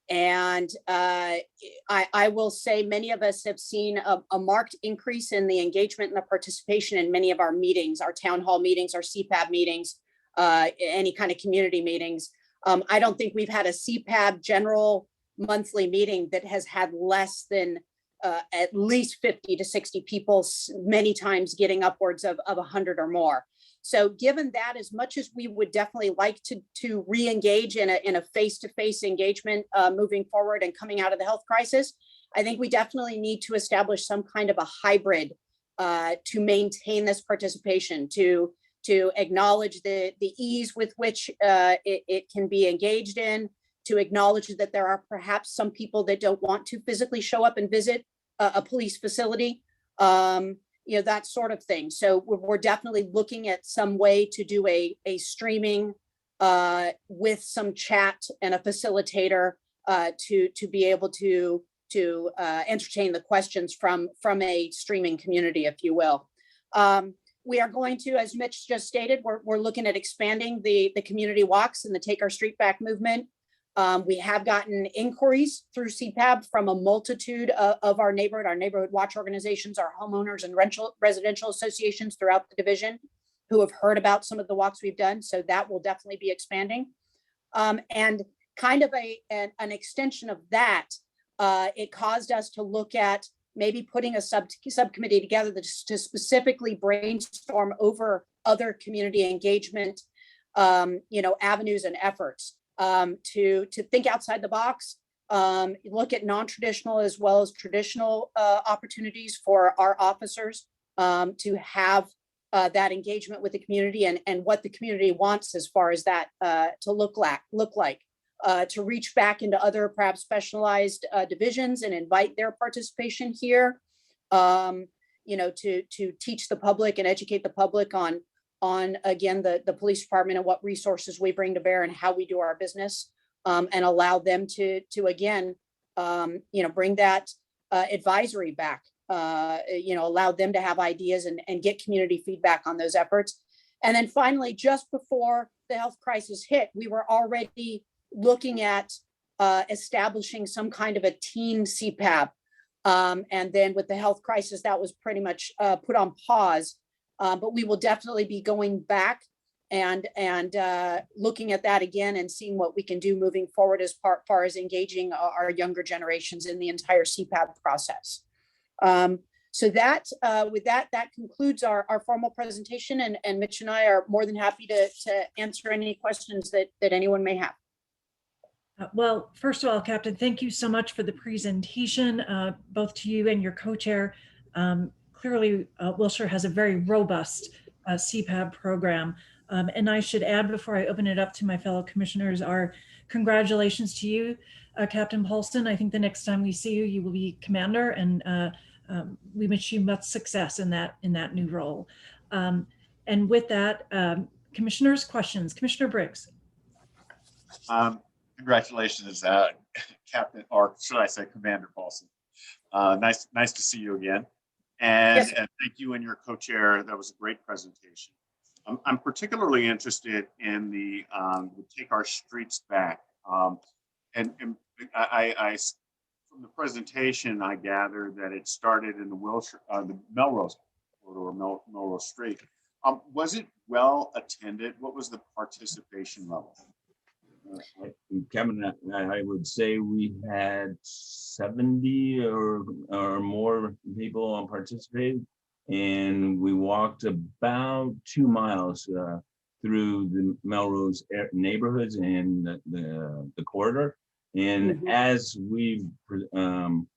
And I will say many of us have seen a marked increase in the engagement and the participation in many of our meetings, our town hall meetings, our CPAB meetings, any kind of community meetings. I don't think we've had a CPAB general monthly meeting that has had less than at least 50 to 60 people, many times getting upwards of 100 or more. So given that, as much as we would definitely like to re-engage in a face-to-face engagement moving forward and coming out of the health crisis, I think we definitely need to establish some kind of a hybrid to maintain this participation, to acknowledge the ease with which it can be engaged in, to acknowledge that there are perhaps some people that don't want to physically show up and visit a police facility. That sort of thing. So we're definitely looking at some way to do a streaming with some chat and a facilitator to be able to entertain the questions from a streaming community, if you will. We are going to, as Mitch just stated, we're looking at expanding the community walks and the Take Our Street Back movement. We have gotten inquiries through CPAB from a multitude of our neighborhood watch organizations, our homeowners and residential associations throughout the division who have heard about some of the walks we've done. So that will definitely be expanding. And kind of an extension of that, it caused us to look at maybe putting a subcommittee together to specifically brainstorm over other community engagement, avenues and efforts. To think outside the box, look at non-traditional as well as traditional opportunities for our officers to have that engagement with the community and what the community wants as far as that to look like, to reach back into other perhaps specialized divisions and invite their participation here, to teach the public and educate the public on again, the police department and what resources we bring to bear and how we do our business, and allow them to again, bring that advisory back, allow them to have ideas and get community feedback on those efforts. And then finally, just before the health crisis hit, we were already looking at establishing some kind of a teen CPAB. And then with the health crisis, that was pretty much put on pause. But we will definitely be going back looking at that again and seeing what we can do moving forward as far as engaging our younger generations in the entire CPAB process. So that with that concludes our formal presentation, and Mitch and I are more than happy to answer any questions that anyone may have. Well, first of all, Captain, thank you so much for the presentation, both to you and your co-chair. Clearly, Wilshire has a very robust CPAB program. And I should add, before I open it up to my fellow commissioners, our congratulations to you, Captain Paulson. I think the next time we see you, you will be commander, and we wish you much success in that new role. And with that, commissioners, questions. Commissioner Briggs. Congratulations, Captain, or should I say Commander Paulson. Nice to see you again. And, Yes. and thank you and your co-chair. That was a great presentation. I'm particularly interested in the Take Our Streets Back. And I from the presentation, I gathered that it started in the Melrose corridor, Melrose Street. Was it well attended? What was the participation level? Kevin, I would say we had 70 or more people participated, and we walked about 2 miles through the Melrose neighborhoods and the corridor. And as we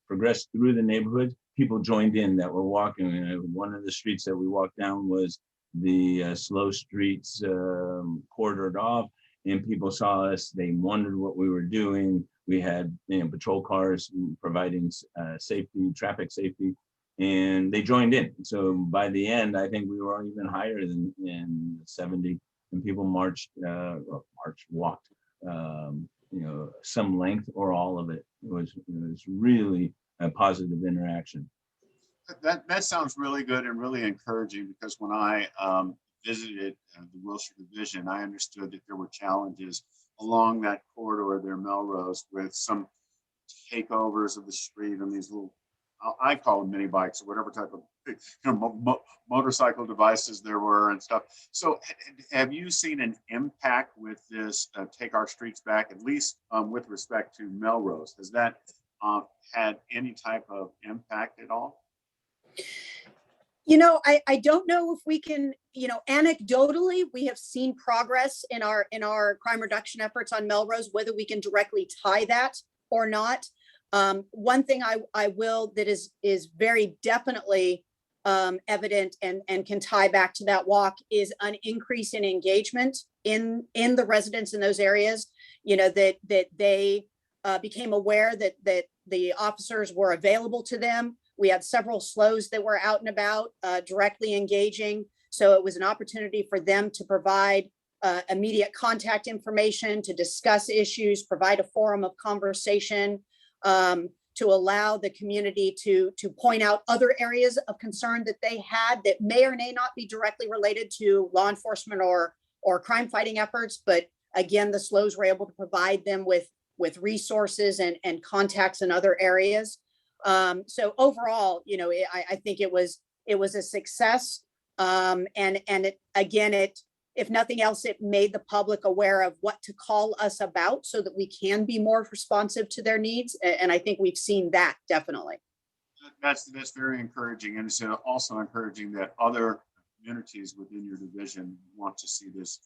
progressed through the neighborhood, people joined in that were walking. One of the streets that we walked down was the Slow Streets corridored off, and people saw us. They wondered what we were doing. We had patrol cars providing safety, traffic safety, and they joined in. So by the end, I think we were even higher than 70, and people walked. Some length or all of it. It was really a positive interaction. That sounds really good and really encouraging, because when I visited the Wilshire Division, I understood that there were challenges along that corridor there, Melrose, with some takeovers of the street and these little, I call them mini bikes or whatever type of motorcycle devices there were and stuff. So have you seen an impact with this Take Our Streets Back, at least with respect to Melrose? Has that had any type of impact at all? I don't know if we can, anecdotally, we have seen progress in our crime reduction efforts on Melrose. Whether we can directly tie that or not. One thing I will that is very definitely evident and can tie back to that walk is an increase in engagement in the residents in those areas. That they became aware that the officers were available to them. We had several slows that were out and about directly engaging. So it was an opportunity for them to provide immediate contact information, to discuss issues, provide a forum of conversation, to allow the community to point out other areas of concern that they had that may or may not be directly related to law enforcement or crime fighting efforts. But again, the SLOs were able to provide them with resources and contacts in other areas. So overall, I think it was a success. And if nothing else, it made the public aware of what to call us about so that we can be more responsive to their needs. And I think we've seen that definitely. That's very encouraging. And it's also encouraging that other communities within your division want to see this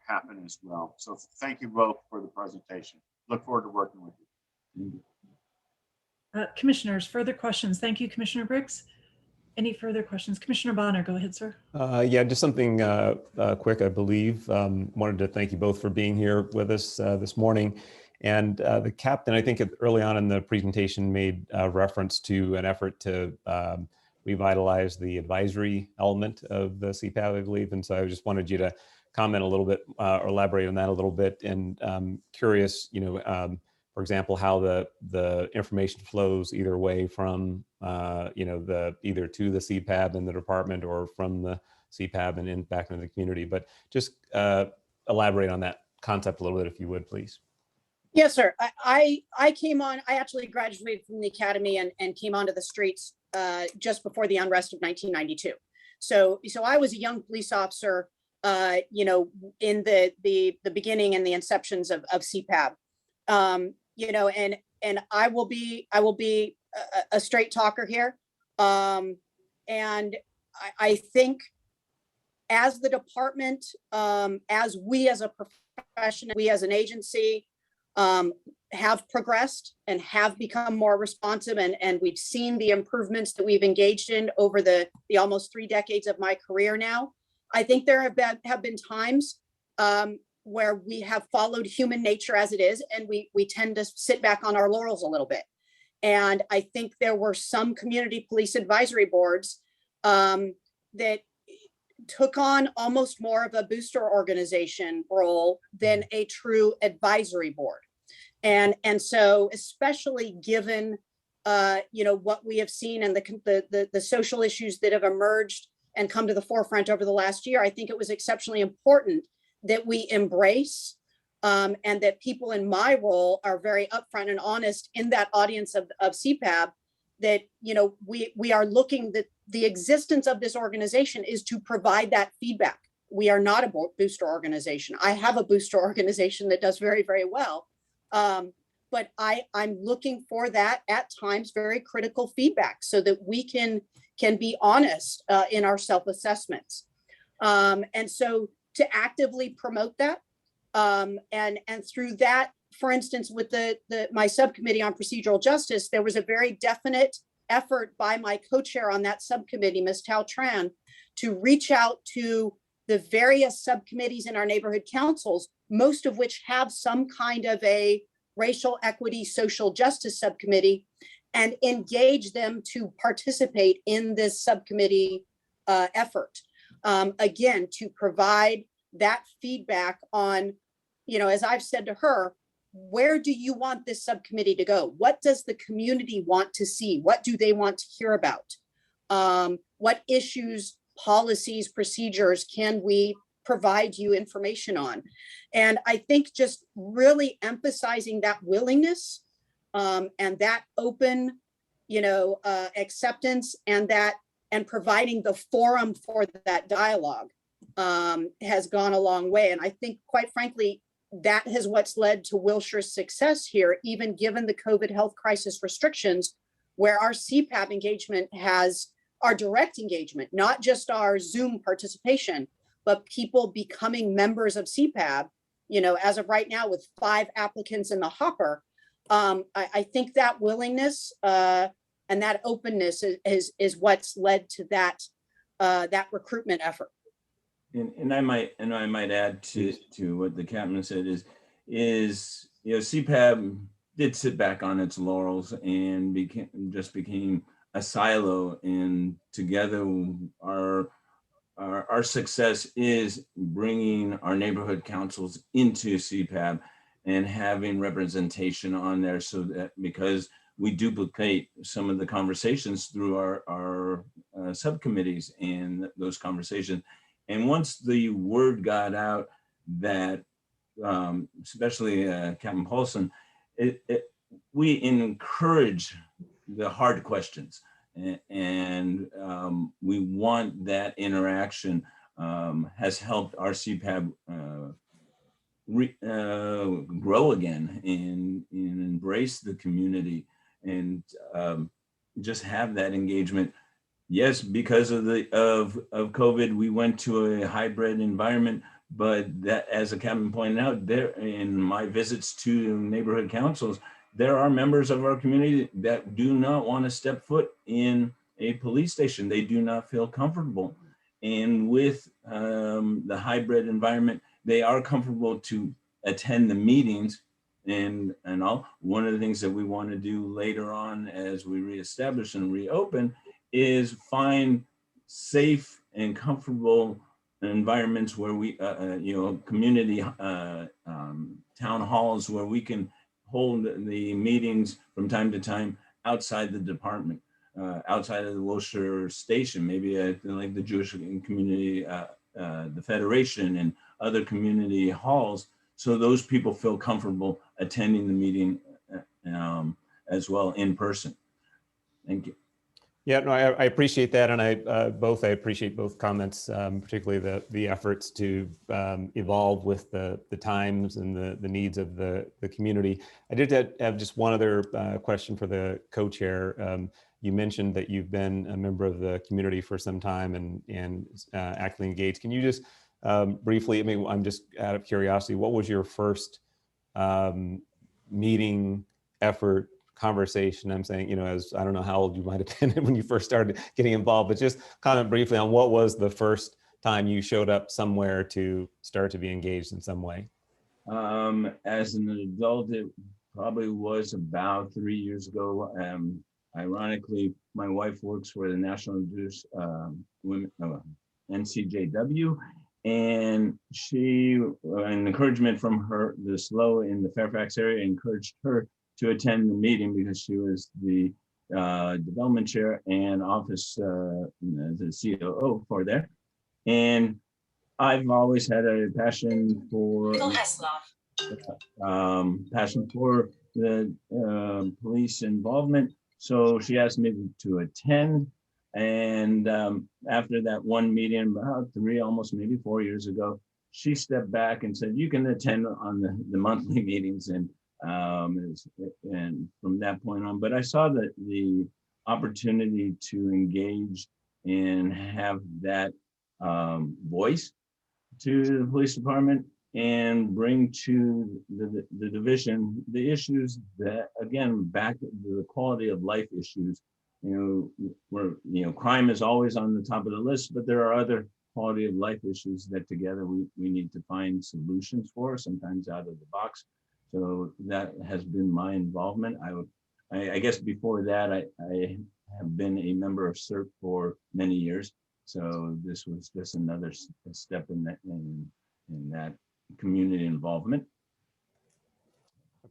happen as well. So thank you both for the presentation. Look forward to working with you. Commissioners, further questions? Thank you, Commissioner Briggs. Any further questions? Commissioner Bonner, go ahead, sir. Yeah, just something quick, I believe. Wanted to thank you both for being here with us this morning. And the captain, I think early on in the presentation, made reference to an effort to revitalize the advisory element of the CPAB, I believe. And so I just wanted you to comment a little bit or elaborate on that a little bit. And curious, for example, how the information flows either way from, either to the CPAB in the department or from the CPAB and back into the community. But just elaborate on that concept a little bit, if you would, please. Yes, sir. I actually graduated from the academy and came onto the streets just before the unrest of 1992. So I was a young police officer you know, in the beginning and the inceptions of CPAB. You know, and I will be a straight talker here. And I think as the department, as we as a profession, we as an agency have progressed and have become more responsive, and we've seen the improvements that we've engaged in over the almost 3 decades of my career now. I think there have been times where we have followed human nature as it is, and we tend to sit back on our laurels a little bit. And I think there were some community police advisory boards that took on almost more of a booster organization role than a true advisory board. And so, especially given you know, what we have seen and the social issues that have emerged and come to the forefront over the last year, I think it was exceptionally important that we embrace and that people in my role are very upfront and honest in that audience of CPAB, that, you know, we are looking, that the existence of this organization is to provide that feedback. We are not a booster organization. I have a booster organization that does very, very well. But I'm looking for that at times very critical feedback so that we can be honest in our self-assessments. And so to actively promote that, and through that, for instance, with my subcommittee on procedural justice, there was a very definite effort by my co-chair on that subcommittee, Ms. Tao Tran, to reach out to the various subcommittees in our neighborhood councils, most of which have some kind of a racial equity, social justice subcommittee, and engage them to participate in this subcommittee effort. Again, to provide that feedback on, you know, as I've said to her, where do you want this subcommittee to go? What does the community want to see? What do they want to hear about? What issues, policies, procedures can we provide you information on? And I think just really emphasizing that willingness and that open, you know, acceptance, and providing the forum for that dialogue has gone a long way. And I think, quite frankly, that is what's led to Wilshire's success here, even given the COVID health crisis restrictions, where our CPAB engagement has our direct engagement, not just our Zoom participation, but people becoming members of CPAB, you know, as of right now with 5 applicants in the hopper. I think that willingness and that openness is what's led to that recruitment effort. And I might add to what the captain said is you know, CPAB did sit back on its laurels and became a silo, and together our success is bringing our neighborhood councils into CPAB and having representation on there, so that, because we duplicate some of the conversations through our subcommittees and those conversations. And once the word got out that, especially Captain Paulson, we encourage the hard questions, and we want that interaction. Has helped our CPAB grow again and embrace the community, and just have that engagement. Yes, because of COVID, we went to a hybrid environment, but that, as the captain pointed out, there in my visits to neighborhood councils, there are members of our community that do not want to step foot in a police station. They do not feel comfortable. And with the hybrid environment, they are comfortable to attend the meetings and all. One of the things that we want to do later on as we reestablish and reopen is find safe and comfortable environments where we, you know, community town halls where we can hold the meetings from time to time outside the department, outside of the Wilshire station, maybe like the Jewish community, the Federation, and other community halls, so those people feel comfortable attending the meeting as well in person. Thank you. Yeah, no, I appreciate that, and I appreciate both comments, particularly the efforts to evolve with the times and the needs of the community. I did have just one other question for the co-chair. You mentioned that you've been a member of the community for some time and actively engaged. Can you just briefly, I mean, I'm just out of curiosity, what was your first meeting, effort, conversation? I'm saying, you know, as I don't know how old you might have been when you first started getting involved, but just comment briefly on what was the first time you showed up somewhere to start to be engaged in some way. As an adult, it probably was about 3 years ago. Ironically, my wife works for the National Jewish Women, NCJW, and she, an encouragement from her, the SLO in the Fairfax area encouraged her to attend the meeting because she was the development chair and office, the COO for there. And I've always had a passion for the police involvement. So she asked me to attend. And after that one meeting, about almost maybe 4 years ago, she stepped back and said, you can attend on the monthly meetings. And from that point on, but I saw that the opportunity to engage and have that voice to the police department and bring to the division the issues that, again, back to the quality of life issues. You know, crime is always on the top of the list, but there are other quality of life issues that together we need to find solutions for, sometimes out of the box. So that has been my involvement. I guess before that, I have been a member of CERT for many years. So this was just another step in that community involvement.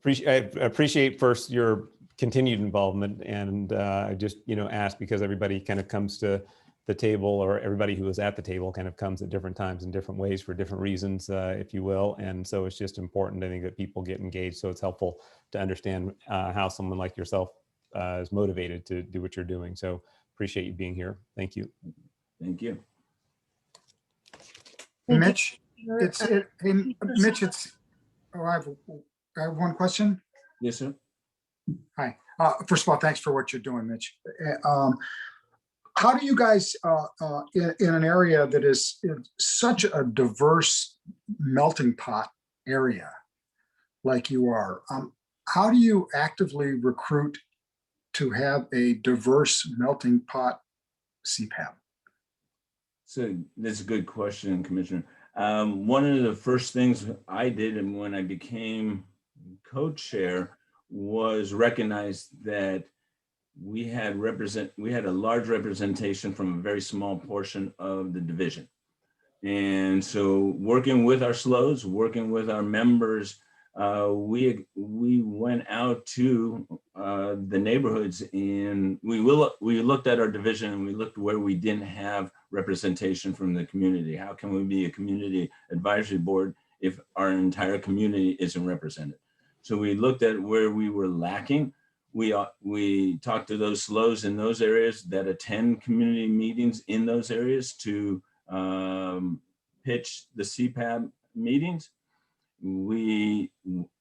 I appreciate first your continued involvement, and I just, you know, ask because everybody kind of comes to the table, or everybody who was at the table kind of comes at different times in different ways for different reasons, if you will. And so it's just important, I think, that people get engaged. So it's helpful to understand how someone like yourself is motivated to do what you're doing. So appreciate you being here. Thank you. Thank you. Mitch, I have one question. Yes, sir. Hi. First of all, thanks for what you're doing, Mitch. How do you guys, in an area that is such a diverse melting pot area like you are, how do you actively recruit to have a diverse melting pot CPAB? So that's a good question, Commissioner. One of the first things I did, and when I became co-chair, was recognize that we had a large representation from a very small portion of the division. And so working with our SLOs, working with our members, we went out to the neighborhoods, and we looked at our division, and we looked where we didn't have representation from the community. How can we be a community advisory board if our entire community isn't represented? So we looked at where we were lacking. We talked to those SLOs in those areas that attend community meetings in those areas to pitch the CPAB meetings. We,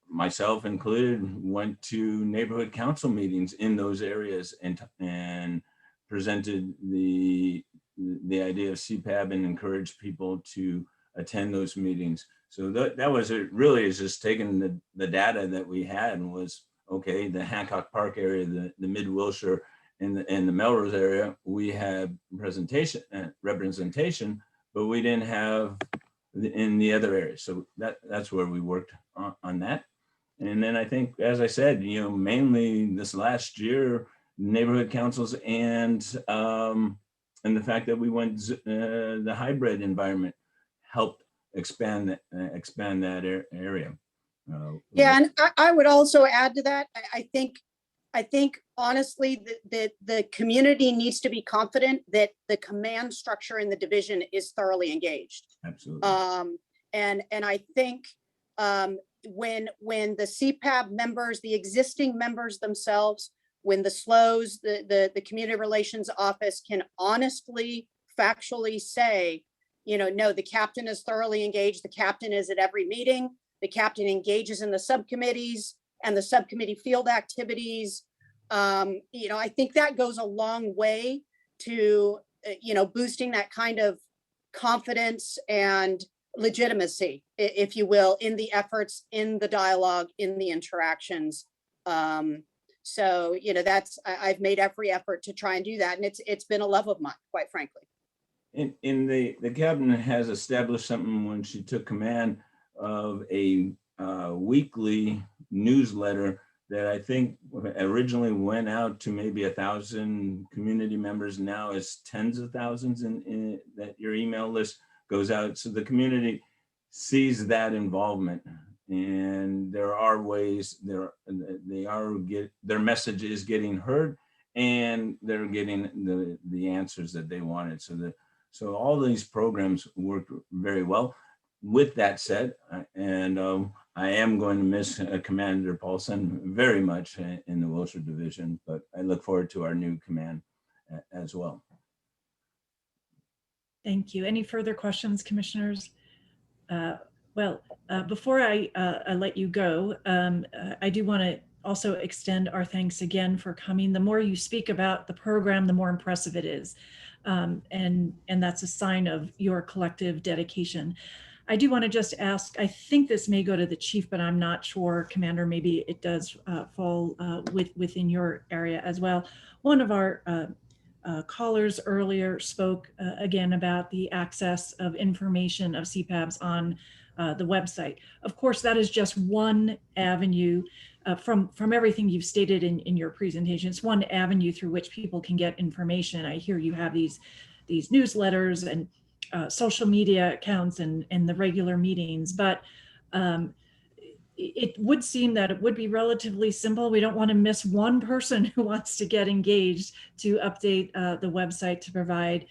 myself included, went to neighborhood council meetings in those areas and presented the idea of CPAB and encouraged people to attend those meetings. So that was it. Really is just taking the data that we had and was, okay, the Hancock Park area, the mid Wilshire and the Melrose area, we had representation, but we didn't have in the other areas. So that's where we worked on that. And then I think, as I said, you know, mainly this last year, neighborhood councils and the fact that we went the hybrid environment helped expand that area. Yeah, and I would also add to that. I think honestly that the community needs to be confident that the command structure in the division is thoroughly engaged. Absolutely. And I think when the CPAB members, the existing members themselves, when the SLOs, the Community Relations Office can honestly, factually say, you know, no, the captain is thoroughly engaged. The captain is at every meeting. The captain engages in the subcommittees and the subcommittee field activities. You know, I think that goes a long way to, you know, boosting that kind of confidence and legitimacy, if you will, in the efforts, in the dialogue, in the interactions. So, you know, I've made every effort to try and do that. And it's been a love of mine, quite frankly. In the cabinet has established something when she took command of a weekly newsletter that I think originally went out to maybe 1,000 community members. Now it's tens of thousands in that your email list goes out. So the community sees that involvement, and there are ways their message is getting heard, and they're getting the answers that they wanted. So all these programs work very well. With that said, I am going to miss Commander Paulson very much in the Wilshire Division, but I look forward to our new command as well. Thank you. Any further questions, commissioners? Before I let you go, I do want to also extend our thanks again for coming. The more you speak about the program, the more impressive it is. And that's a sign of your collective dedication. I do want to just ask, I think this may go to the chief, but I'm not sure, Commander, maybe it does fall within your area as well. One of our callers earlier spoke again about the access of information of CPABs on the website. Of course, that is just one avenue from everything you've stated in your presentation. It's one avenue through which people can get information. I hear you have these newsletters and social media accounts and the regular meetings, but it would seem that it would be relatively simple. We don't want to miss one person who wants to get engaged to update the website to provide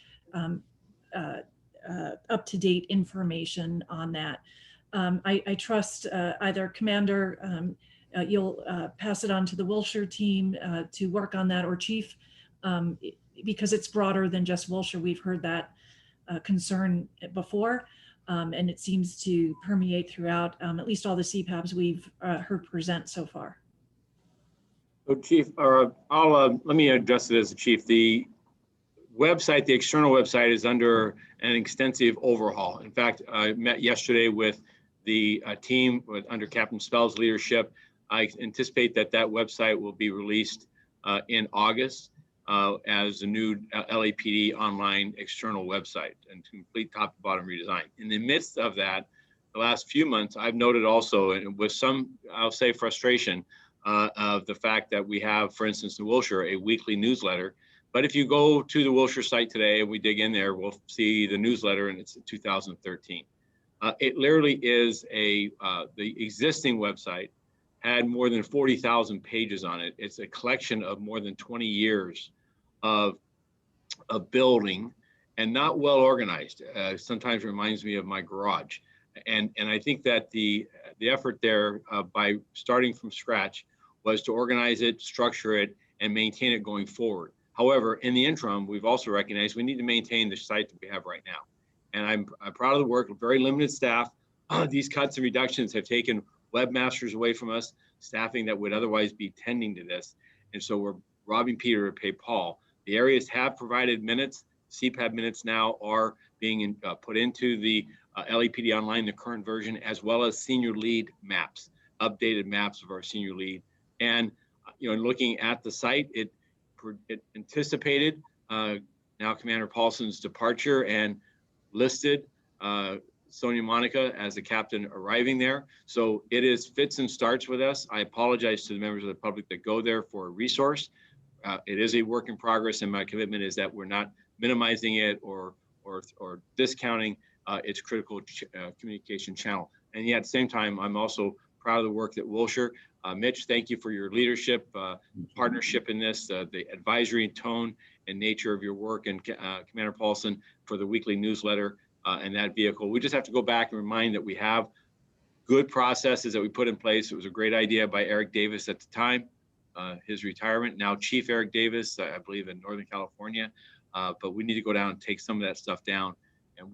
up-to-date information on that. I trust either Commander, you'll pass it on to the Wilshire team to work on that, or Chief, because it's broader than just Wilshire. We've heard that concern before, and it seems to permeate throughout at least all the CPABs we've heard present so far. So Chief, let me address it as the Chief. The website, the external website, is under an extensive overhaul. In fact, I met yesterday with the team under Captain Spell's leadership. I anticipate that website will be released in August as a new LAPD online external website and complete top to bottom redesign. In the midst of that, the last few months, I've noted also, and with some, I'll say, frustration of the fact that we have, for instance, in Wilshire, a weekly newsletter. But if you go to the Wilshire site today and we dig in there, we'll see the newsletter, and it's 2013. It literally is the existing website had more than 40,000 pages on it. It's a collection of more than 20 years of building, and not well organized. Sometimes reminds me of my garage. And I think that the effort there by starting from scratch was to organize it, structure it, and maintain it going forward. However, in the interim, we've also recognized we need to maintain the site that we have right now. And I'm proud of the work, very limited staff. These cuts and reductions have taken webmasters away from us, staffing that would otherwise be tending to this. And so we're robbing Peter to pay Paul. The areas have provided minutes. CPAB minutes now are being put into the LAPD Online, the current version, as well as senior lead maps, updated maps of our senior lead. And looking at the site, it anticipated now Commander Paulson's departure and listed Sonia Monica as the captain arriving there. So it is fits and starts with us. I apologize to the members of the public that go there for a resource. It is a work in progress, and my commitment is that we're not minimizing it or discounting its critical communication channel. And yet at the same time, I'm also proud of the work that Wilshire. Mitch, thank you for your leadership, partnership in this, the advisory tone and nature of your work, and Commander Paulson for the weekly newsletter and that vehicle. We just have to go back and remind that we have good processes that we put in place. It was a great idea by Eric Davis at the time. his retirement. Now Chief Eric Davis, I believe in Northern California, but we need to go down and take some of that stuff down. And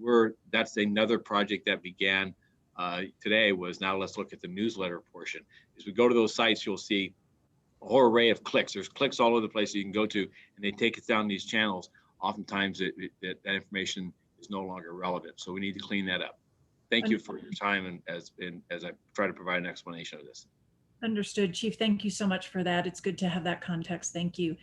that's another project that began today. Was now let's look at the newsletter portion. As we go to those sites, you'll see a whole array of clicks. There's clicks all over the place you can go to, and they take us down these channels. Oftentimes that information is no longer relevant. So we need to clean that up. Thank you for your time and as I try to provide an explanation of this. Understood, Chief. Thank you so much for that. It's good to have that context. Thank you.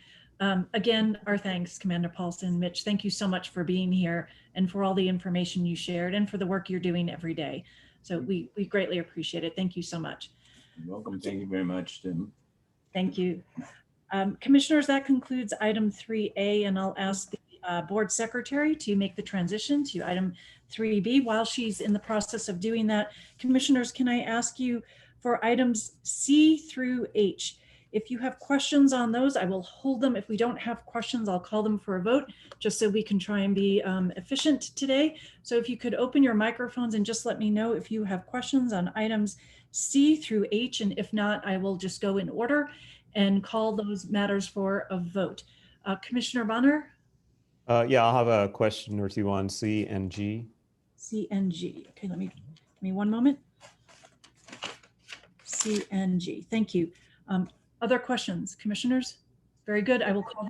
Again, our thanks, Commander Paulson. Mitch, thank you so much for being here and for all the information you shared and for the work you're doing every day. So we greatly appreciate it. Thank you so much. You're welcome. Thank you very much, Tim. Thank you. Commissioners, that concludes item 3A, and I'll ask the board secretary to make the transition to item 3B. While she's in the process of doing that, commissioners, can I ask you for items C through H? If you have questions on those, I will hold them. If we don't have questions, I'll call them for a vote, just so we can try and be efficient today. So if you could open your microphones and just let me know if you have questions on items C through H, and if not, I will just go in order and call those matters for a vote. Commissioner Bonner? Yeah, I'll have a question or two on C and G. C and G. Okay, give me one moment. C and G. Thank you. Other questions, commissioners? Very good. I will call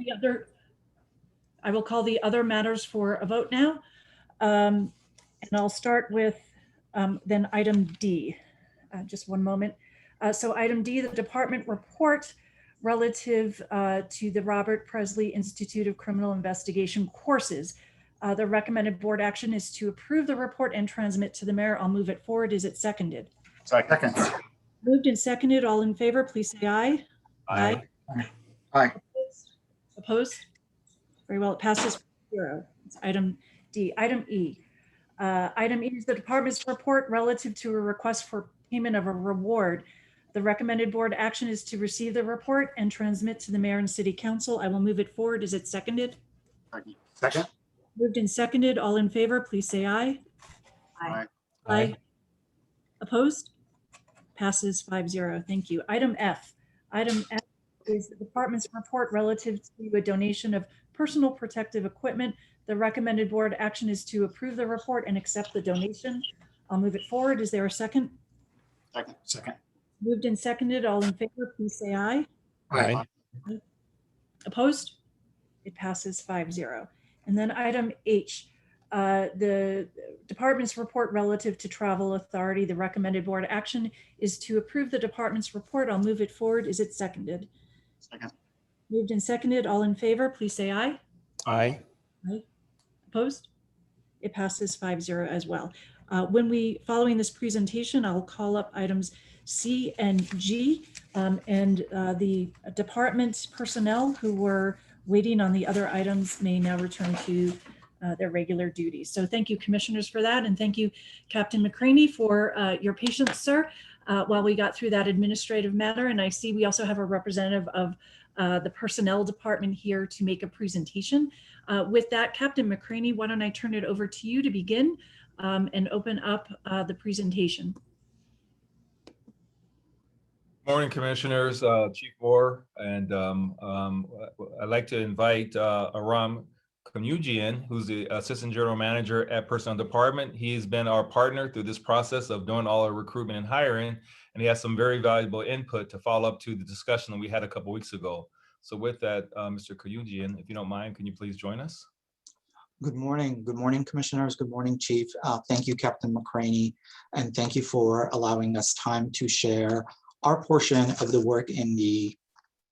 the other matters for a vote now. And I'll start with then item D. Just one moment. So item D, the department report relative to the Robert Presley Institute of Criminal Investigation courses. The recommended board action is to approve the report and transmit to the mayor. I'll move it forward. Is it seconded? Second. Moved and seconded. All in favor, please say aye. Aye. Aye. Opposed? Very well, it passes 4-0. It's item D. Item E. Item E is the department's report relative to a request for payment of a reward. The recommended board action is to receive the report and transmit to the mayor and city council. I will move it forward. Is it seconded? Second. Moved and seconded. All in favor, please say aye. Aye. Aye. Opposed? Passes 5-0. Thank you. Item F. Item F is the department's report relative to a donation of personal protective equipment. The recommended board action is to approve the report and accept the donation. I'll move it forward. Is there a second? Second. Moved and seconded. All in favor, please say aye. Aye. Opposed? It passes 5-0. And then item H, the department's report relative to travel authority. The recommended board action is to approve the department's report. I'll move it forward. Is it seconded? Second. Moved and seconded. All in favor, please say aye. Aye. Aye. Opposed? It passes 5-0 as well. Following this presentation, I'll call up items C and G, and the department personnel who were waiting on the other items may now return to their regular duties. So thank you, commissioners, for that. And thank you, Captain McCraney, for your patience, sir, while we got through that administrative matter. And I see we also have a representative of the personnel department here to make a presentation. With that, Captain McCraney, why don't I turn it over to you to begin and open up the presentation. Morning, Commissioners, Chief Moore, and I'd like to invite Aram Kanyujian, who's the Assistant General Manager at Personnel Department. He's been our partner through this process of doing all our recruitment and hiring, and he has some very valuable input to follow up to the discussion that we had a couple weeks ago. So with that, Mr. Kanyujian, if you don't mind, can you please join us? Good morning, Commissioners. Good morning, Chief. Thank you, Captain McCraney, and thank you for allowing us time to share our portion of the work in the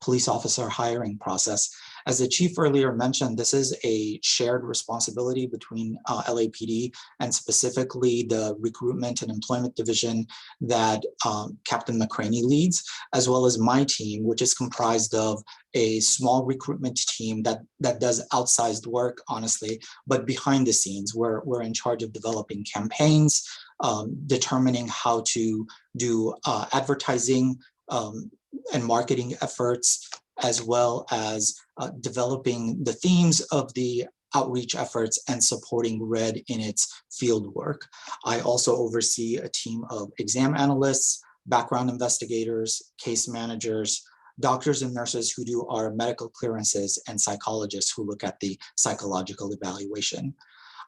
police officer hiring process. As the chief earlier mentioned, this is a shared responsibility between LAPD and specifically the recruitment and employment division that Captain McCraney leads, as well as my team, which is comprised of a small recruitment team that does outsized work, honestly, but behind the scenes, we're in charge of developing campaigns, determining how to do advertising and marketing efforts, as well as developing the themes of the outreach efforts and supporting RED in its field work. I also oversee a team of exam analysts, background investigators, case managers, doctors and nurses who do our medical clearances, and psychologists who look at the psychological evaluation.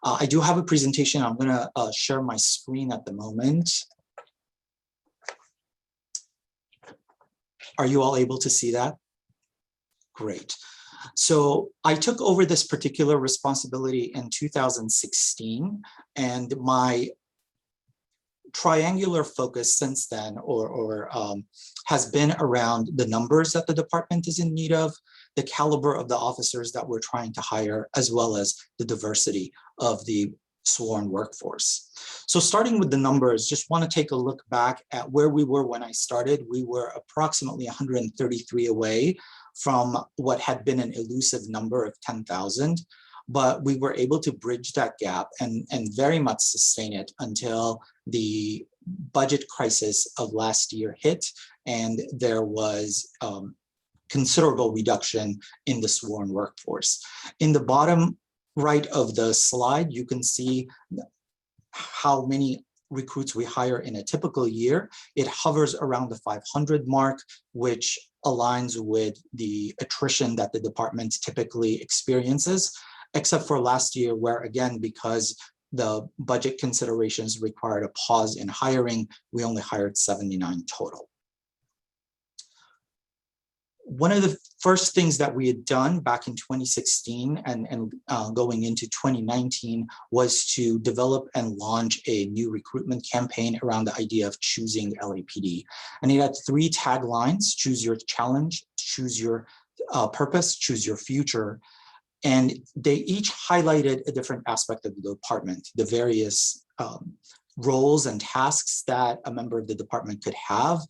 I do have a presentation. I'm going to share my screen at the moment. Are you all able to see that? Great. So I took over this particular responsibility in 2016, and my triangular focus since then has been around the numbers that the department is in need of, the caliber of the officers that we're trying to hire, as well as the diversity of the sworn workforce. So starting with the numbers, just want to take a look back at where we were when I started. We were approximately 133 away from what had been an elusive number of 10,000, but we were able to bridge that gap and very much sustain it until the budget crisis of last year hit, and there was considerable reduction in the sworn workforce. In the bottom right of the slide, you can see how many recruits we hire in a typical year. It hovers around the 500 mark, which aligns with the attrition that the department typically experiences, except for last year, where again, because the budget considerations required a pause in hiring, we only hired 79 total. One of the first things that we had done back in 2016 and going into 2019 was to develop and launch a new recruitment campaign around the idea of choosing LAPD. And it had 3 taglines: choose your challenge, choose your purpose, choose your future. And they each highlighted a different aspect of the department, the various roles and tasks that a member of the department could have,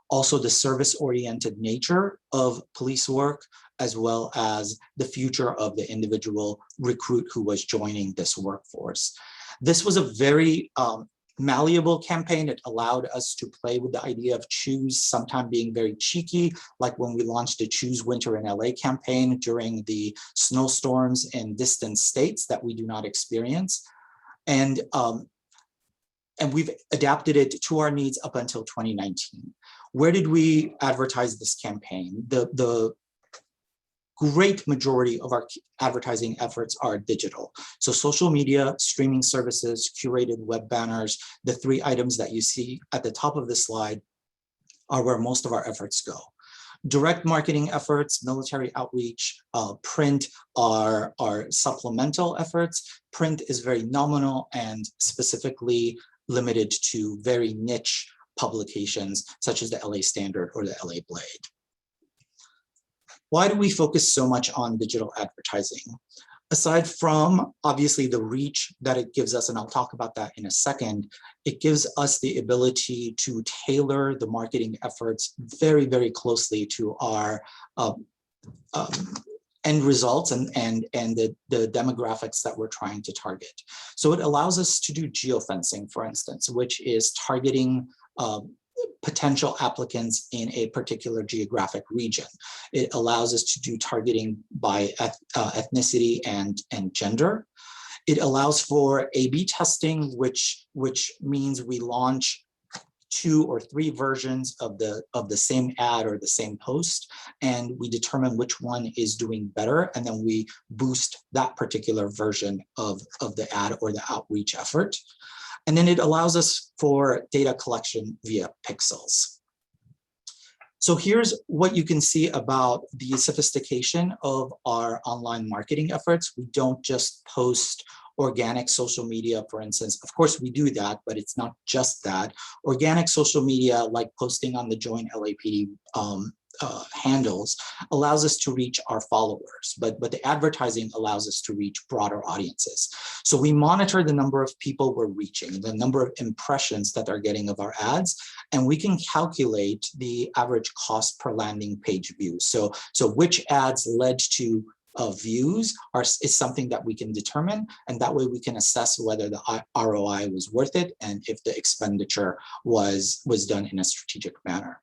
also the service-oriented nature of police work, as well as the future of the individual recruit who was joining this workforce. This was a very malleable campaign. It allowed us to play with the idea of choose, sometimes being very cheeky, like when we launched the Choose Winter in LA campaign during the snowstorms in distant states that we do not experience. And we've adapted it to our needs up until 2019. Where did we advertise this campaign? The great majority of our advertising efforts are digital. So social media, streaming services, curated web banners, the 3 items that you see at the top of the slide are where most of our efforts go. Direct marketing efforts, military outreach, print are supplemental efforts. Print is very nominal and specifically limited to very niche publications such as the LA Standard or the LA Blade. Why do we focus so much on digital advertising? Aside from obviously the reach that it gives us, and I'll talk about that in a second, it gives us the ability to tailor the marketing efforts very, very closely to our end results and the demographics that we're trying to target. So it allows us to do geofencing, for instance, which is targeting potential applicants in a particular geographic region. It allows us to do targeting by ethnicity and gender. It allows for A/B testing, which means we launch 2 or 3 versions of the same ad or the same post, and we determine which one is doing better, and then we boost that particular version of the ad or the outreach effort. And then it allows us for data collection via pixels. So here's what you can see about the sophistication of our online marketing efforts. We don't just post organic social media, for instance. Of course, we do that, but it's not just that. Organic social media, like posting on the Join LAPD handles, allows us to reach our followers, but the advertising allows us to reach broader audiences. So we monitor the number of people we're reaching, the number of impressions that they're getting of our ads, and we can calculate the average cost per landing page view. So which ads led to views is something that we can determine, and that way we can assess whether the ROI was worth it and if the expenditure was done in a strategic manner.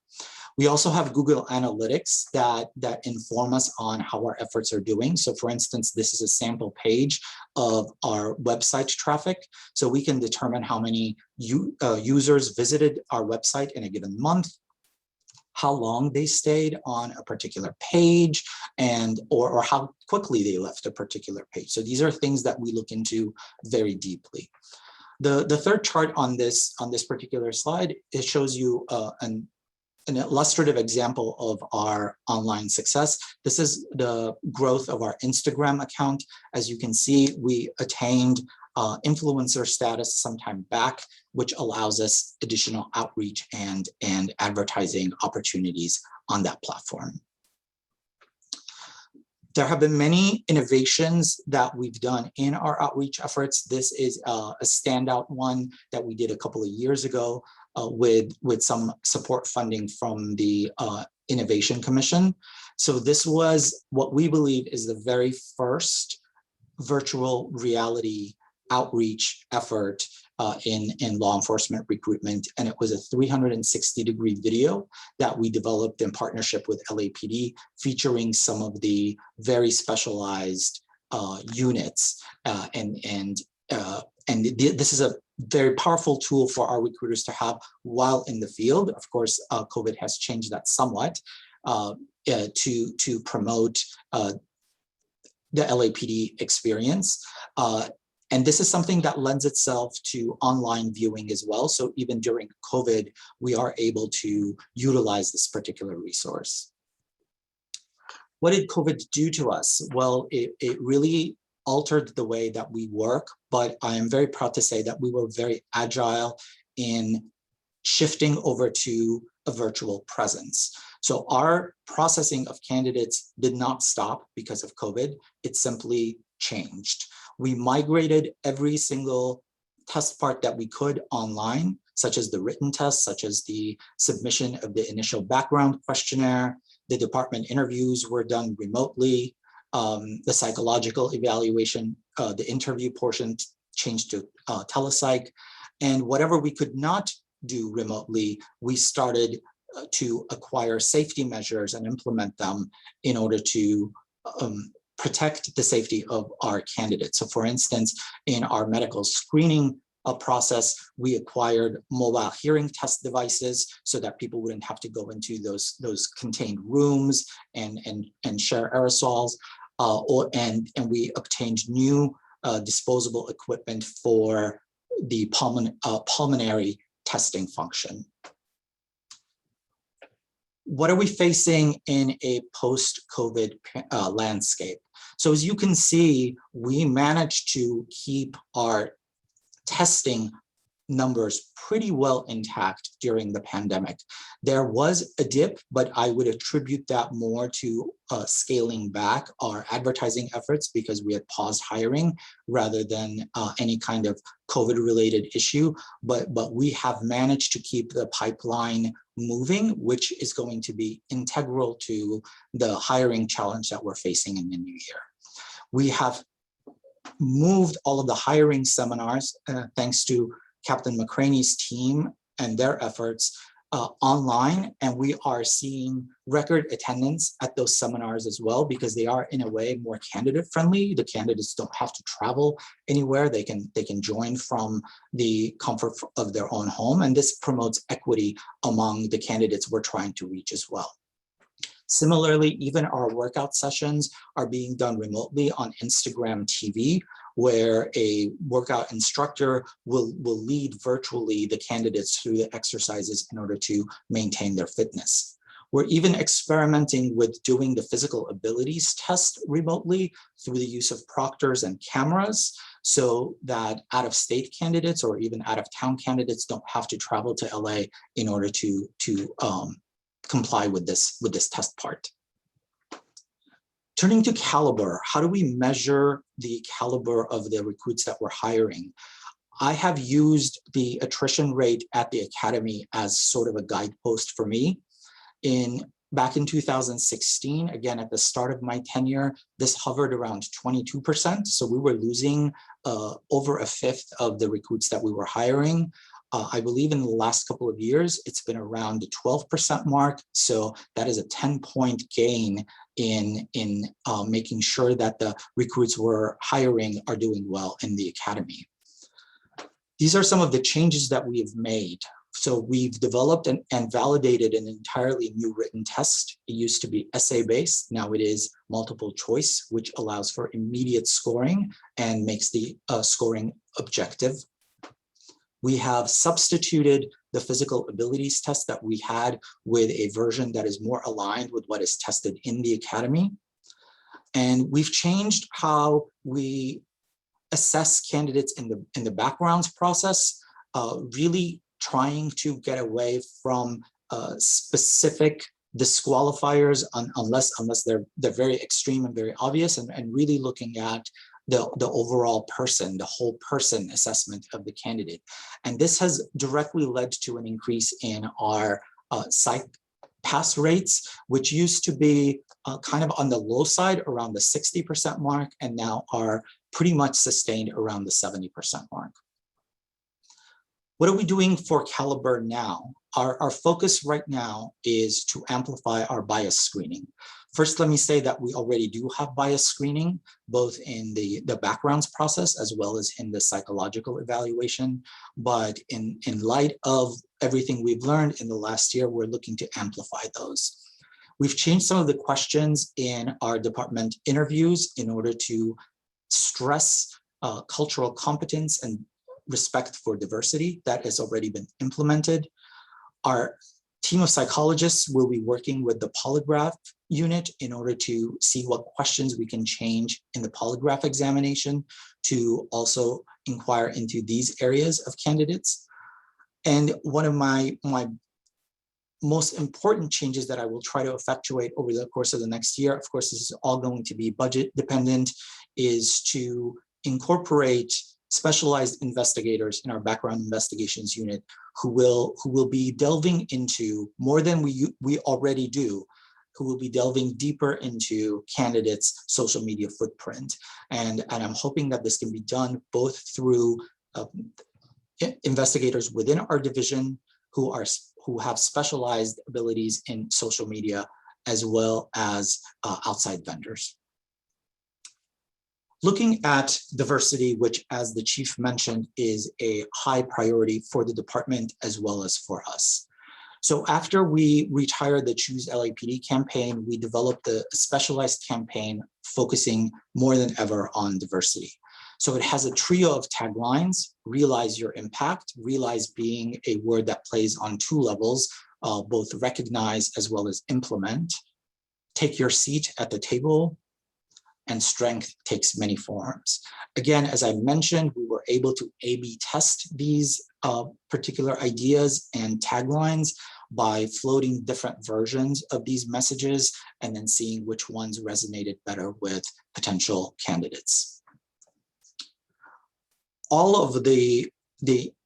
We also have Google Analytics that inform us on how our efforts are doing. So for instance, this is a sample page of our website traffic. So we can determine how many users visited our website in a given month. how long they stayed on a particular page, and or how quickly they left a particular page. So these are things that we look into very deeply. The third chart on this particular slide, it shows you an illustrative example of our online success. This is the growth of our Instagram account. As you can see, we attained influencer status sometime back, which allows us additional outreach and advertising opportunities on that platform. There have been many innovations that we've done in our outreach efforts. This is a standout one that we did a couple of years ago with some support funding from the Innovation Commission. So this was what we believe is the very first virtual reality outreach effort in law enforcement recruitment. And it was a 360-degree video that we developed in partnership with LAPD, featuring some of the very specialized units. This is a very powerful tool for our recruiters to have while in the field. Of course, COVID has changed that somewhat to promote the LAPD experience. And this is something that lends itself to online viewing as well. So even during COVID, we are able to utilize this particular resource. What did COVID do to us? Well, it really altered the way that we work, but I am very proud to say that we were very agile in shifting over to a virtual presence. So our processing of candidates did not stop because of COVID, it simply changed. We migrated every single test part that we could online, such as the written test, such as the submission of the initial background questionnaire. The department interviews were done remotely. The psychological evaluation, the interview portion changed to telepsych. And whatever we could not do remotely, we started to acquire safety measures and implement them in order to protect the safety of our candidates. So for instance, in our medical screening process, we acquired mobile hearing test devices so that people wouldn't have to go into those contained rooms and share aerosols. And we obtained new disposable equipment for the pulmonary testing function. What are we facing in a post-COVID landscape? So as you can see, we managed to keep our testing numbers pretty well intact during the pandemic. There was a dip, but I would attribute that more to scaling back our advertising efforts because we had paused hiring rather than any kind of COVID-related issue. But we have managed to keep the pipeline moving, which is going to be integral to the hiring challenge that we're facing in the new year. We have moved all of the hiring seminars, thanks to Captain McCraney's team and their efforts, online, and we are seeing record attendance at those seminars as well because they are in a way more candidate friendly. The candidates don't have to travel anywhere. They can join from the comfort of their own home, and this promotes equity among the candidates we're trying to reach as well. Similarly, even our workout sessions are being done remotely on Instagram TV, where a workout instructor will lead virtually the candidates through the exercises in order to maintain their fitness. We're even experimenting with doing the physical abilities test remotely through the use of proctors and cameras so that out-of-state candidates or even out-of-town candidates don't have to travel to LA in order to comply with this test part. Turning to caliber, how do we measure the caliber of the recruits that we're hiring? I have used the attrition rate at the academy as sort of a guidepost for me. Back in 2016, again, at the start of my tenure, this hovered around 22%. So we were losing over a fifth of the recruits that we were hiring. I believe in the last couple of years, it's been around the 12% mark. So that is a 10-point gain in making sure that the recruits we're hiring are doing well in the academy. These are some of the changes that we have made. So we've developed and validated an entirely new written test. It used to be essay-based. Now it is multiple choice, which allows for immediate scoring and makes the scoring objective. We have substituted the physical abilities test that we had with a version that is more aligned with what is tested in the academy. And we've changed how we assess candidates in the backgrounds process, really trying to get away from specific disqualifiers unless they're very extreme and very obvious, and really looking at the overall person, the whole person assessment of the candidate. And this has directly led to an increase in our psych pass rates, which used to be kind of on the low side around the 60% mark, and now are pretty much sustained around the 70% mark. What are we doing for Caliber now? Our focus right now is to amplify our bias screening. First, let me say that we already do have bias screening, both in the backgrounds process as well as in the psychological evaluation. But in light of everything we've learned in the last year, we're looking to amplify those. We've changed some of the questions in our department interviews in order to stress cultural competence and respect for diversity. That has already been implemented. Our team of psychologists will be working with the polygraph unit in order to see what questions we can change in the polygraph examination to also inquire into these areas of candidates. And one of my most important changes that I will try to effectuate over the course of the next year, of course, this is all going to be budget dependent, is to incorporate specialized investigators in our background investigations unit who will be delving into more than we already do, who will be delving deeper into candidates' social media footprint. And I'm hoping that this can be done both through investigators within our division who have specialized abilities in social media, as well as outside vendors. Looking at diversity, which, as the chief mentioned, is a high priority for the department as well as for us. So after we retired the Choose LAPD campaign, we developed a specialized campaign focusing more than ever on diversity. So it has a trio of taglines: realize your impact, realize being a word that plays on two levels, both recognize as well as implement, take your seat at the table, and strength takes many forms. Again, as I mentioned, we were able to A/B test these particular ideas and taglines by floating different versions of these messages and then seeing which ones resonated better with potential candidates. All of the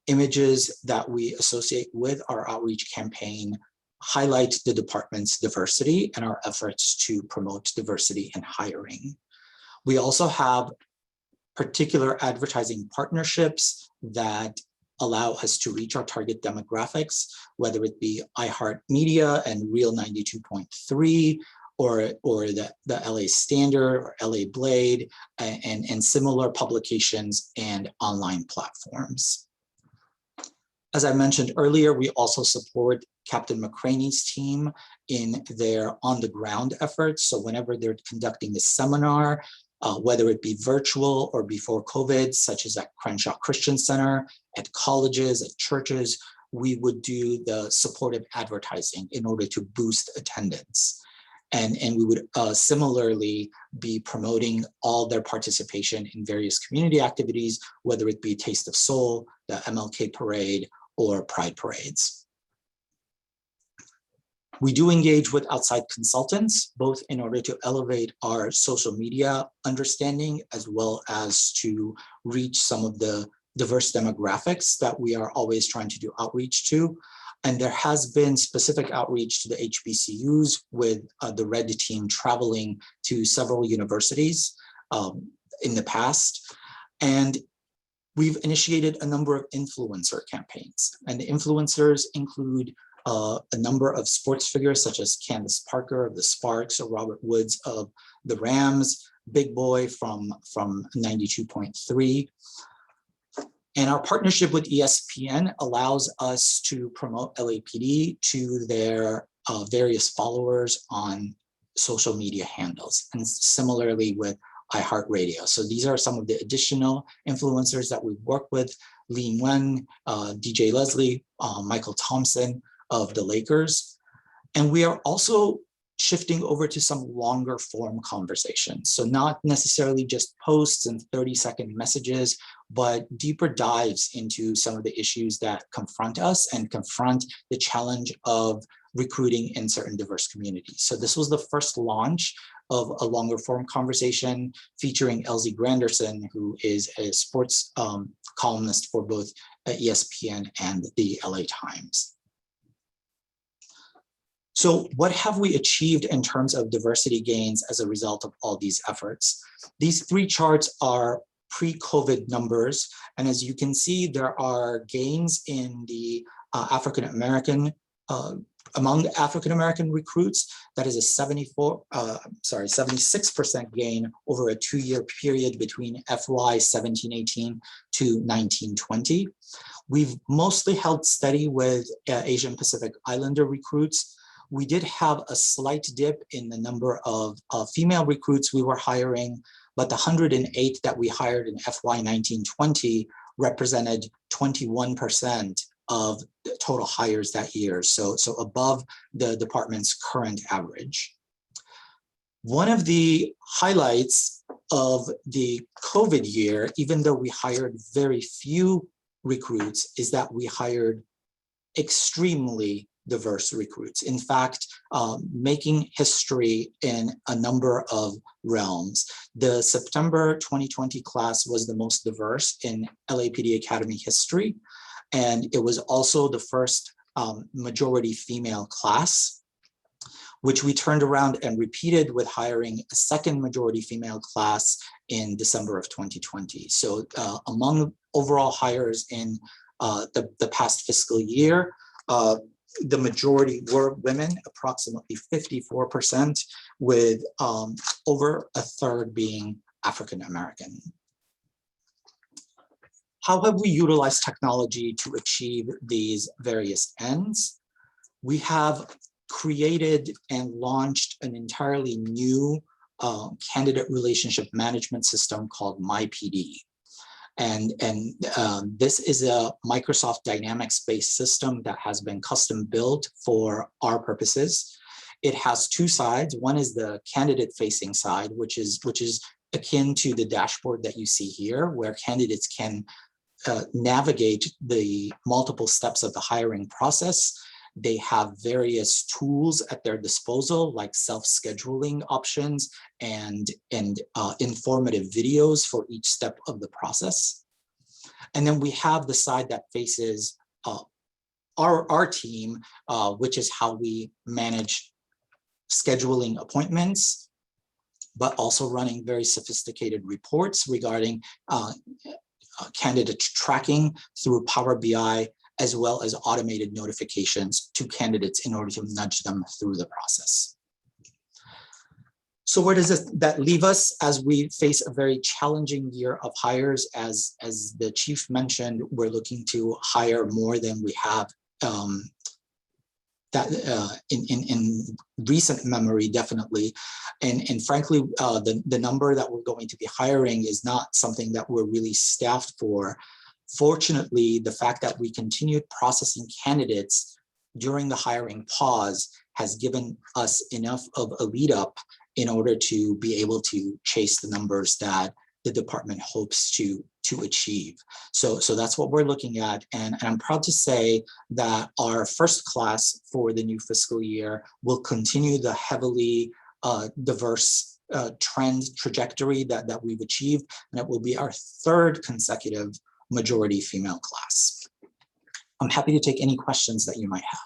images that we associate with our outreach campaign highlight the department's diversity and our efforts to promote diversity in hiring. We also have particular advertising partnerships that allow us to reach our target demographics, whether it be iHeartMedia and Real 92.3, or the LA Standard or LA Blade, and similar publications and online platforms. As I mentioned earlier, we also support Captain McCraney's team in their on-the-ground efforts. So whenever they're conducting a seminar, whether it be virtual or before COVID, such as at Crenshaw Christian Center, at colleges, at churches, we would do the supportive advertising in order to boost attendance. And we would similarly be promoting all their participation in various community activities, whether it be Taste of Soul, the MLK Parade, or Pride Parades. We do engage with outside consultants, both in order to elevate our social media understanding, as well as to reach some of the diverse demographics that we are always trying to do outreach to. And there has been specific outreach to the HBCUs with the Red Team traveling to several universities in the past. And we've initiated a number of influencer campaigns. And the influencers include a number of sports figures such as Candace Parker of the Sparks, or Robert Woods of the Rams, Big Boy from 92.3. And our partnership with ESPN allows us to promote LAPD to their various followers on social media handles, and similarly with iHeartRadio. So these are some of the additional influencers that we've worked with: Lean Wen, DJ Leslie, Michael Thompson of the Lakers. And we are also shifting over to some longer form conversations. So not necessarily just posts and 30-second messages, but deeper dives into some of the issues that confront us and confront the challenge of recruiting in certain diverse communities. So this was the first launch of a longer form conversation featuring Elsie Granderson, who is a sports columnist for both ESPN and the LA Times. So what have we achieved in terms of diversity gains as a result of all these efforts? These three charts are pre-COVID numbers. And as you can see, there are gains in the African-American, among African-American recruits. That is a 76% gain over a 2-year period between FY 17-18 to 19-20. We've mostly held steady with Asian Pacific Islander recruits. We did have a slight dip in the number of female recruits we were hiring, but the 108 that we hired in FY 19-20 represented 21% of the total hires that year, so above the department's current average. One of the highlights of the COVID year, even though we hired very few recruits, is that we hired extremely diverse recruits. In fact, making history in a number of realms. The September 2020 class was the most diverse in LAPD Academy history, and it was also the first majority female class, which we turned around and repeated with hiring a second majority female class in December of 2020. So among overall hires in the past fiscal year, the majority were women, approximately 54%, with over a third being African-American. How have we utilized technology to achieve these various ends? We have created and launched an entirely new candidate relationship management system called MyPD. And this is a Microsoft Dynamics-based system that has been custom built for our purposes. It has two sides. One is the candidate-facing side, which is akin to the dashboard that you see here, where candidates can navigate the multiple steps of the hiring process. They have various tools at their disposal, like self-scheduling options and informative videos for each step of the process. And then we have the side that faces our team, which is how we manage scheduling appointments, but also running very sophisticated reports regarding candidate tracking through Power BI, as well as automated notifications to candidates in order to nudge them through the process. So where does that leave us as we face a very challenging year of hires? As the chief mentioned, we're looking to hire more than we have in recent memory, definitely. And frankly, the number that we're going to be hiring is not something that we're really staffed for. Fortunately, the fact that we continued processing candidates during the hiring pause has given us enough of a lead up in order to be able to chase the numbers that the department hopes to achieve. So that's what we're looking at. And I'm proud to say that our first class for the new fiscal year will continue the heavily diverse trajectory that we've achieved. And it will be our third consecutive majority female class. I'm happy to take any questions that you might have.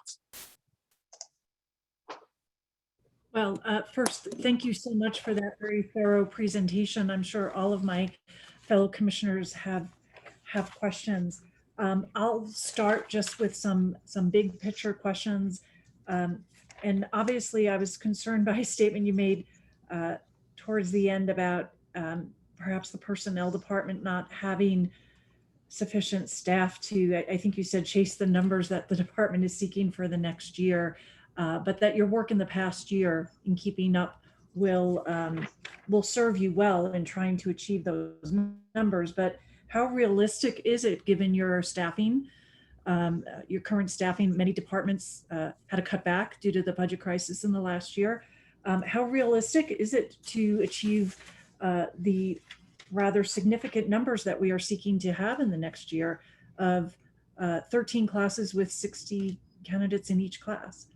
Well, first, thank you so much for that very thorough presentation. I'm sure all of my fellow commissioners have questions. I'll start just with some big picture questions. And obviously, I was concerned by a statement you made towards the end about perhaps the personnel department not having sufficient staff to, I think you said, chase the numbers that the department is seeking for the next year, but that your work in the past year in keeping up will serve you well in trying to achieve those numbers. But how realistic is it given your staffing, your current staffing? Many departments had to cut back due to the budget crisis in the last year. How realistic is it to achieve the rather significant numbers that we are seeking to have in the next year of 13 classes with 60 candidates in each class?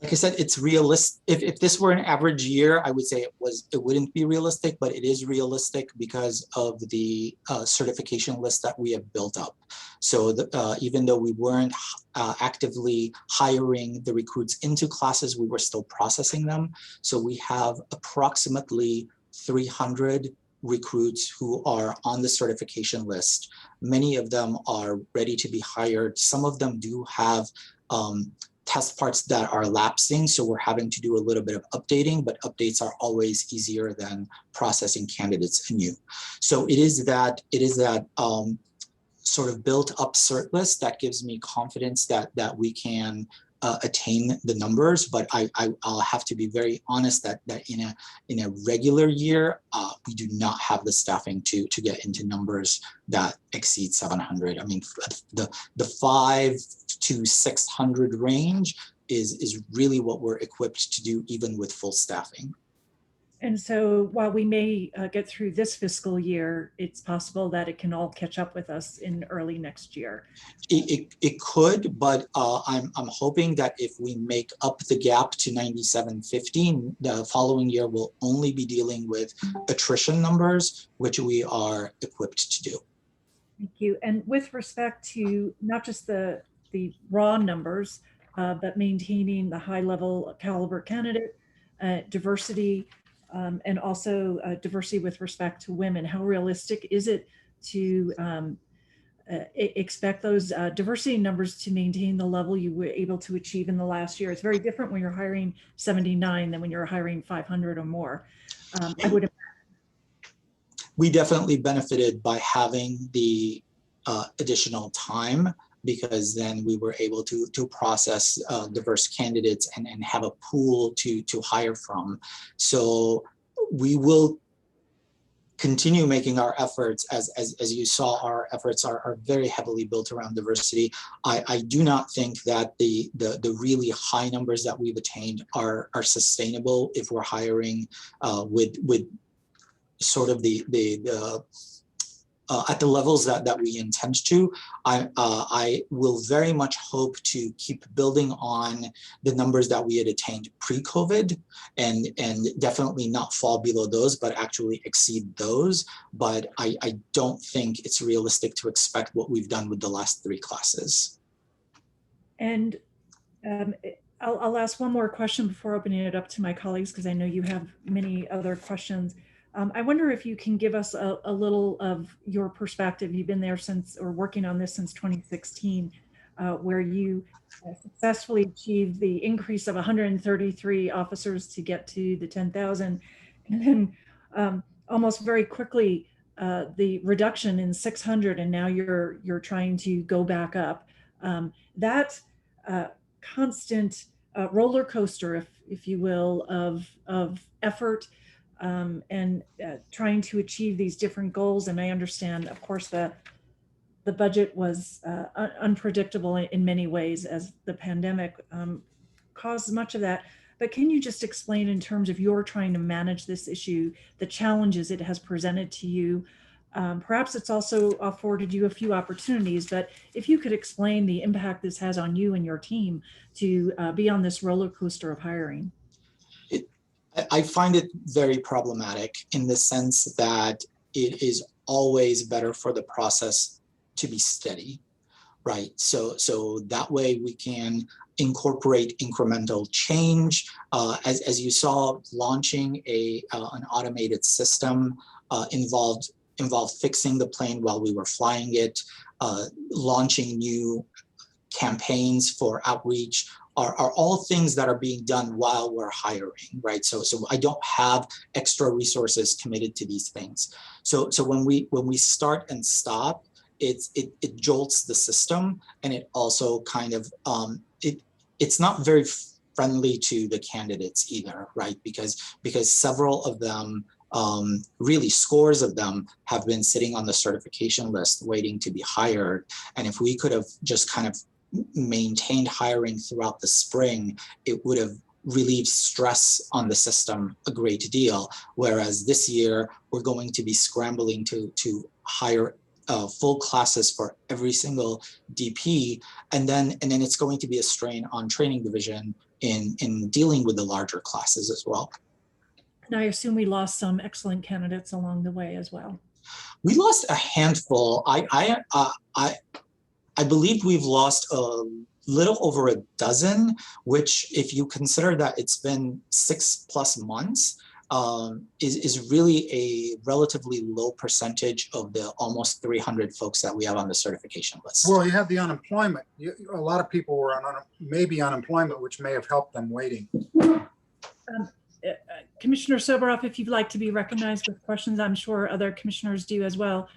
Like I said, it's realistic. If this were an average year, I would say it wouldn't be realistic, but it is realistic because of the certification list that we have built up. So even though we weren't actively hiring the recruits into classes, we were still processing them. So we have approximately 300 recruits who are on the certification list. Many of them are ready to be hired. Some of them do have test parts that are lapsing, so we're having to do a little bit of updating, but updates are always easier than processing candidates anew. So it is that sort of built up cert list that gives me confidence that we can attain the numbers, but I'll have to be very honest that in a regular year, we do not have the staffing to get into numbers that exceed 700. I mean, the 500 to 600 range is really what we're equipped to do, even with full staffing. And so while we may get through this fiscal year, it's possible that it can all catch up with us in early next year. It could, but I'm hoping that if we make up the gap to 9715, the following year we'll only be dealing with attrition numbers, which we are equipped to do. Thank you. And with respect to not just the raw numbers, but maintaining the high level caliber candidate, diversity, and also diversity with respect to women. How realistic is it to expect those diversity numbers to maintain the level you were able to achieve in the last year? It's very different when you're hiring 79 than when you're hiring 500 or more. I would. We definitely benefited by having the additional time, because then we were able to process diverse candidates and have a pool to hire from. So we will continue making our efforts. As you saw, our efforts are very heavily built around diversity. I do not think that the really high numbers that we've attained are sustainable if we're hiring with sort of at the levels that we intend to. I will very much hope to keep building on the numbers that we had attained pre-COVID and definitely not fall below those, but actually exceed those. But I don't think it's realistic to expect what we've done with the last 3 classes. And I'll ask one more question before opening it up to my colleagues, because I know you have many other questions. I wonder if you can give us a little of your perspective. You've been there since, or working on this since 2016, where you successfully achieved the increase of 133 officers to get to the 10,000. And then almost very quickly, the reduction in 600, and now you're trying to go back up. That constant roller coaster, if you will, of effort, and trying to achieve these different goals. And I understand, of course, the budget was unpredictable in many ways, as the pandemic caused much of that. But can you just explain, in terms of your trying to manage this issue, the challenges it has presented to you? Perhaps it's also afforded you a few opportunities, but if you could explain the impact this has on you and your team to be on this roller coaster of hiring. I find it very problematic in the sense that it is always better for the process to be steady, right? So that way we can incorporate incremental change. As you saw, launching an automated system involved fixing the plane while we were flying it, launching new campaigns for outreach, are all things that are being done while we're hiring, right? So I don't have extra resources committed to these things. So when we start and stop, it jolts the system, and it also kind of it's not very friendly to the candidates either, right? Because several of them, really scores of them, have been sitting on the certification list waiting to be hired. And if we could have just kind of maintained hiring throughout the spring, it would have relieved stress on the system a great deal. Whereas this year, we're going to be scrambling to hire full classes for every single DP, and then it's going to be a strain on training division in dealing with the larger classes as well. And I assume we lost some excellent candidates along the way as well. We lost a handful. I believe we've lost a little over a dozen, which, if you consider that it's been 6+ months, is really a relatively low percentage of the almost 300 folks that we have on the certification list. Well, you have the unemployment. A lot of people were on maybe unemployment, which may have helped them waiting. Commissioner Soboroff, if you'd like to be recognized with questions, I'm sure other commissioners do as well.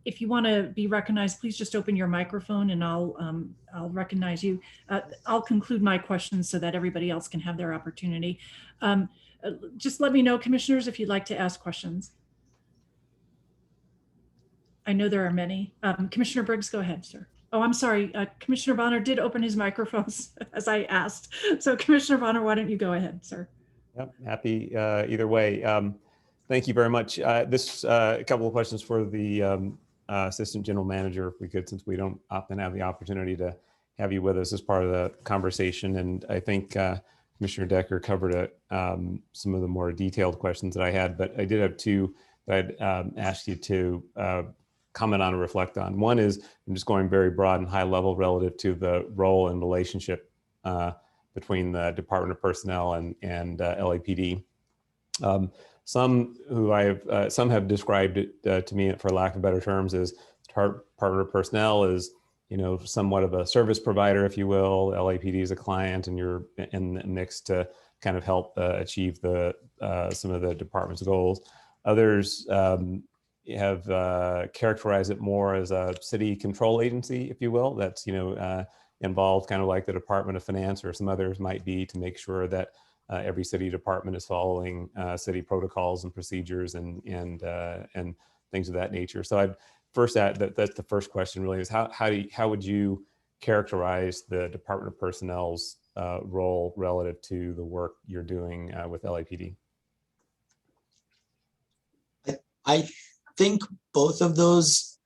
If you want to be recognized, please just open your microphone and I'll recognize you. I'll conclude my questions so that everybody else can have their opportunity. Just let me know, commissioners, if you'd like to ask questions. I know there are many. Commissioner Briggs, go ahead, sir. Oh, I'm sorry. Commissioner Bonner did open his microphones as I asked. So Commissioner Bonner, why don't you go ahead, sir? Yep, happy either way. Thank you very much. A couple of questions for the Assistant General Manager, if we could, since we don't often have the opportunity to have you with us as part of the conversation. And I think Commissioner Decker covered some of the more detailed questions that I had, but I did have two that I'd ask you to comment on and reflect on. One is, I'm just going very broad and high level relative to the role and relationship between the Department of Personnel and LAPD. Some have described it to me, for lack of better terms, as Department of Personnel is, somewhat of a service provider, if you will. LAPD is a client, and you're in the mix to kind of help achieve some of the department's goals. Others have characterized it more as a city control agency, if you will. That's involved, kind of like the Department of Finance or some others might be, to make sure that every city department is following city protocols and procedures and things of that nature. So that's the first question really, is how would you characterize the Department of Personnel's role relative to the work you're doing with LAPD? I think both of those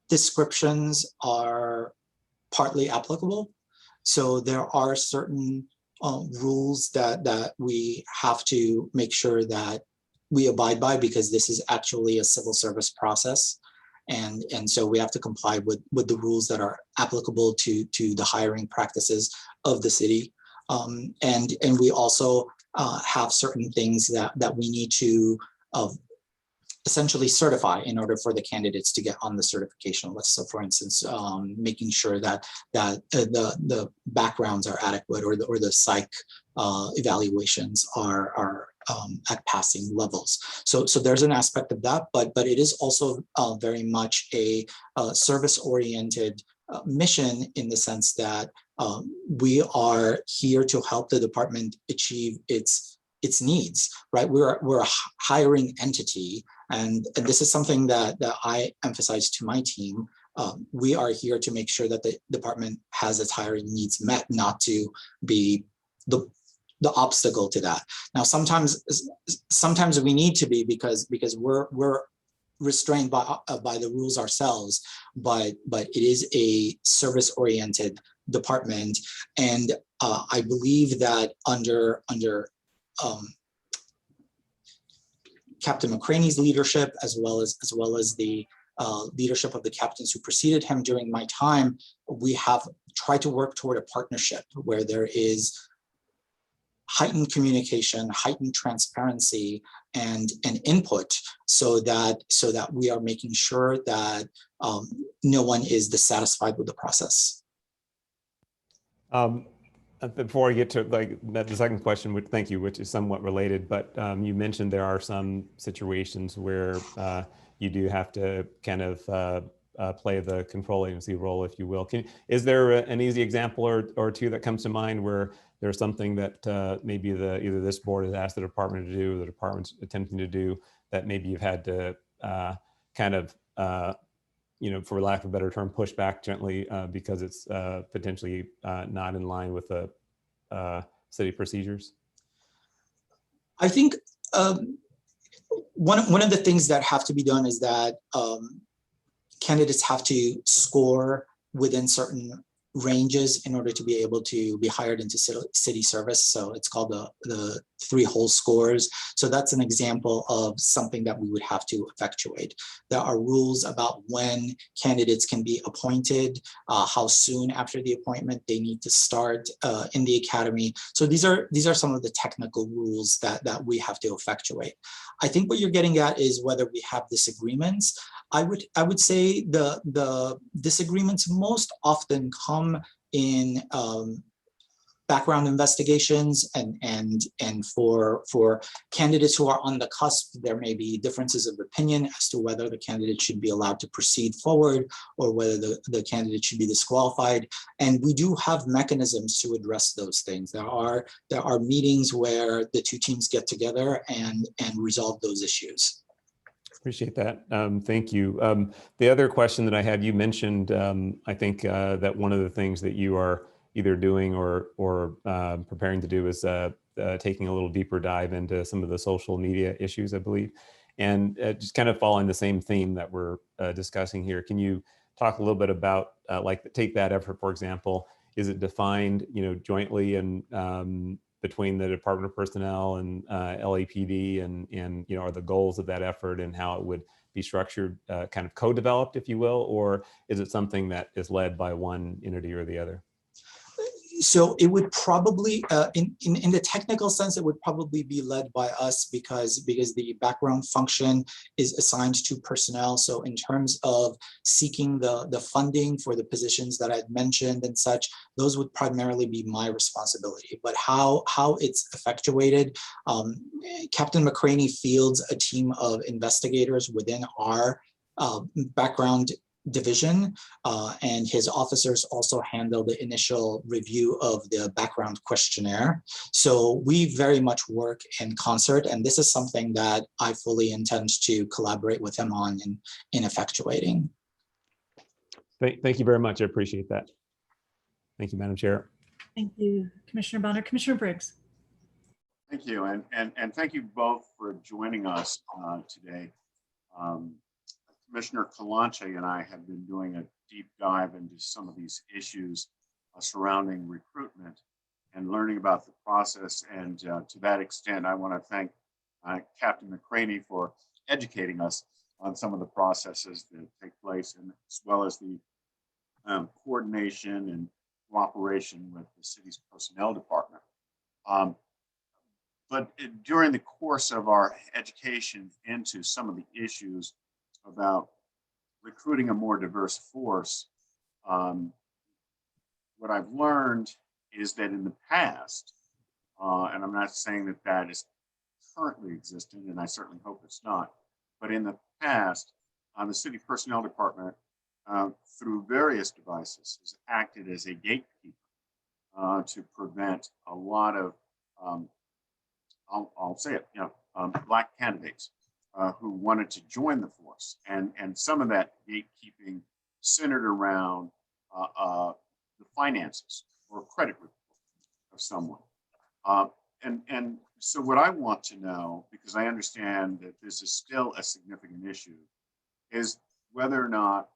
descriptions are partly applicable. So there are certain rules that we have to make sure that we abide by, because this is actually a civil service process. And so we have to comply with the rules that are applicable to the hiring practices of the city. And we also have certain things that we need to essentially certify in order for the candidates to get on the certification list. So for instance, making sure that the backgrounds are adequate, or the psych evaluations are at passing levels. So there's an aspect of that, but it is also very much a service-oriented mission, in the sense that we are here to help the department achieve its needs, right? We're a hiring entity, and this is something that I emphasize to my team. We are here to make sure that the department has its hiring needs met, not to be the obstacle to that. Now, sometimes we need to be, because we're restrained by the rules ourselves, but it is a service-oriented department, and I believe that under Captain McCraney's leadership, as well as the leadership of the captains who preceded him during my time, we have tried to work toward a partnership where there is heightened communication, heightened transparency, and input, so that we are making sure that no one is dissatisfied with the process. Before I get to the second question, which thank you, which is somewhat related, but you mentioned there are some situations where you do have to kind of play the control agency role, if you will. Is there an easy example or two that comes to mind where there's something that maybe either this board has asked the department to do, or the department's attempting to do, that maybe you've had to kind of for lack of a better term, push back gently because it's potentially not in line with the city procedures? I think one of the things that have to be done is that candidates have to score within certain ranges in order to be able to be hired into city service. So it's called the 3 whole scores. So that's an example of something that we would have to effectuate. There are rules about when candidates can be appointed, how soon after the appointment they need to start in the academy. So these are some of the technical rules that we have to effectuate. I think what you're getting at is whether we have disagreements. I would say the disagreements most often come in background investigations, and for candidates who are on the cusp, there may be differences of opinion as to whether the candidate should be allowed to proceed forward or whether the candidate should be disqualified. And we do have mechanisms to address those things. There are meetings where the 2 teams get together and resolve those issues. Appreciate that. Thank you. The other question that I have, you mentioned, I think that one of the things that you are either doing or preparing to do is taking a little deeper dive into some of the social media issues, I believe. And just kind of following the same theme that we're discussing here, can you talk a little bit about take that effort, for example? Is it defined, jointly and between the Department of Personnel and LAPD, and are the goals of that effort and how it would be structured kind of co-developed, if you will, or is it something that is led by one entity or the other? So it would probably, in the technical sense, it would probably be led by us because the background function is assigned to personnel. So in terms of seeking the funding for the positions that I'd mentioned and such, those would primarily be my responsibility. But how it's effectuated, Captain McCraney fields a team of investigators within our background division, and his officers also handle the initial review of the background questionnaire. So we very much work in concert, and this is something that I fully intend to collaborate with him on in effectuating. Thank you very much. I appreciate that. Thank you, Madam Chair. Thank you, Commissioner Bonner. Commissioner Briggs. Thank you, and thank you both for joining us today. Commissioner Kalanche and I have been doing a deep dive into some of these issues surrounding recruitment and learning about the process. And to that extent, I want to thank Captain McCraney for educating us on some of the processes that take place, and as well as the coordination and cooperation with the city's personnel department. But during the course of our education into some of the issues about recruiting a more diverse force, what I've learned is that in the past, and I'm not saying that that is currently existent, and I certainly hope it's not, but in the past, the city personnel department, through various devices, has acted as a gatekeeper to prevent a lot of, I'll say it, Black candidates who wanted to join the force, and some of that gatekeeping centered around the finances or credit report of someone. And so what I want to know, because I understand that this is still a significant issue, is whether or not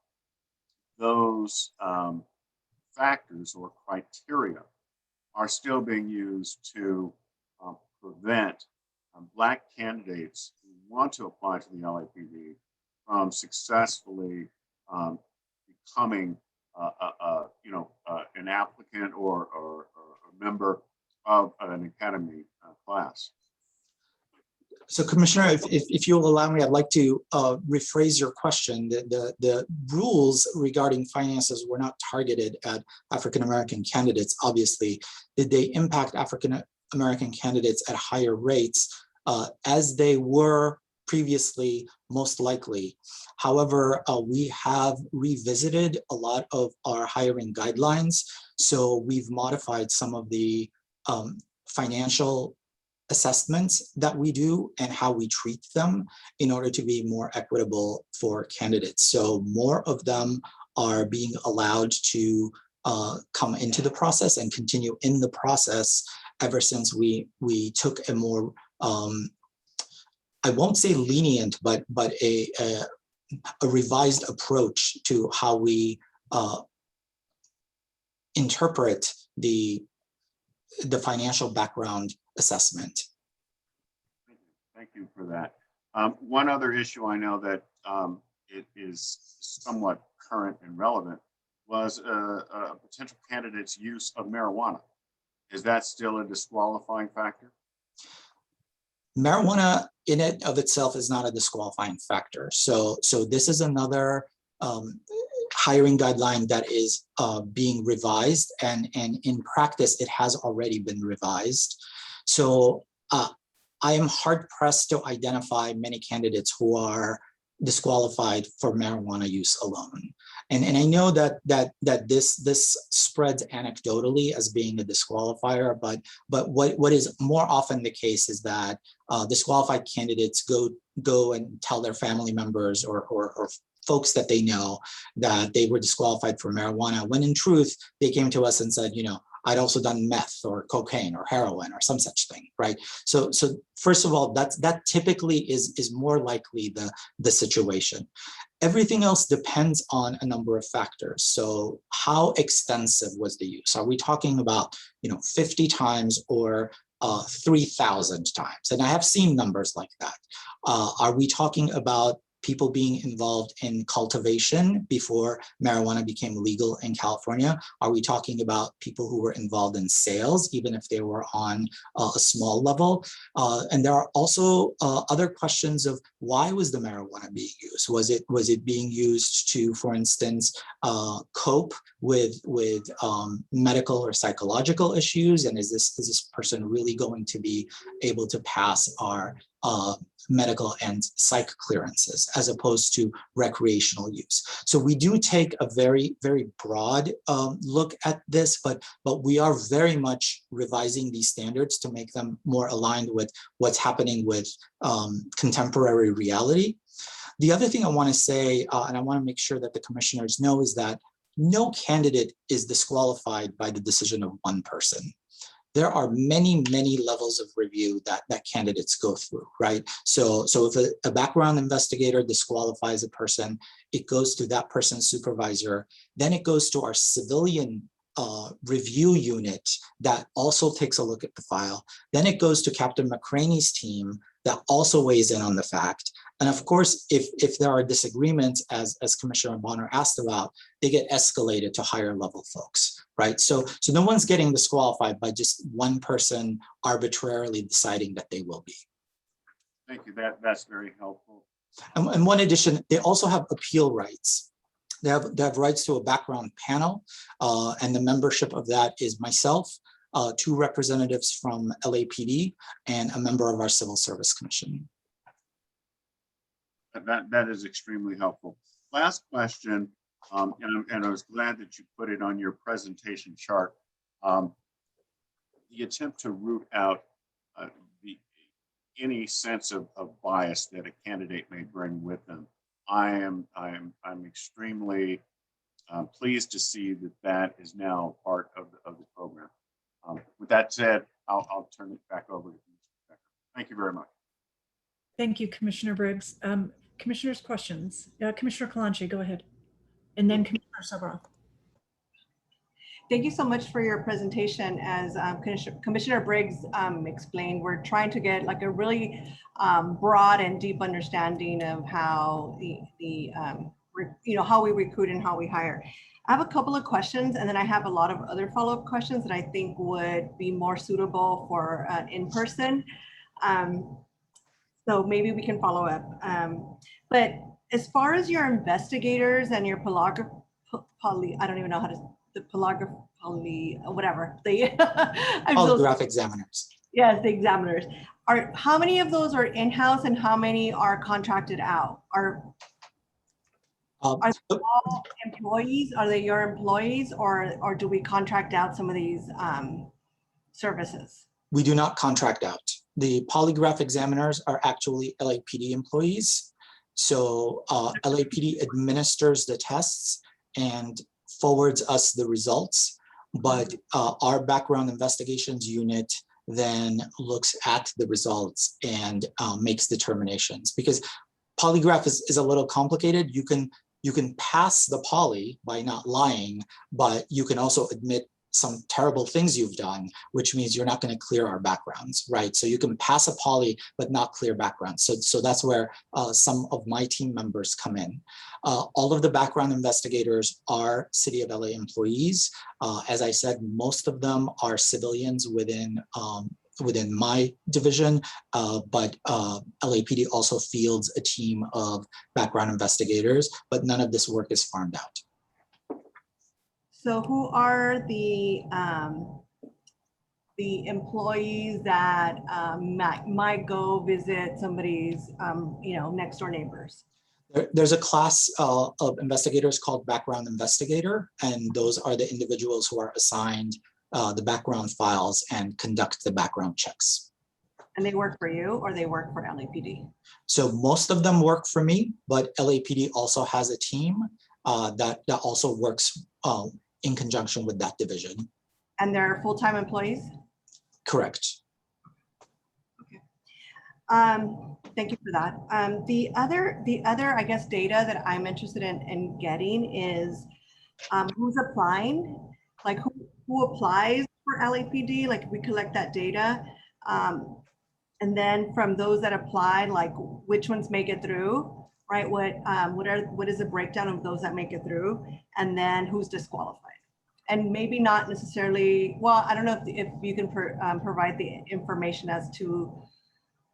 those factors or criteria are still being used to prevent Black candidates who want to apply to the LAPD from successfully becoming an applicant or a member of an academy class. So Commissioner, if you'll allow me, I'd like to rephrase your question. The rules regarding finances were not targeted at African-American candidates, obviously. Did they impact African-American candidates at higher rates as they were previously? Most likely. However, we have revisited a lot of our hiring guidelines. So we've modified some of the financial assessments that we do and how we treat them in order to be more equitable for candidates. So more of them are being allowed to come into the process and continue in the process ever since we took a more, I won't say lenient, but a revised approach to how we interpret the financial background assessment. Thank you for that. One other issue I know that it is somewhat current and relevant was a potential candidate's use of marijuana. Is that still a disqualifying factor? Marijuana in it of itself is not a disqualifying factor. So this is another hiring guideline that is being revised, and in practice, it has already been revised. So I am hard pressed to identify many candidates who are disqualified for marijuana use alone. And I know that this spreads anecdotally as being a disqualifier, but what is more often the case is that disqualified candidates go and tell their family members or folks that they know that they were disqualified for marijuana, when in truth, they came to us and said, you know, I'd also done meth or cocaine or heroin or some such thing, right? So first of all, that typically is more likely the situation. Everything else depends on a number of factors. So how extensive was the use? Are we talking about 50 times or 3,000 times? And I have seen numbers like that. Are we talking about people being involved in cultivation before marijuana became legal in California? Are we talking about people who were involved in sales, even if they were on a small level? And there are also other questions of why was the marijuana being used? Was it being used to, for instance, cope with medical or psychological issues? And is this person really going to be able to pass our medical and psych clearances as opposed to recreational use? So we do take a very, very broad look at this, but we are very much revising these standards to make them more aligned with what's happening with contemporary reality. The other thing I want to say, and I want to make sure that the commissioners know, is that no candidate is disqualified by the decision of one person. There are many, many levels of review that candidates go through, right? So if a background investigator disqualifies a person, it goes to that person's supervisor. Then it goes to our civilian review unit that also takes a look at the file. Then it goes to Captain McCraney's team that also weighs in on the fact. And of course, if there are disagreements, as Commissioner Bonner asked about, they get escalated to higher level folks, right? So no one's getting disqualified by just one person arbitrarily deciding that they will be. Thank you. That's very helpful. And one addition, they also have appeal rights. They have rights to a background panel, and the membership of that is myself, 2 representatives from LAPD, and a member of our Civil Service Commission. That is extremely helpful. Last question, and I was glad that you put it on your presentation chart. The attempt to root out any sense of bias that a candidate may bring with them. I'm extremely pleased to see that is now part of the program. With that said, I'll turn it back over to Commissioner Becker. Thank you very much. Thank you, Commissioner Briggs. Commissioners, questions? Commissioner Kalanchi, go ahead. And then Commissioner Sobroff. Thank you so much for your presentation. As Commissioner Briggs explained, we're trying to get like a really broad and deep understanding of how how we recruit and how we hire. I have a couple of questions, and then I have a lot of other follow-up questions that I think would be more suitable for in person. So maybe we can follow up. But as far as your investigators and your I don't even know how to, whatever. I'm so Polygraph examiners. yes, the examiners. How many of those are in-house and how many are contracted out? Are they all employees? Are they your employees, or do we contract out some of these services? We do not contract out. The polygraph examiners are actually LAPD employees. So LAPD administers the tests and forwards us the results, but our background investigations unit then looks at the results and makes determinations. Because polygraph is a little complicated. You can pass the poly by not lying, but you can also admit some terrible things you've done, which means you're not going to clear our backgrounds, right? So you can pass a poly, but not clear backgrounds. So that's where some of my team members come in. All of the background investigators are City of LA employees. As I said, most of them are civilians within my division, but LAPD also fields a team of background investigators, but none of this work is farmed out. So who are the employees that might go visit somebody's next door neighbors? There's a class of investigators called background investigator, and those are the individuals who are assigned the background files and conduct the background checks. And they work for you, or they work for LAPD? So most of them work for me, but LAPD also has a team that also works in conjunction with that division. And they're full-time employees? Correct. Thank you for that. The other, I guess, data that I'm interested in getting is who's applying, like who applies for LAPD, like we collect that data. And then from those that apply, like which ones make it through, right? What is the breakdown of those that make it through? And then who's disqualified? And maybe not necessarily, well, I don't know if you can provide the information as to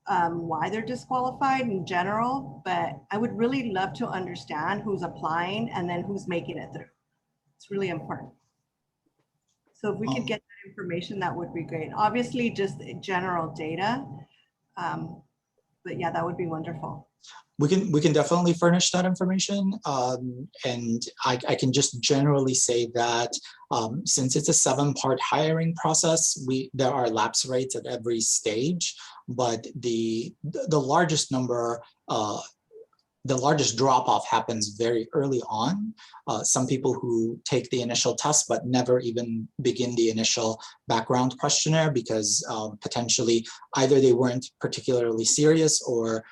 why they're disqualified in general, but I would really love to understand who's applying and then who's making it through. It's really important. So if we could get that information, that would be great. Obviously, just general data, but yeah, that would be wonderful. We can definitely furnish that information, and I can just generally say that since it's a 7-part hiring process, there are lapse rates at every stage, but the largest number, the largest drop off happens very early on. Some people who take the initial test but never even begin the initial background questionnaire because potentially either they weren't particularly serious or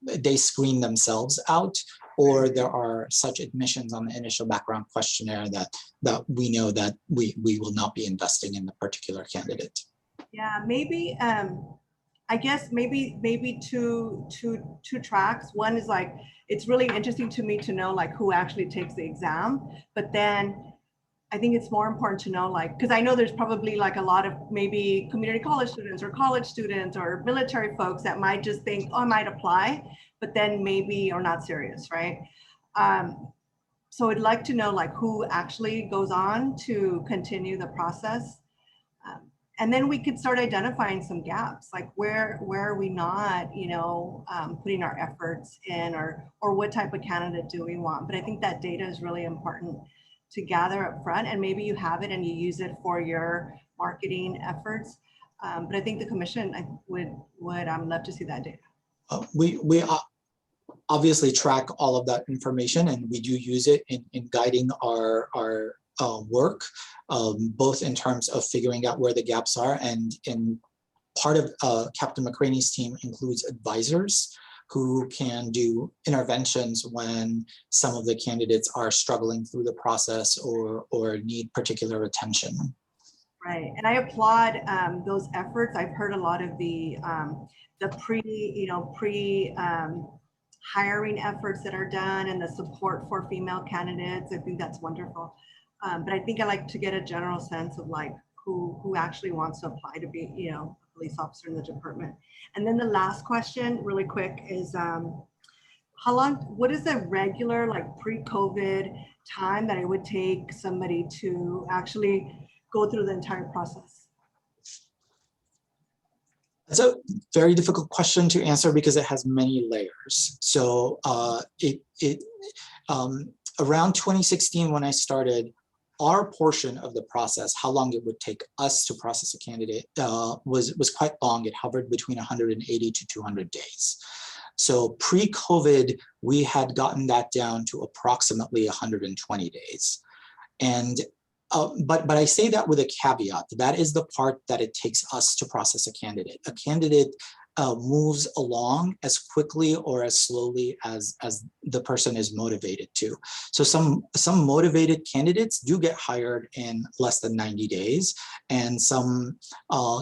they screen themselves out, or there are such admissions on the initial background questionnaire that we know that we will not be investing in the particular candidate. Yeah, maybe I guess maybe two tracks. One is like, it's really interesting to me to know like who actually takes the exam, but then I think it's more important to know, like, because I know there's probably like a lot of maybe community college students or college students or military folks that might just think, oh, I might apply, but then maybe are not serious, right? So I'd like to know like who actually goes on to continue the process. And then we could start identifying some gaps, like where are we not, putting our efforts in, or what type of candidate do we want? But I think that data is really important to gather up front, and maybe you have it and you use it for your marketing efforts. But I think the commission would love to see that data. We obviously track all of that information, and we do use it in guiding our work, both in terms of figuring out where the gaps are, and in part of Captain McCraney's team includes advisors who can do interventions when some of the candidates are struggling through the process or need particular attention. Right, and I applaud those efforts. I've heard a lot of the hiring efforts that are done and the support for female candidates. I think that's wonderful. But I think I like to get a general sense of like who actually wants to apply to be, police officer in the department. And then the last question, really quick, is what is the regular, like pre-COVID time that it would take somebody to actually go through the entire process? It's a very difficult question to answer because it has many layers. So around 2016, when I started, our portion of the process, how long it would take us to process a candidate was quite long. It hovered between 180 to 200 days. So pre-COVID, we had gotten that down to approximately 120 days. And but I say that with a caveat. That is the part that it takes us to process a candidate. A candidate moves along as quickly or as slowly as the person is motivated to. So some motivated candidates do get hired in less than 90 days, and some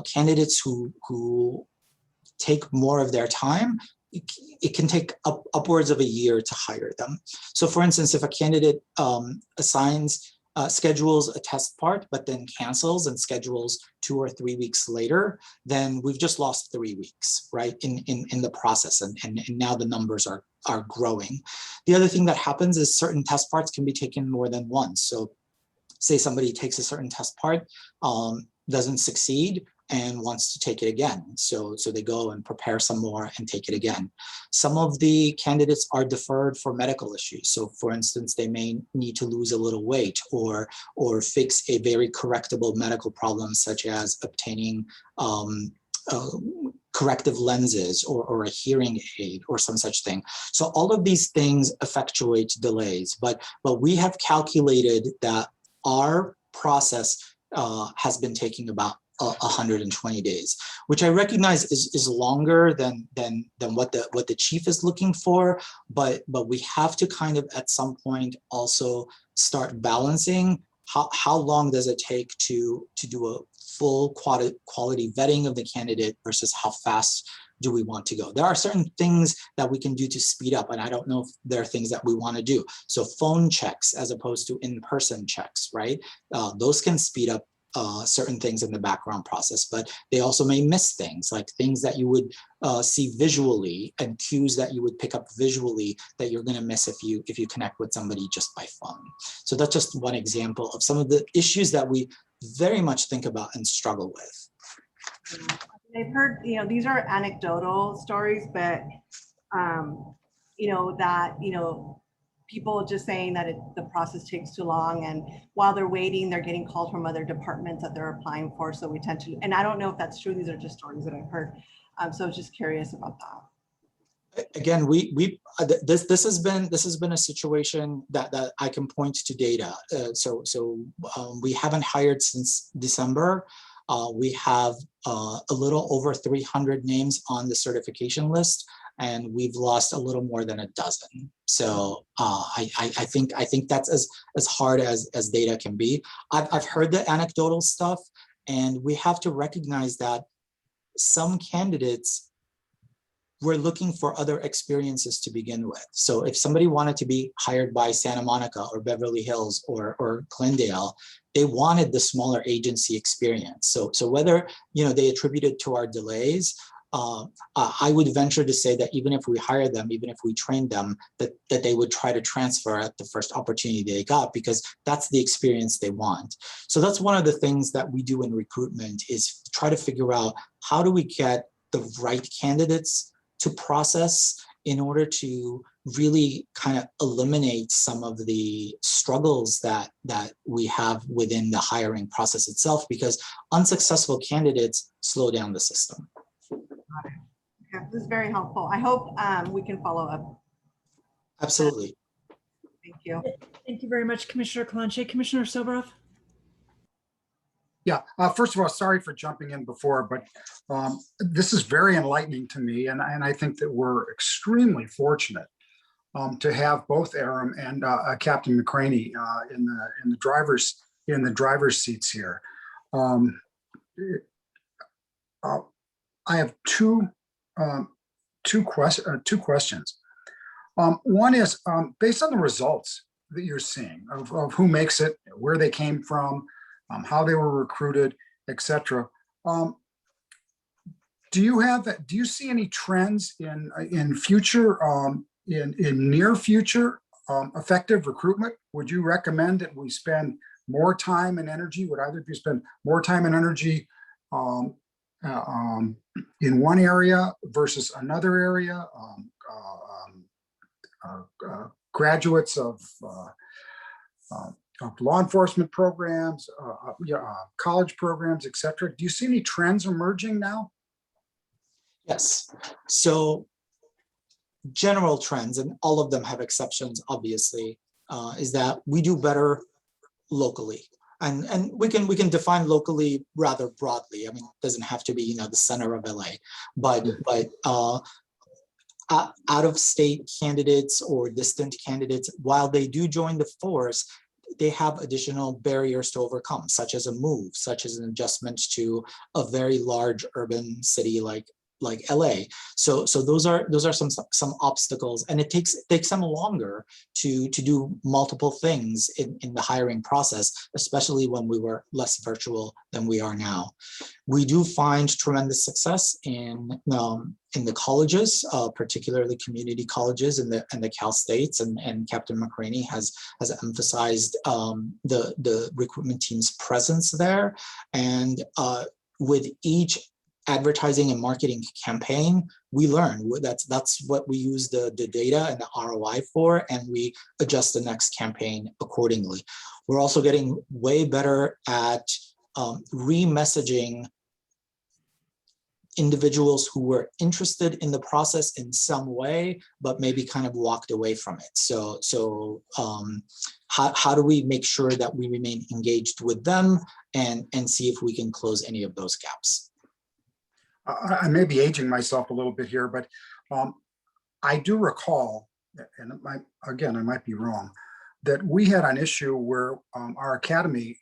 candidates who take more of their time, it can take upwards of a year to hire them. So for instance, if a candidate schedules a test part, but then cancels and schedules 2 or 3 weeks later, then we've just lost 3 weeks, right, in the process. And now the numbers are growing. The other thing that happens is certain test parts can be taken more than once. So say somebody takes a certain test part, doesn't succeed, and wants to take it again. So they go and prepare some more and take it again. Some of the candidates are deferred for medical issues. So for instance, they may need to lose a little weight or fix a very correctable medical problem, such as obtaining corrective lenses or a hearing aid or some such thing. So all of these things effectuate delays, but we have calculated that our process has been taking about 120 days, which I recognize is longer than what the chief is looking for, but we have to kind of at some point also start balancing how long does it take to do a full quality vetting of the candidate versus how fast do we want to go. There are certain things that we can do to speed up, and I don't know if there are things that we want to do. So phone checks as opposed to in-person checks, right? Those can speed up certain things in the background process, but they also may miss things, like things that you would see visually and cues that you would pick up visually that you're going to miss if you connect with somebody just by phone. So that's just one example of some of the issues that we very much think about and struggle with. I've heard, these are anecdotal stories, but people just saying that the process takes too long, and while they're waiting, they're getting calls from other departments that they're applying for. So we tend to, and I don't know if that's true. These are just stories that I've heard. So I was just curious about that. Again, this has been a situation that I can point to data. We haven't hired since December. We have a little over 300 names on the certification list, and we've lost a little more than a dozen. So I think that's as hard as data can be. I've heard the anecdotal stuff, and we have to recognize that some candidates were looking for other experiences to begin with. So if somebody wanted to be hired by Santa Monica or Beverly Hills or Glendale, they wanted the smaller agency experience. So whether they attributed to our delays, I would venture to say that even if we hired them, even if we trained them, that they would try to transfer at the first opportunity they got, because that's the experience they want. So that's one of the things that we do in recruitment, is try to figure out how do we get the right candidates to process in order to really kind of eliminate some of the struggles that we have within the hiring process itself, because unsuccessful candidates slow down the system. Okay, this is very helpful. I hope we can follow up. Absolutely. Thank you. Thank you very much, Commissioner Calonche. Commissioner Soboroff? Yeah, first of all, sorry for jumping in before, but this is very enlightening to me, and I think that we're extremely fortunate to have both Aram and Captain McCraney in the driver's seats here. I have two questions. One is based on the results that you're seeing of who makes it, where they came from, how they were recruited, etc. do you see any trends in future, in near future effective recruitment? Would you recommend that we spend more time and energy? Would either of you spend more time and energy in one area versus another area? Graduates of law enforcement programs, college programs, et cetera. Do you see any trends emerging now? Yes. So general trends, and all of them have exceptions, obviously, is that we do better locally. And we can define locally rather broadly. I mean, it doesn't have to be, the center of LA, but out of state candidates or distant candidates, while they do join the force, they have additional barriers to overcome, such as a move, such as an adjustment to a very large urban city like LA. So those are some obstacles, and it takes them longer to do multiple things in the hiring process, especially when we were less virtual than we are now. We do find tremendous success in the colleges, particularly community colleges in the Cal States, and Captain McCraney has emphasized the recruitment team's presence there, and with each advertising and marketing campaign, we learn. That's what we use the data and the ROI for, and we adjust the next campaign accordingly. We're also getting way better at re-messaging individuals who were interested in the process in some way, but maybe kind of walked away from it. So how do we make sure that we remain engaged with them and see if we can close any of those gaps? I may be aging myself a little bit here, but I do recall, and I might be wrong, that we had an issue where our academy,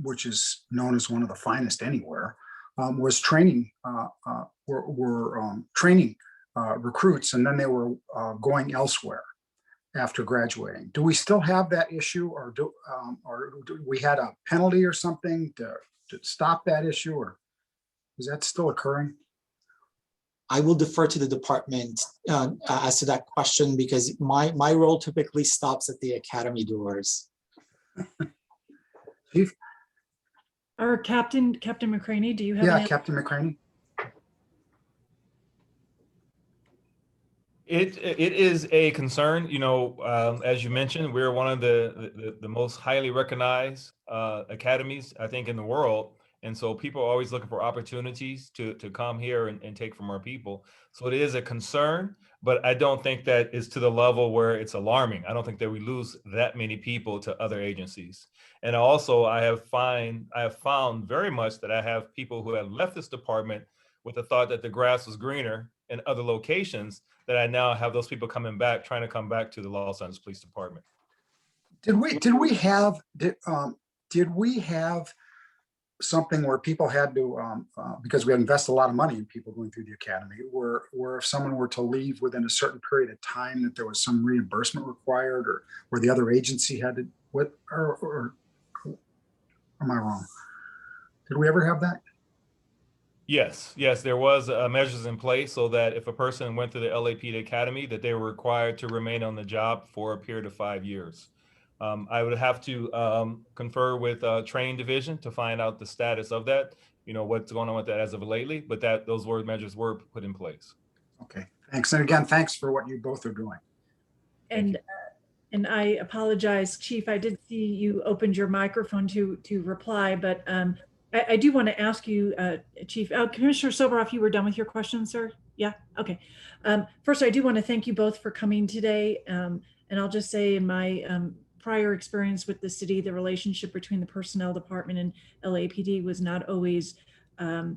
which is known as one of the finest anywhere, was training training recruits, and then they were going elsewhere after graduating. Do we still have that issue, or do we had a penalty or something to stop that issue, or is that still occurring? I will defer to the department as to that question, because my role typically stops at the academy doors. Chief? Or Captain McCraney, do you have? Yeah, Captain McCraney. It is a concern, as you mentioned, we're one of the most highly recognized academies, I think, in the world. And so people are always looking for opportunities to come here and take from our people. So it is a concern, but I don't think that it's to the level where it's alarming. I don't think that we lose that many people to other agencies. And also I have found very much that I have people who have left this department with the thought that the grass was greener in other locations, that I now have those people coming back, trying to come back to the Los Angeles Police Department. Did we have something where people had to, because we had invested a lot of money in people going through the academy, where if someone were to leave within a certain period of time, that there was some reimbursement required, or where the other agency had to, or am I wrong? Did we ever have that? Yes, there was measures in place so that if a person went through the LAPD Academy, that they were required to remain on the job for a period of 5 years. I would have to confer with training division to find out the status of that, what's going on with that as of lately, but those measures were put in place. Okay, thanks. And again, thanks for what you both are doing. And I apologize, Chief, I did see you opened your microphone to reply, but I do want to ask you, Chief, Commissioner Soboroff, you were done with your question, sir? Yeah, okay. First, I do want to thank you both for coming today. And I'll just say in my prior experience with the city, the relationship between the personnel department and LAPD was not always a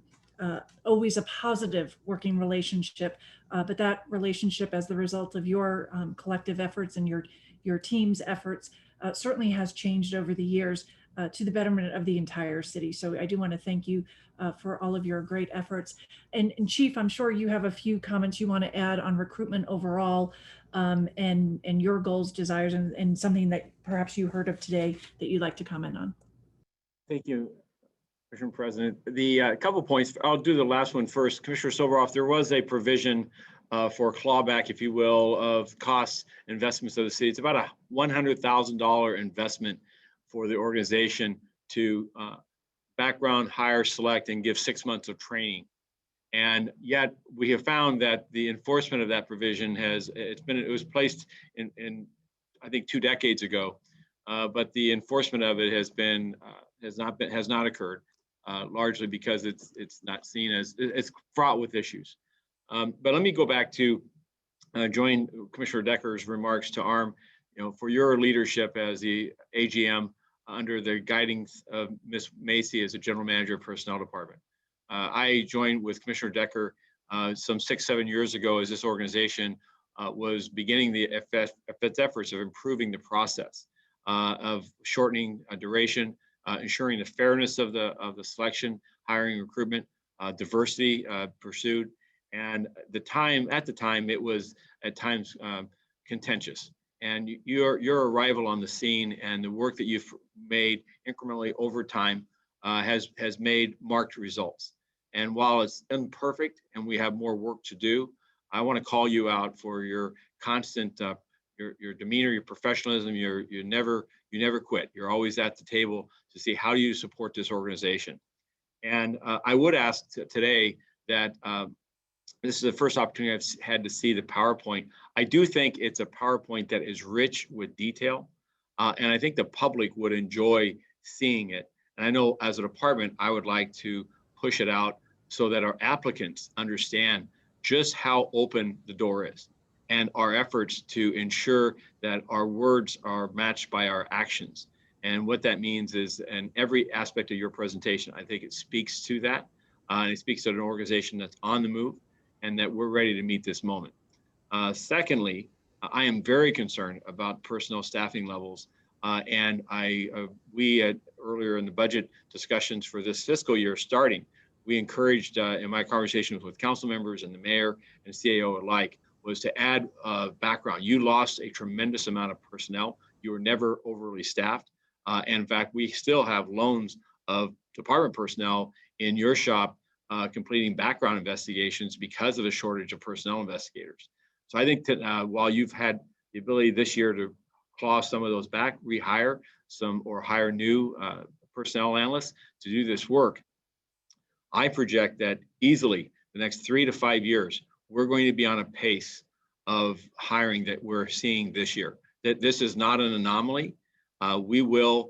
positive working relationship, but that relationship, as the result of your collective efforts and your team's efforts, certainly has changed over the years to the betterment of the entire city. So I do want to thank you for all of your great efforts. And Chief, I'm sure you have a few comments you want to add on recruitment overall, and your goals, desires, and something that perhaps you heard of today that you'd like to comment on. Thank you. Commissioner President, the couple points, I'll do the last one first. Commissioner Silveroff, there was a provision for clawback, if you will, of costs, investments of the city. It's about a $100,000 investment for the organization to background, hire, select, and give 6 months of training. And yet we have found that the enforcement of that provision it was placed in I think 2 decades ago, but the enforcement of it has not occurred, largely because it's not seen as, it's fraught with issues. But let me go back to join Commissioner Decker's remarks to ARM, for your leadership as the AGM under the guidance of Ms. Macy as the General Manager of Personnel Department. I joined with Commissioner Decker some 6-7 years ago as this organization was beginning its efforts of improving the process of shortening duration, ensuring the fairness of the selection, hiring, recruitment, diversity pursued, and at the time it was at times contentious. And your arrival on the scene and the work that you've made incrementally over time has made marked results. And while it's imperfect and we have more work to do, I want to call you out for your constant your demeanor, your professionalism. You never quit. You're always at the table to see how do you support this organization. And I would ask today that this is the first opportunity I've had to see the PowerPoint. I do think it's a PowerPoint that is rich with detail, and I think the public would enjoy seeing it. And I know as a department, I would like to push it out so that our applicants understand just how open the door is and our efforts to ensure that our words are matched by our actions. And what that means is, in every aspect of your presentation, I think it speaks to that. And it speaks to an organization that's on the move and that we're ready to meet this moment. Secondly, I am very concerned about personnel staffing levels. And we earlier in the budget discussions for this fiscal year starting, we encouraged in my conversations with council members and the mayor and CAO alike was to add background. You lost a tremendous amount of personnel. You were never overly staffed. And in fact, we still have loans of department personnel in your shop completing background investigations because of a shortage of personnel investigators. So I think that while you've had the ability this year to claw some of those back, rehire some or hire new personnel analysts to do this work, I project that easily the next 3 to 5 years, we're going to be on a pace of hiring that we're seeing this year. That this is not an anomaly. We will,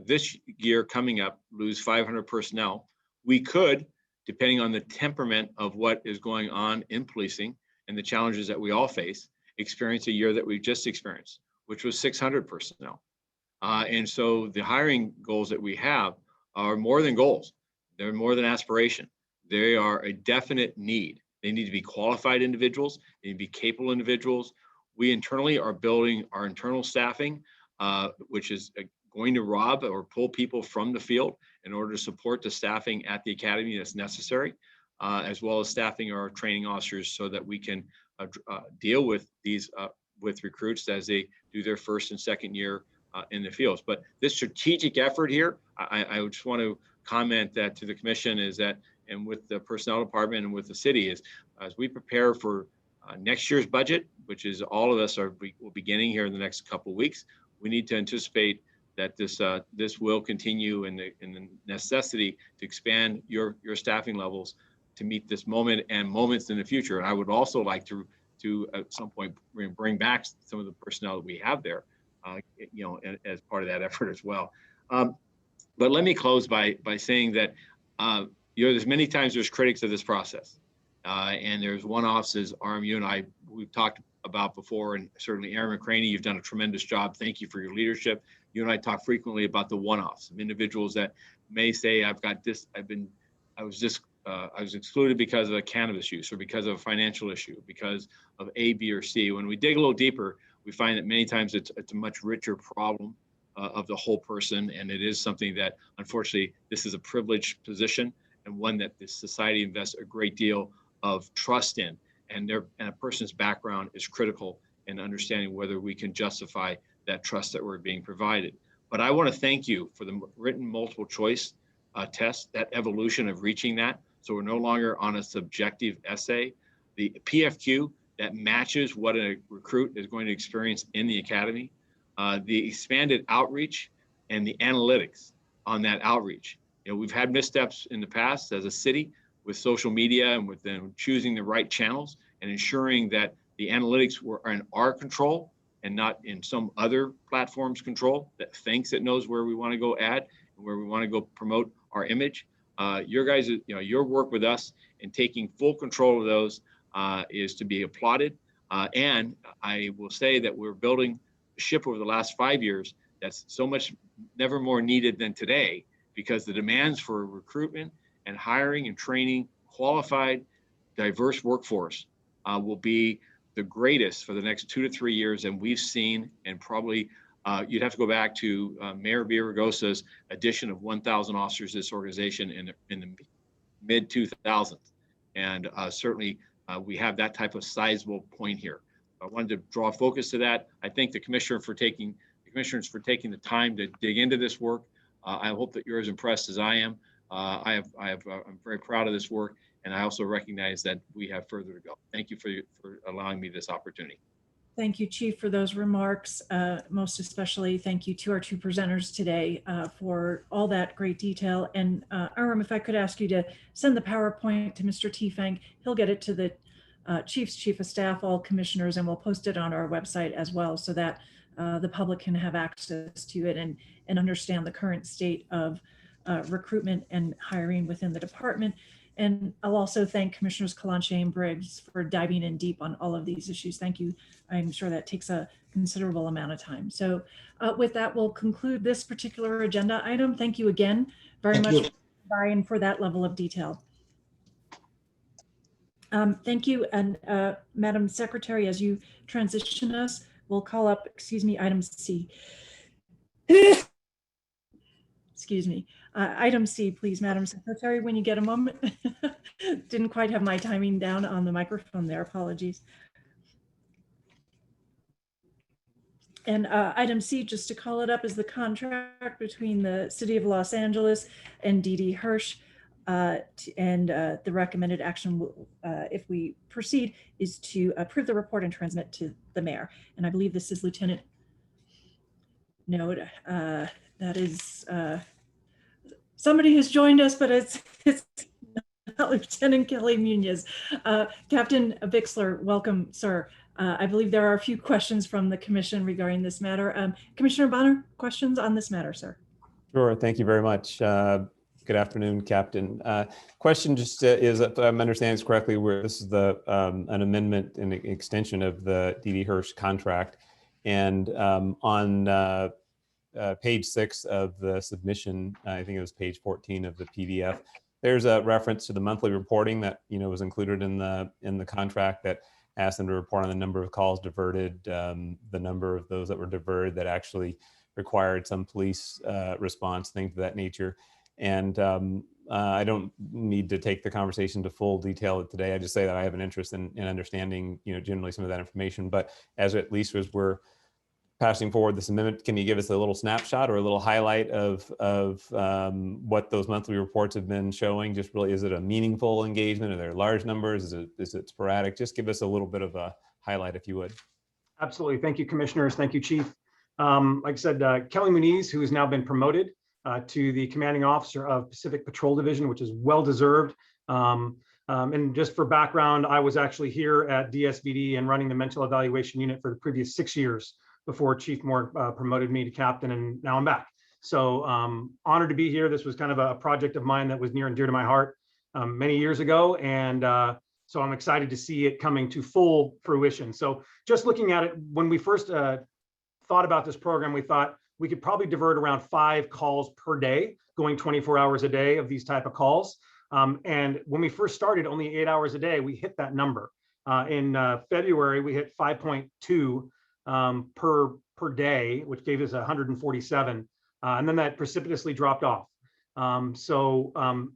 this year coming up, lose 500 personnel. We could, depending on the temperament of what is going on in policing and the challenges that we all face, experience a year that we've just experienced, which was 600 personnel. And so the hiring goals that we have are more than goals. They're more than aspiration. They are a definite need. They need to be qualified individuals. They need to be capable individuals. We internally are building our internal staffing, which is going to rob or pull people from the field in order to support the staffing at the academy that's necessary, as well as staffing our training officers so that we can deal with these with recruits as they do their first and second year in the fields. But this strategic effort here, I just want to comment that to the commission is that, and with the personnel department and with the city, is as we prepare for next year's budget, which is all of us will be beginning here in the next couple of weeks, we need to anticipate that this will continue in the necessity to expand your staffing levels to meet this moment and moments in the future. And I would also like to at some point bring back some of the personnel that we have there, as part of that effort as well. But let me close by saying that there's many times there's critics of this process, and there's one-offs as RMU and I we've talked about before, and certainly Aaron McCraney, you've done a tremendous job. Thank you for your leadership. You and I talk frequently about the one-offs, individuals that may say, I was excluded because of a cannabis use or because of a financial issue, because of A, B, or C. When we dig a little deeper, we find that many times it's a much richer problem of the whole person. And it is something that, unfortunately, this is a privileged position and one that this society invests a great deal of trust in. And a person's background is critical in understanding whether we can justify that trust that we're being provided. But I want to thank you for the written multiple choice test, that evolution of reaching that. So we're no longer on a subjective essay. The PFQ that matches what a recruit is going to experience in the academy, the expanded outreach and the analytics on that outreach. You know, we've had missteps in the past as a city with social media and with them choosing the right channels and ensuring that the analytics were in our control and not in some other platform's control that thinks it knows where we want to go add and where we want to go promote our image. Your guys, you know, your work with us in taking full control of those is to be applauded. And I will say that we're building a ship over the last 5 years that's so much never more needed than today, because the demands for recruitment and hiring and training qualified, diverse workforce will be the greatest for the next 2 to 3 years than we've seen. And probably you'd have to go back to Mayor Villaraigosa's addition of 1,000 officers to this organization in the mid 2000s. And certainly we have that type of sizable point here. I wanted to draw focus to that. I thank the commissioners for taking the time to dig into this work. I hope that you're as impressed as I am. I'm very proud of this work, and I also recognize that we have further to go. Thank you for allowing me this opportunity. Thank you, Chief, for those remarks. Most especially, thank you to our two presenters today for all that great detail. And Aram, if I could ask you to send the PowerPoint to Mr. Tiefenk, he'll get it to the Chief of Staff, all commissioners, and we'll post it on our website as well, so that the public can have access to it and understand the current state of recruitment and hiring within the department. And I'll also thank Commissioners Kalanche and Briggs for diving in deep on all of these issues. Thank you. I'm sure that takes a considerable amount of time. So with that, we'll conclude this particular agenda item. Thank you again very much for that level of detail. Thank you. And Madam Secretary, as you transition us, we'll call up, item C. Excuse me. Item C, please, Madam Secretary, when you get a moment. Didn't quite have my timing down on the microphone there. Apologies. And item C, just to call it up, is the contract between the City of Los Angeles and D.D. Hirsch. And the recommended action, if we proceed, is to approve the report and transmit to the mayor. And I believe this is Lieutenant. No, that is somebody has joined us, but it's not Lieutenant Kelly Munoz. Captain Bixler, welcome, sir. I believe there are a few questions from the commission regarding this matter. Commissioner Bonner, questions on this matter, sir? Sure, thank you very much. Good afternoon, Captain. Question just is, if I'm understanding this correctly, where this is an amendment and extension of the D.D. Hirsch contract. And on page 6 of the submission, I think it was page 14 of the PDF, there's a reference to the monthly reporting that was included in the contract that asked them to report on the number of calls diverted, the number of those that were diverted that actually required some police response, things of that nature. And I don't need to take the conversation to full detail today. I just say that I have an interest in understanding, generally some of that information. But as at least as we're passing forward this amendment, can you give us a little snapshot or a little highlight of what those monthly reports have been showing? Just really, is it a meaningful engagement? Are there large numbers? Is it sporadic? Just give us a little bit of a highlight, if you would. Absolutely. Thank you, commissioners. Thank you, Chief. Like I said, Kelly Muniz, who has now been promoted to the commanding officer of Pacific Patrol Division, which is well-deserved. And just for background, I was actually here at DSVD and running the mental evaluation unit for the previous 6 years before Chief Moore promoted me to captain, and now I'm back. So honored to be here. This was kind of a project of mine that was near and dear to my heart many years ago. And so I'm excited to see it coming to full fruition. So just looking at it, when we first thought about this program, we thought we could probably divert around 5 calls per day, going 24 hours a day of these type of calls. And when we first started, only 8 hours a day, we hit that number. In February, we hit 5.2 per day, which gave us 147. And then that precipitously dropped off.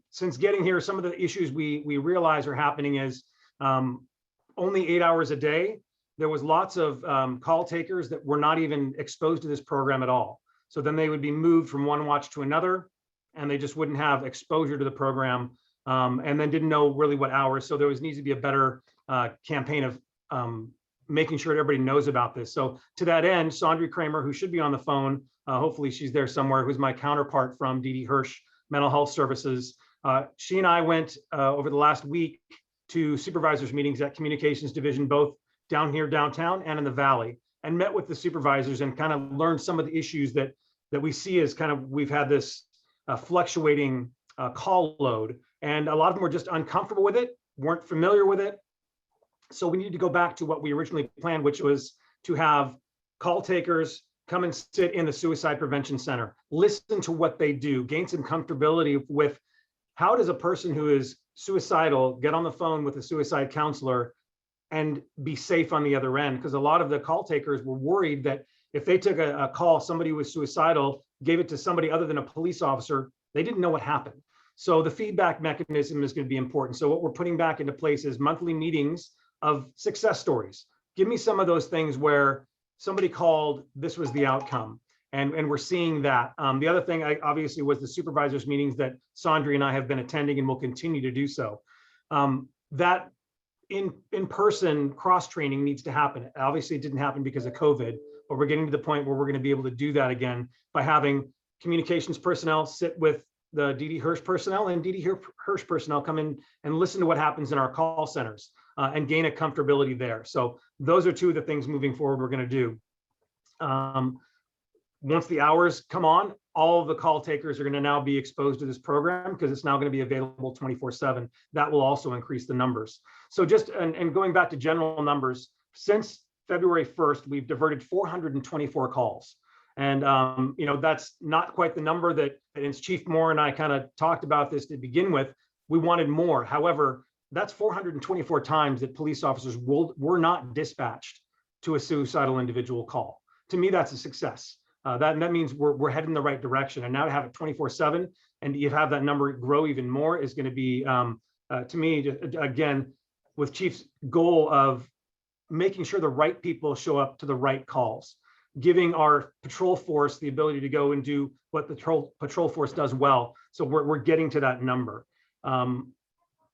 Since getting here, some of the issues we realize are happening is only 8 hours a day. There was lots of call takers that were not even exposed to this program at all. So then they would be moved from one watch to another. and they just wouldn't have exposure to the program, and then didn't know really what hours. So there needs to be a better campaign of making sure everybody knows about this. So to that end, Sondra Kramer, who should be on the phone, hopefully she's there somewhere, who's my counterpart from D.D. Hirsch Mental Health Services. She and I went over the last week to supervisors meetings at Communications Division, both down here downtown and in the Valley, and met with the supervisors and kind of learned some of the issues that we see as kind of, we've had this fluctuating call load, and a lot of them were just uncomfortable with it, weren't familiar with it. So we need to go back to what we originally planned, which was to have call takers come and sit in the Suicide Prevention Center, listen to what they do, gain some comfortability with how does a person who is suicidal get on the phone with a suicide counselor and be safe on the other end. Because a lot of the call takers were worried that if they took a call, somebody was suicidal, gave it to somebody other than a police officer, they didn't know what happened. So the feedback mechanism is going to be important. So what we're putting back into place is monthly meetings of success stories. Give me some of those things where somebody called, this was the outcome. And we're seeing that. The other thing obviously was the supervisors meetings that Sondra and I have been attending and will continue to do so. That in-person cross-training needs to happen. Obviously it didn't happen because of COVID, but we're getting to the point where we're going to be able to do that again by having communications personnel sit with the D.D. Hirsch personnel, and D.D. Hirsch personnel come in and listen to what happens in our call centers and gain a comfortability there. So those are two of the things moving forward we're going to do. Once the hours come on, all of the call takers are going to now be exposed to this program because it's now going to be available 24/7. That will also increase the numbers. So just, and going back to general numbers, since February 1st, we've diverted 424 calls. And, you know, that's not quite the number that, and Chief Moore and I kind of talked about this to begin with. We wanted more. However, that's 424 times that police officers were not dispatched to a suicidal individual call. To me, that's a success. That means we're heading in the right direction. And now to have it 24/7 and you have that number grow even more is going to be, to me, again, with Chief's goal of making sure the right people show up to the right calls, giving our patrol force the ability to go and do what the patrol force does well. So we're getting to that number.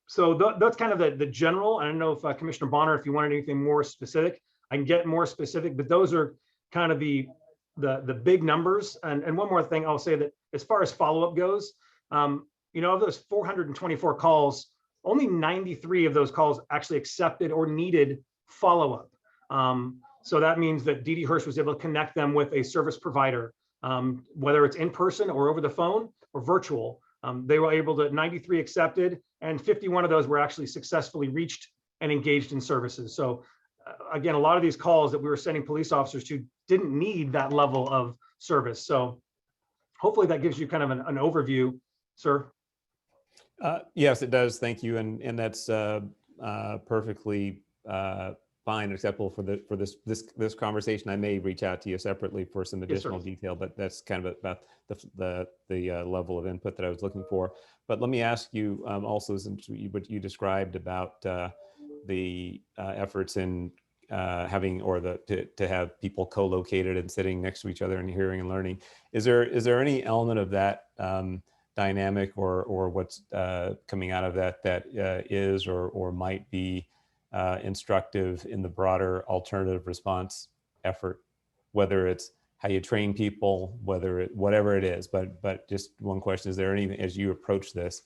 So that's kind of the general. I don't know if Commissioner Bonner, if you wanted anything more specific, I can get more specific, but those are kind of the big numbers. And one more thing I'll say, that as far as follow-up goes, you know, of those 424 calls, only 93 of those calls actually accepted or needed follow-up. So that means that D.D. Hirsch was able to connect them with a service provider, whether it's in person or over the phone or virtual. They were able to, 93 accepted, and 51 of those were actually successfully reached and engaged in services. So again, a lot of these calls that we were sending police officers to didn't need that level of service. So hopefully that gives you kind of an overview, sir. Yes, it does. Thank you. And that's perfectly fine, acceptable for this conversation. I may reach out to you separately for some additional detail, but that's kind of about the level of input that I was looking for. But let me ask you also, since what you described about the efforts in having, or to have people co-located and sitting next to each other and hearing and learning, is there any element of that dynamic or what's coming out of that is or might be instructive in the broader alternative response effort, whether it's how you train people, whatever it is, but just one question: is there anything, as you approach this,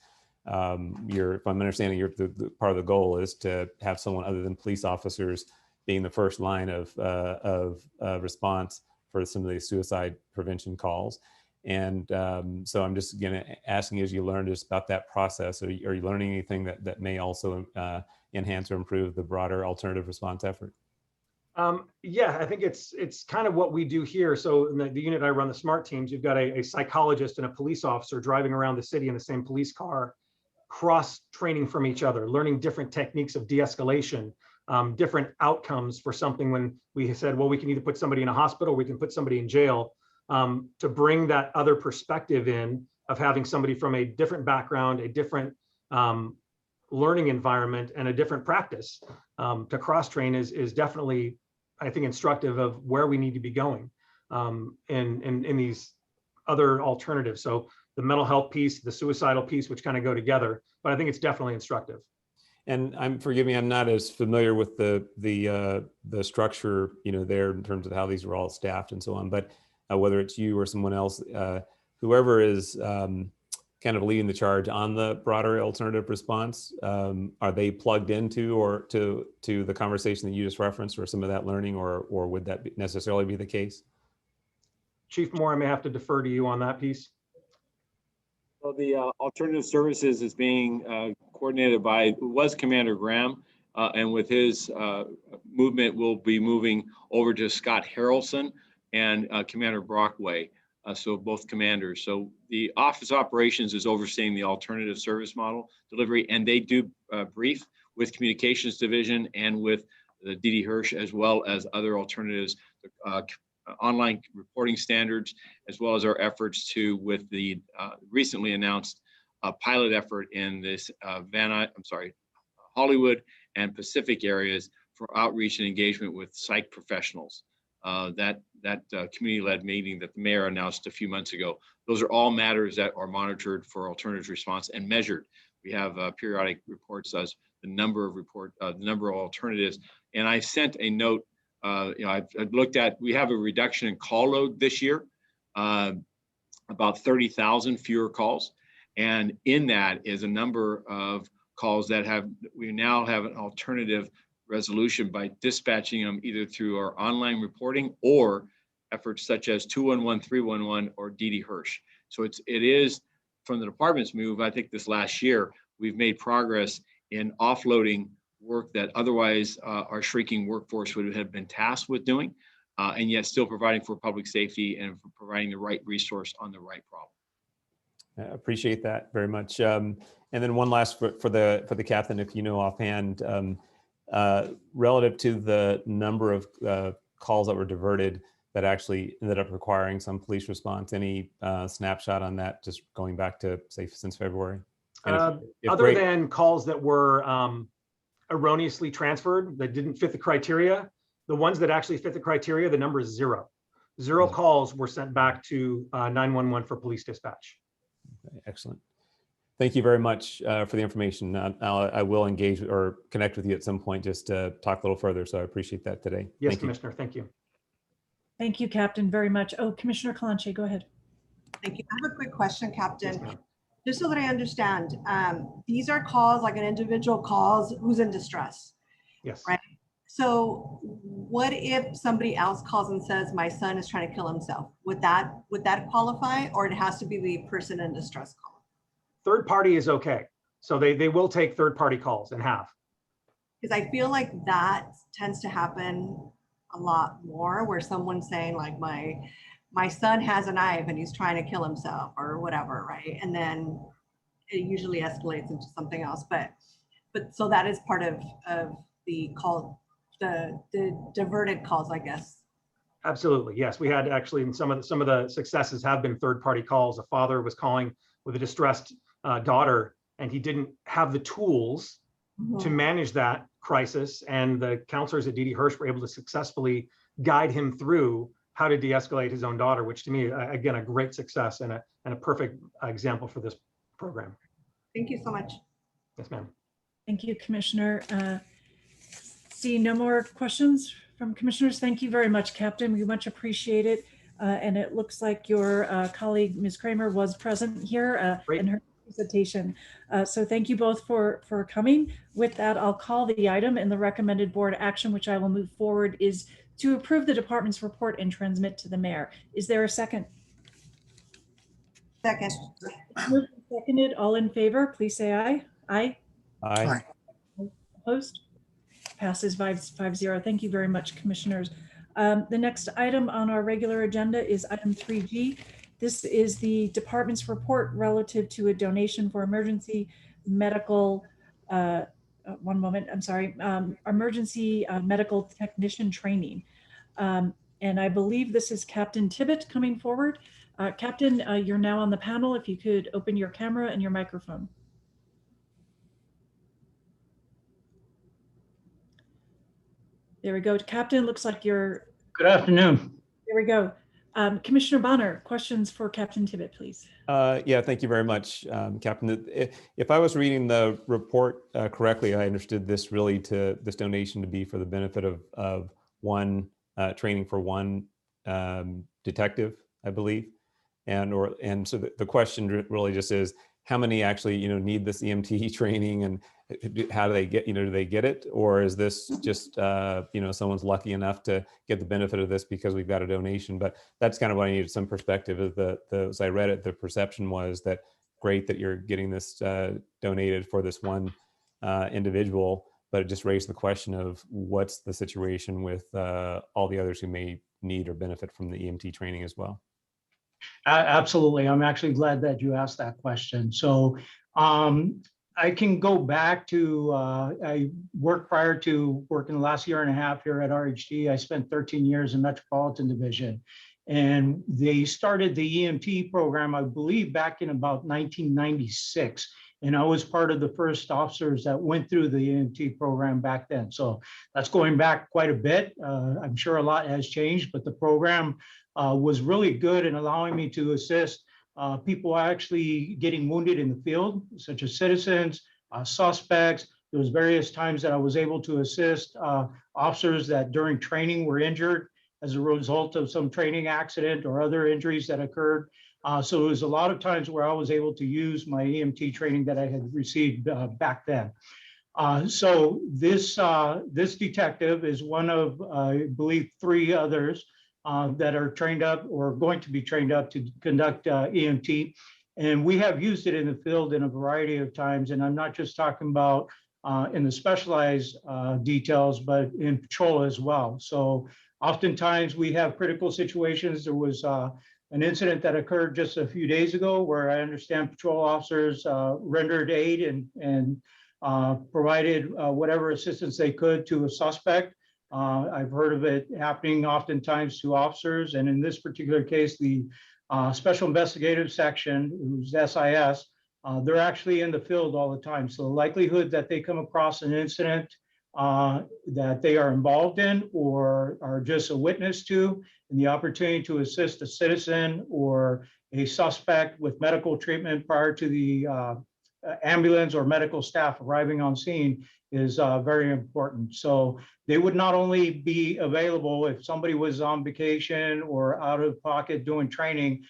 if I'm understanding, the part of the goal is to have someone other than police officers being the first line of response for some of these suicide prevention calls. And so I'm just asking, as you learn just about that process, are you learning anything that may also enhance or improve the broader alternative response effort? Yeah, I think it's kind of what we do here. So in the unit I run, the SMART teams, you've got a psychologist and a police officer driving around the city in the same police car, cross-training from each other, learning different techniques of de-escalation, different outcomes for something. When we said, well, we can either put somebody in a hospital, we can put somebody in jail, to bring that other perspective in of having somebody from a different background, a different learning environment, and a different practice to cross-train is definitely, I think, instructive of where we need to be going in these other alternatives. So the mental health piece, the suicidal piece, which kind of go together. But I think it's definitely instructive. And forgive me, I'm not as familiar with the structure, there in terms of how these are all staffed and so on. But whether it's you or someone else, whoever is kind of leading the charge on the broader alternative response, are they plugged into or to the conversation that you just referenced, or some of that learning, or would that necessarily be the case? Chief Moore, I may have to defer to you on that piece. Well, the alternative services is being coordinated by, was Commander Graham, and with his movement, we'll be moving over to Scott Harrelson and Commander Brockway. So both commanders. So the Office of Operations is overseeing the alternative service model delivery, and they do brief with Communications Division and with the D.D. Hirsch, as well as other alternatives, online reporting standards, as well as our efforts with the recently announced pilot effort in this Hollywood and Pacific areas for outreach and engagement with psych professionals. That community-led meeting that the mayor announced a few months ago. Those are all matters that are monitored for alternative response and measured. We have periodic reports as the number of alternatives. And I sent a note. I've looked at. We have a reduction in call load this year, about 30,000 fewer calls, and in that is a number of calls that we now have an alternative resolution by dispatching them either through our online reporting or efforts such as 211, 311, or D.D. Hirsch. So it is from the department's move. I think this last year, we've made progress in offloading work that otherwise our shrinking workforce would have been tasked with doing, and yet still providing for public safety and for providing the right resource on the right problem. I appreciate that very much. And then one last for the captain, if you know offhand, relative to the number of calls that were diverted that actually ended up requiring some police response, any snapshot on that, just going back to, say, since February? Other than calls that were erroneously transferred, that didn't fit the criteria, the ones that actually fit the criteria, the number is zero. Zero calls were sent back to 911 for police dispatch. Okay, excellent. Thank you very much for the information. I will engage or connect with you at some point just to talk a little further. So I appreciate that today. Yes, Thank Commissioner. Thank you. Thank you, Captain, very much. Oh, Commissioner Kalanche, go ahead. Thank you. I have a quick question, Captain. Just so that I understand, these are calls, like an individual calls who's in distress. Yes. Right. So what if somebody else calls and says, my son is trying to kill himself? Would that qualify, or it has to be the person in distress call? Third party is okay. So they will take third party calls and have. Because I feel like that tends to happen a lot more, where someone's saying like, my son has a knife and he's trying to kill himself or whatever, right? And then it usually escalates into something else. But so that is part of the call, the diverted calls, I guess. Absolutely, yes. We had actually, and some of the successes have been third party calls. A father was calling with a distressed daughter, and he didn't have the tools to manage that crisis. And the counselors at D.D. Hirsch were able to successfully guide him through how to de-escalate his own daughter, which to me, again, a great success and a perfect example for this program. Thank you so much. Yes, ma'am. Thank you, Commissioner. See no more questions from commissioners. Thank you very much, Captain. We much appreciate it. And it looks like your colleague, Ms. Kramer, was present here in her presentation. So thank you both for coming. With that, I'll call the item, and the recommended board action, which I will move forward, is to approve the department's report and transmit to the mayor. Is there a second? Second. Moved and seconded. All in favor, please say aye. Aye. Aye. Opposed? Passes 5-0. Thank you very much, commissioners. The next item on our regular agenda is item 3G. This is the department's report relative to a donation for emergency medical, one moment, I'm sorry, emergency medical technician training. And I believe this is Captain Tibbet coming forward. Captain, you're now on the panel. If you could open your camera and your microphone. There we go. Captain, looks like you're... Good afternoon. There we go. Commissioner Bonner, questions for Captain Tibbet, please. Yeah, thank you very much, Captain. If I was reading the report correctly, I understood this donation to be for the benefit of one training for one detective, I believe. And so the question really just is, how many actually need this EMT training, and how do they get, do they get it, or is this just someone's lucky enough to get the benefit of this because we've got a donation? But that's kind of what I needed some perspective of. As I read it, the perception was that great that you're getting this donated for this one individual, but it just raised the question of what's the situation with all the others who may need or benefit from the EMT training as well. Absolutely. I'm actually glad that you asked that question. So I can go back to, I worked prior to working the last year and a half here at RHD. I spent 13 years in Metropolitan Division, and they started the EMT program, I believe, back in about 1996. And I was part of the first officers that went through the EMT program back then. So that's going back quite a bit. I'm sure a lot has changed, but the program was really good in allowing me to assist people actually getting wounded in the field, such as citizens, suspects. There was various times that I was able to assist officers that during training were injured as a result of some training accident or other injuries that occurred. So it was a lot of times where I was able to use my EMT training that I had received back then. So this detective is one of, I believe, 3 others that are trained up or going to be trained up to conduct EMT. And we have used it in the field in a variety of times. And I'm not just talking about in the specialized details, but in patrol as well. So oftentimes we have critical situations. There was an incident that occurred just a few days ago where I understand patrol officers rendered aid and provided whatever assistance they could to a suspect. I've heard of it happening oftentimes to officers. And in this particular case, the Special Investigative Section, who's SIS, they're actually in the field all the time. So the likelihood that they come across an incident that they are involved in or are just a witness to, and the opportunity to assist a citizen or a suspect with medical treatment prior to the ambulance or medical staff arriving on scene is very important. So they would not only be available if somebody was on vacation or out of pocket doing training,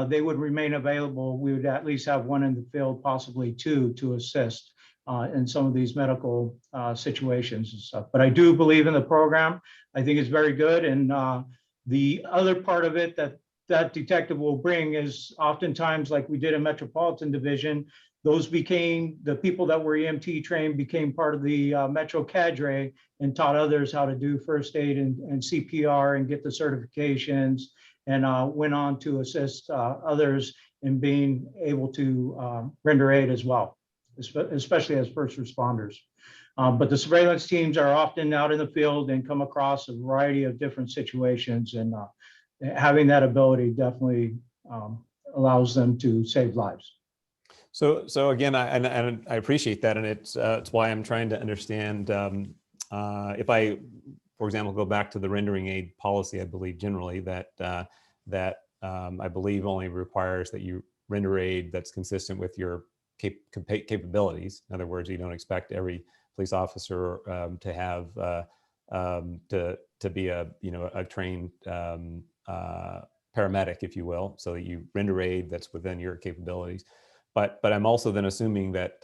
they would remain available. We would at least have one in the field, possibly 2, to assist in some of these medical situations and stuff. But I do believe in the program. I think it's very good. And the other part of it that detective will bring is oftentimes, like we did in Metropolitan Division, those became the people that were EMT trained, became part of the Metro cadre and taught others how to do first aid and CPR and get the certifications, and went on to assist others in being able to render aid as well, especially as first responders. But the surveillance teams are often out in the field and come across a variety of different situations, and having that ability definitely allows them to save lives. So again, I appreciate that, and it's why I'm trying to understand if I, for example, go back to the rendering aid policy. I believe generally that I believe only requires that you render aid that's consistent with your capabilities. In other words, you don't expect every police officer to have to be a trained paramedic, if you will, so that you render aid that's within your capabilities. But I'm also then assuming that,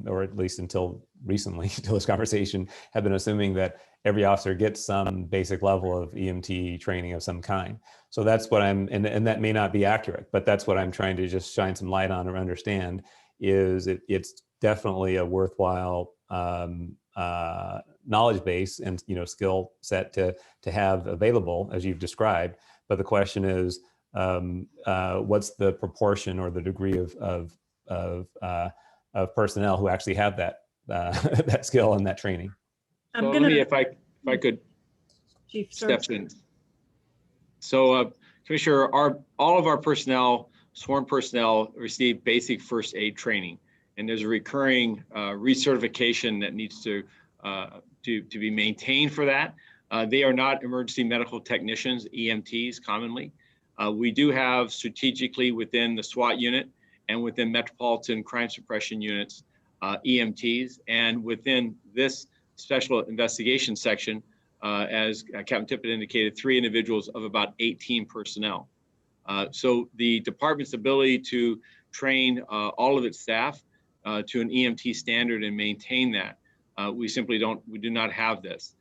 or at least until recently, until this conversation, have been assuming that every officer gets some basic level of EMT training of some kind. So that's what and that may not be accurate, but that's what I'm trying to just shine some light on or understand, is it's definitely a worthwhile knowledge base and skill set to have available, as you've described. But the question is, what's the proportion or the degree of personnel who actually have that that skill and that training? So let me, if I could step in. So Commissioner, all of our personnel, sworn personnel, receive basic first aid training, and there's a recurring recertification that needs to be maintained for that. They are not emergency medical technicians, EMTs commonly. We do have strategically within the SWAT unit and within Metropolitan Crime Suppression units, EMTs, and within this special investigation section, as Captain Tippett indicated, 3 individuals of about 18 personnel. So the department's ability to train all of its staff to an EMT standard and maintain that, we do not have this.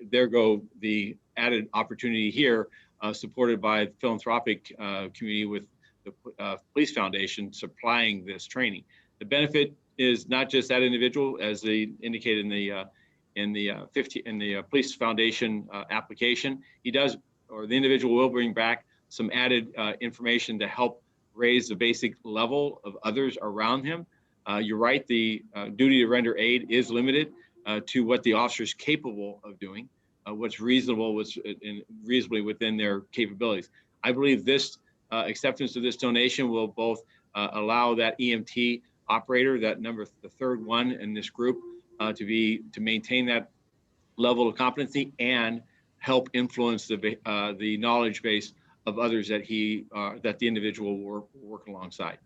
There go the added opportunity here, supported by the philanthropic community with the Police Foundation supplying this training. The benefit is not just that individual, as they indicated in the Police Foundation application. He does, or the individual will bring back some added information to help raise the basic level of others around him. You're right, the duty to render aid is limited to what the officer is capable of doing, what's reasonable, what's reasonably within their capabilities. I believe this acceptance of this donation will both allow that EMT operator, that the third one in this group, to maintain that level of competency and help influence the knowledge base of others that the individual will work alongside.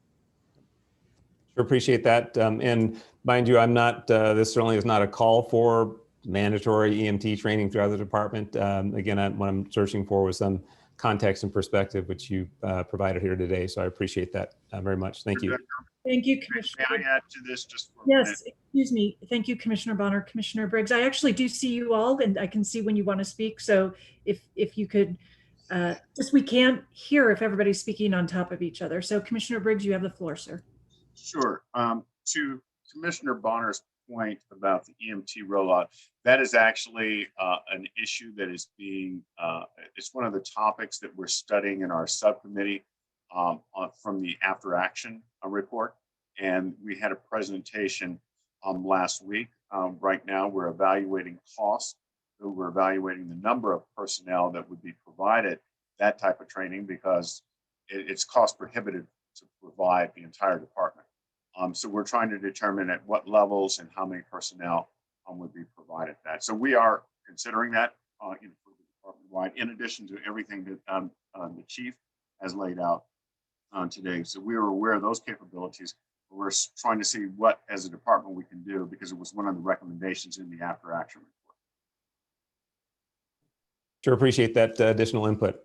Sure, appreciate that. And mind you, I'm not, this certainly is not a call for mandatory EMT training throughout the department. Again, what I'm searching for was some context and perspective, which you provided here today. So I appreciate that very much. Thank you. Thank you, Commissioner. May I add to this just for a Yes, minute? excuse me. Thank you, Commissioner Bonner, Commissioner Briggs. I actually do see you all and I can see when you want to speak. So if you could, we can't hear if everybody's speaking on top of each other. So Commissioner Briggs, you have the floor, sir. Sure. To Commissioner Bonner's point about the EMT rollout, that is actually an issue that is being, it's one of the topics that we're studying in our subcommittee from the after action report. And we had a presentation last week. Right now, we're evaluating costs. We're evaluating the number of personnel that would be provided that type of training because it's cost prohibitive to provide the entire department. So we're trying to determine at what levels and how many personnel would be provided that. So we are considering that department-wide, in addition to everything that the chief has laid out today. So we are aware of those capabilities. We're trying to see what, as a department, we can do because it was one of the recommendations in the after action report. Sure, appreciate that additional input,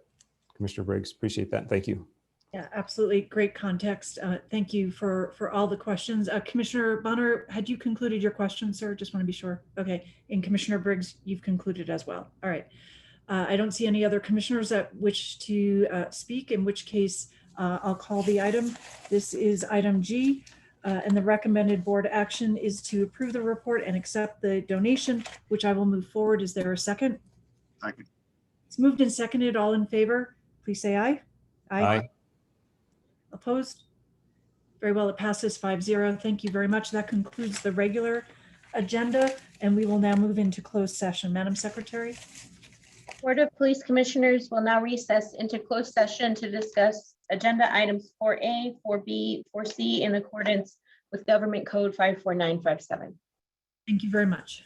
Commissioner Briggs. Appreciate that. Thank you. Yeah, absolutely. Great context. Thank you for all the questions. Commissioner Bonner, had you concluded your question, sir? Just want to be sure. Okay. And Commissioner Briggs, you've concluded as well. All right. I don't see any other commissioners that wish to speak, in which case I'll call the item. This is item G, and the recommended board action is to approve the report and accept the donation, which I will move forward. Is there a second? Thank you. It's moved and seconded. All in favor, please say aye. Aye. Opposed? Very well, it passes 5-0. Thank you very much. That concludes the regular agenda, and we will now move into closed session. Madam Secretary? Board of Police Commissioners will now recess into closed session to discuss agenda items 4A, 4B, 4C in accordance with Government Code 54957. Thank you very much.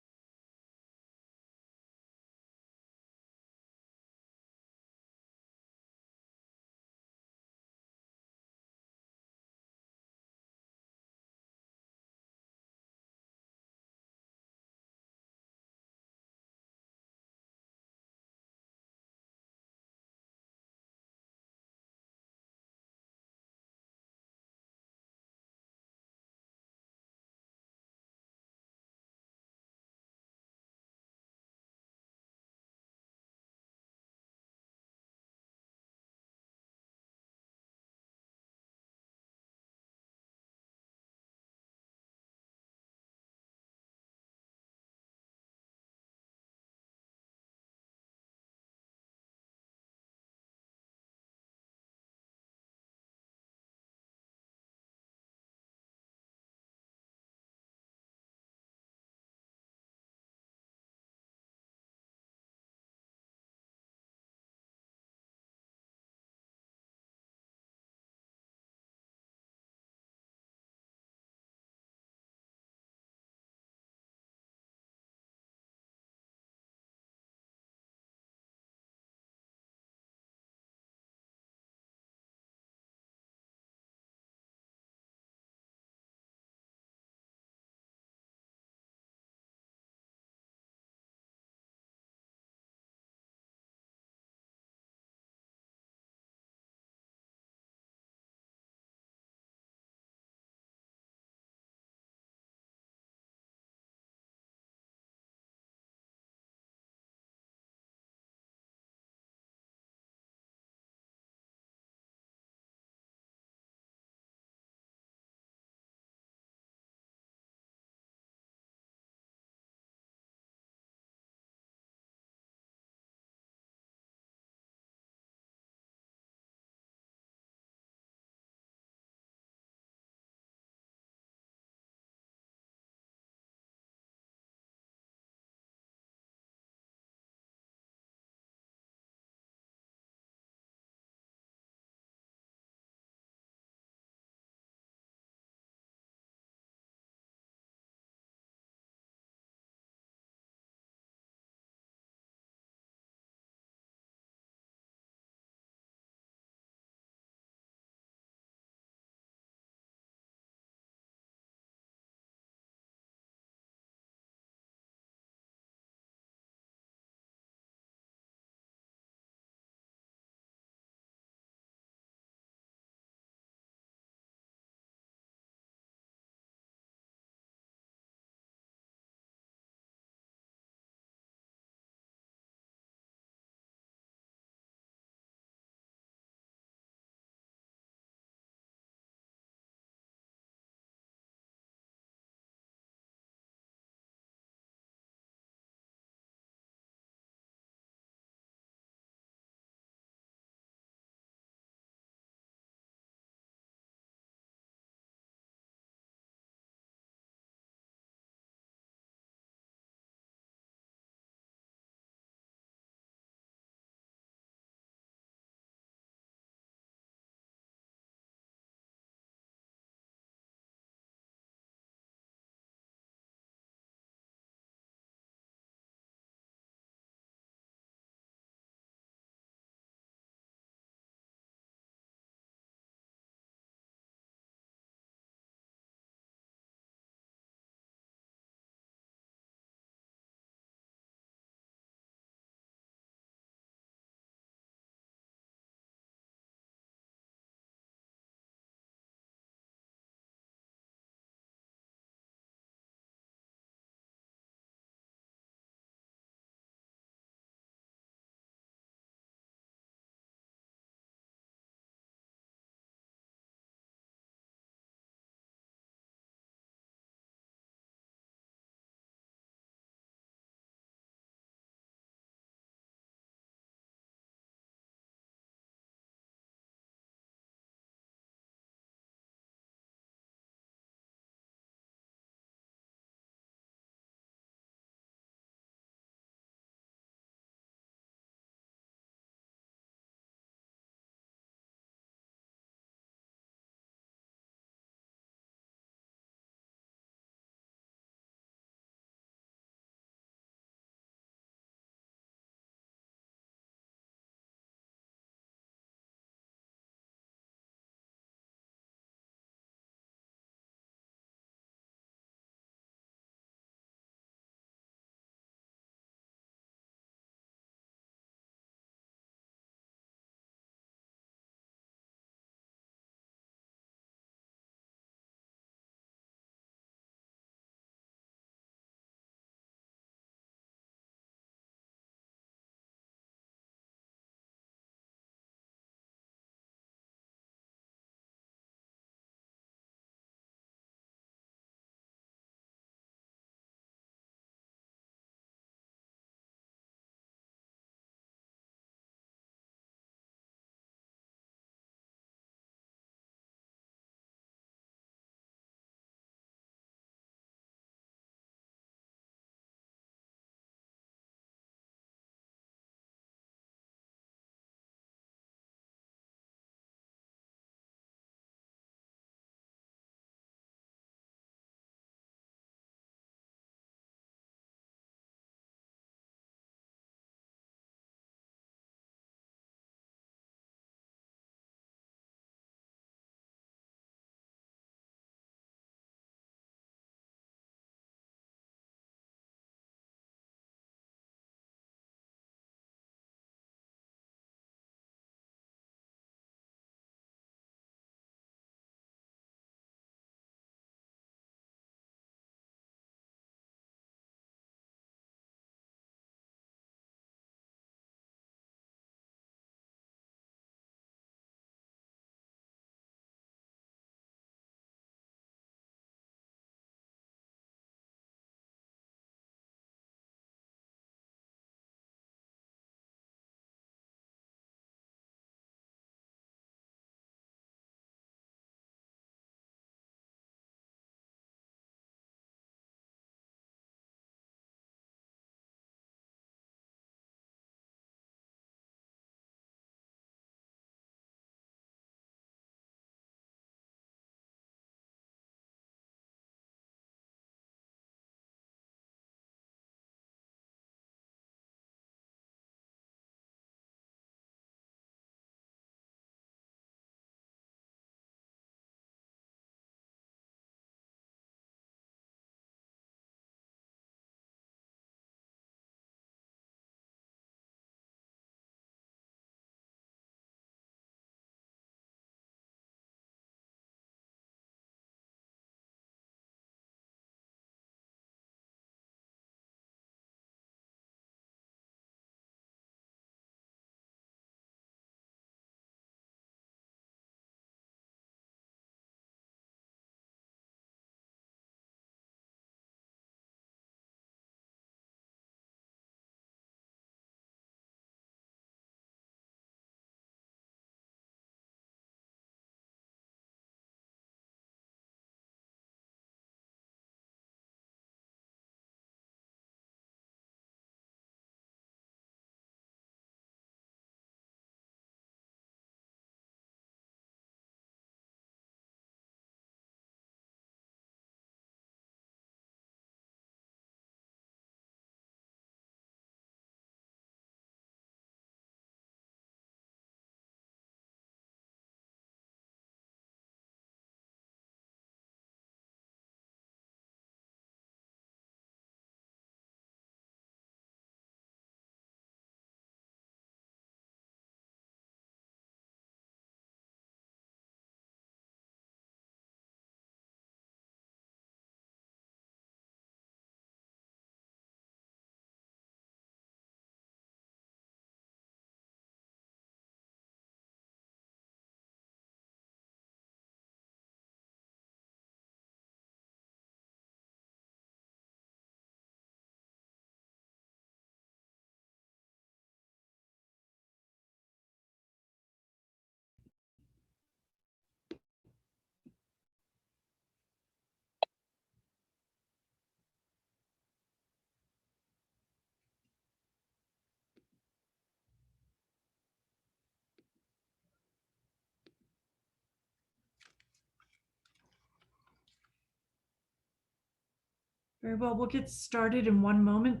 Very well, we'll get started in one moment.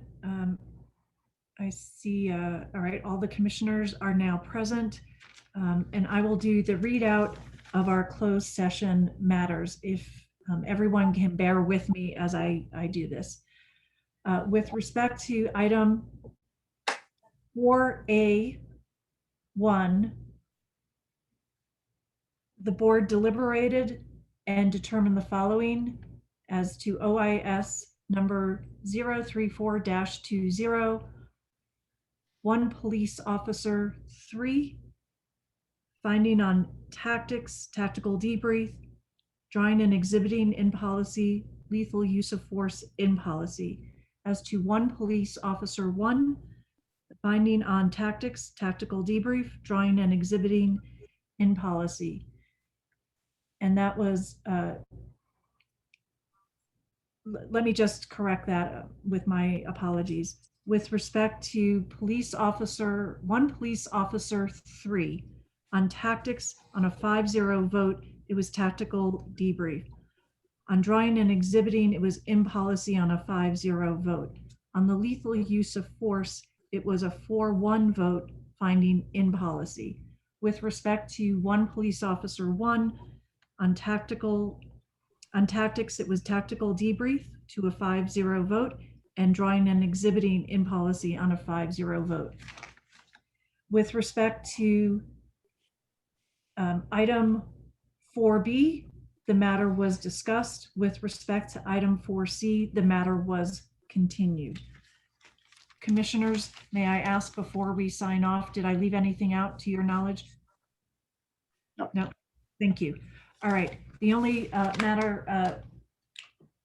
I see, all right, all the commissioners are now present. And I will do the readout of our closed session matters if everyone can bear with me as I do this. With respect to item 4A1, the board deliberated and determined the following as to OIS number 034-20, 1 police officer, 3, finding on tactics, tactical debrief, drawing and exhibiting in policy, lethal use of force in policy. As to 1 police officer, 1, finding on tactics, tactical debrief, drawing and exhibiting in policy. And that was, let me just correct that with my apologies. With respect to police officer, 1 police officer, 3, on tactics, on a 5-0 vote, it was tactical debrief. On drawing and exhibiting, it was in policy on a 5-0 vote. On the lethal use of force, it was a 4-1 vote, finding in policy. With respect to 1 police officer, 1, on tactics, it was tactical debrief to a 5-0 vote, and drawing and exhibiting in policy on a 5-0 vote. With respect to item 4B, the matter was discussed. With respect to item 4C, the matter was continued. Commissioners, may I ask before we sign off, did I leave anything out to your knowledge? No. No, thank you. All right, the only matter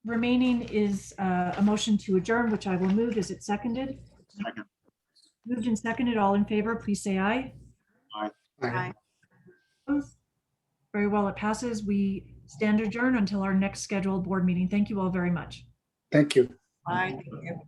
remaining is a motion to adjourn, which I will move. Is it seconded? Second. Moved and seconded. All in favor, please say aye. Aye. Aye. Opposed? Very well, it passes. We stand adjourned until our next scheduled board meeting. Thank you all very much. Thank you. Aye. Thank you.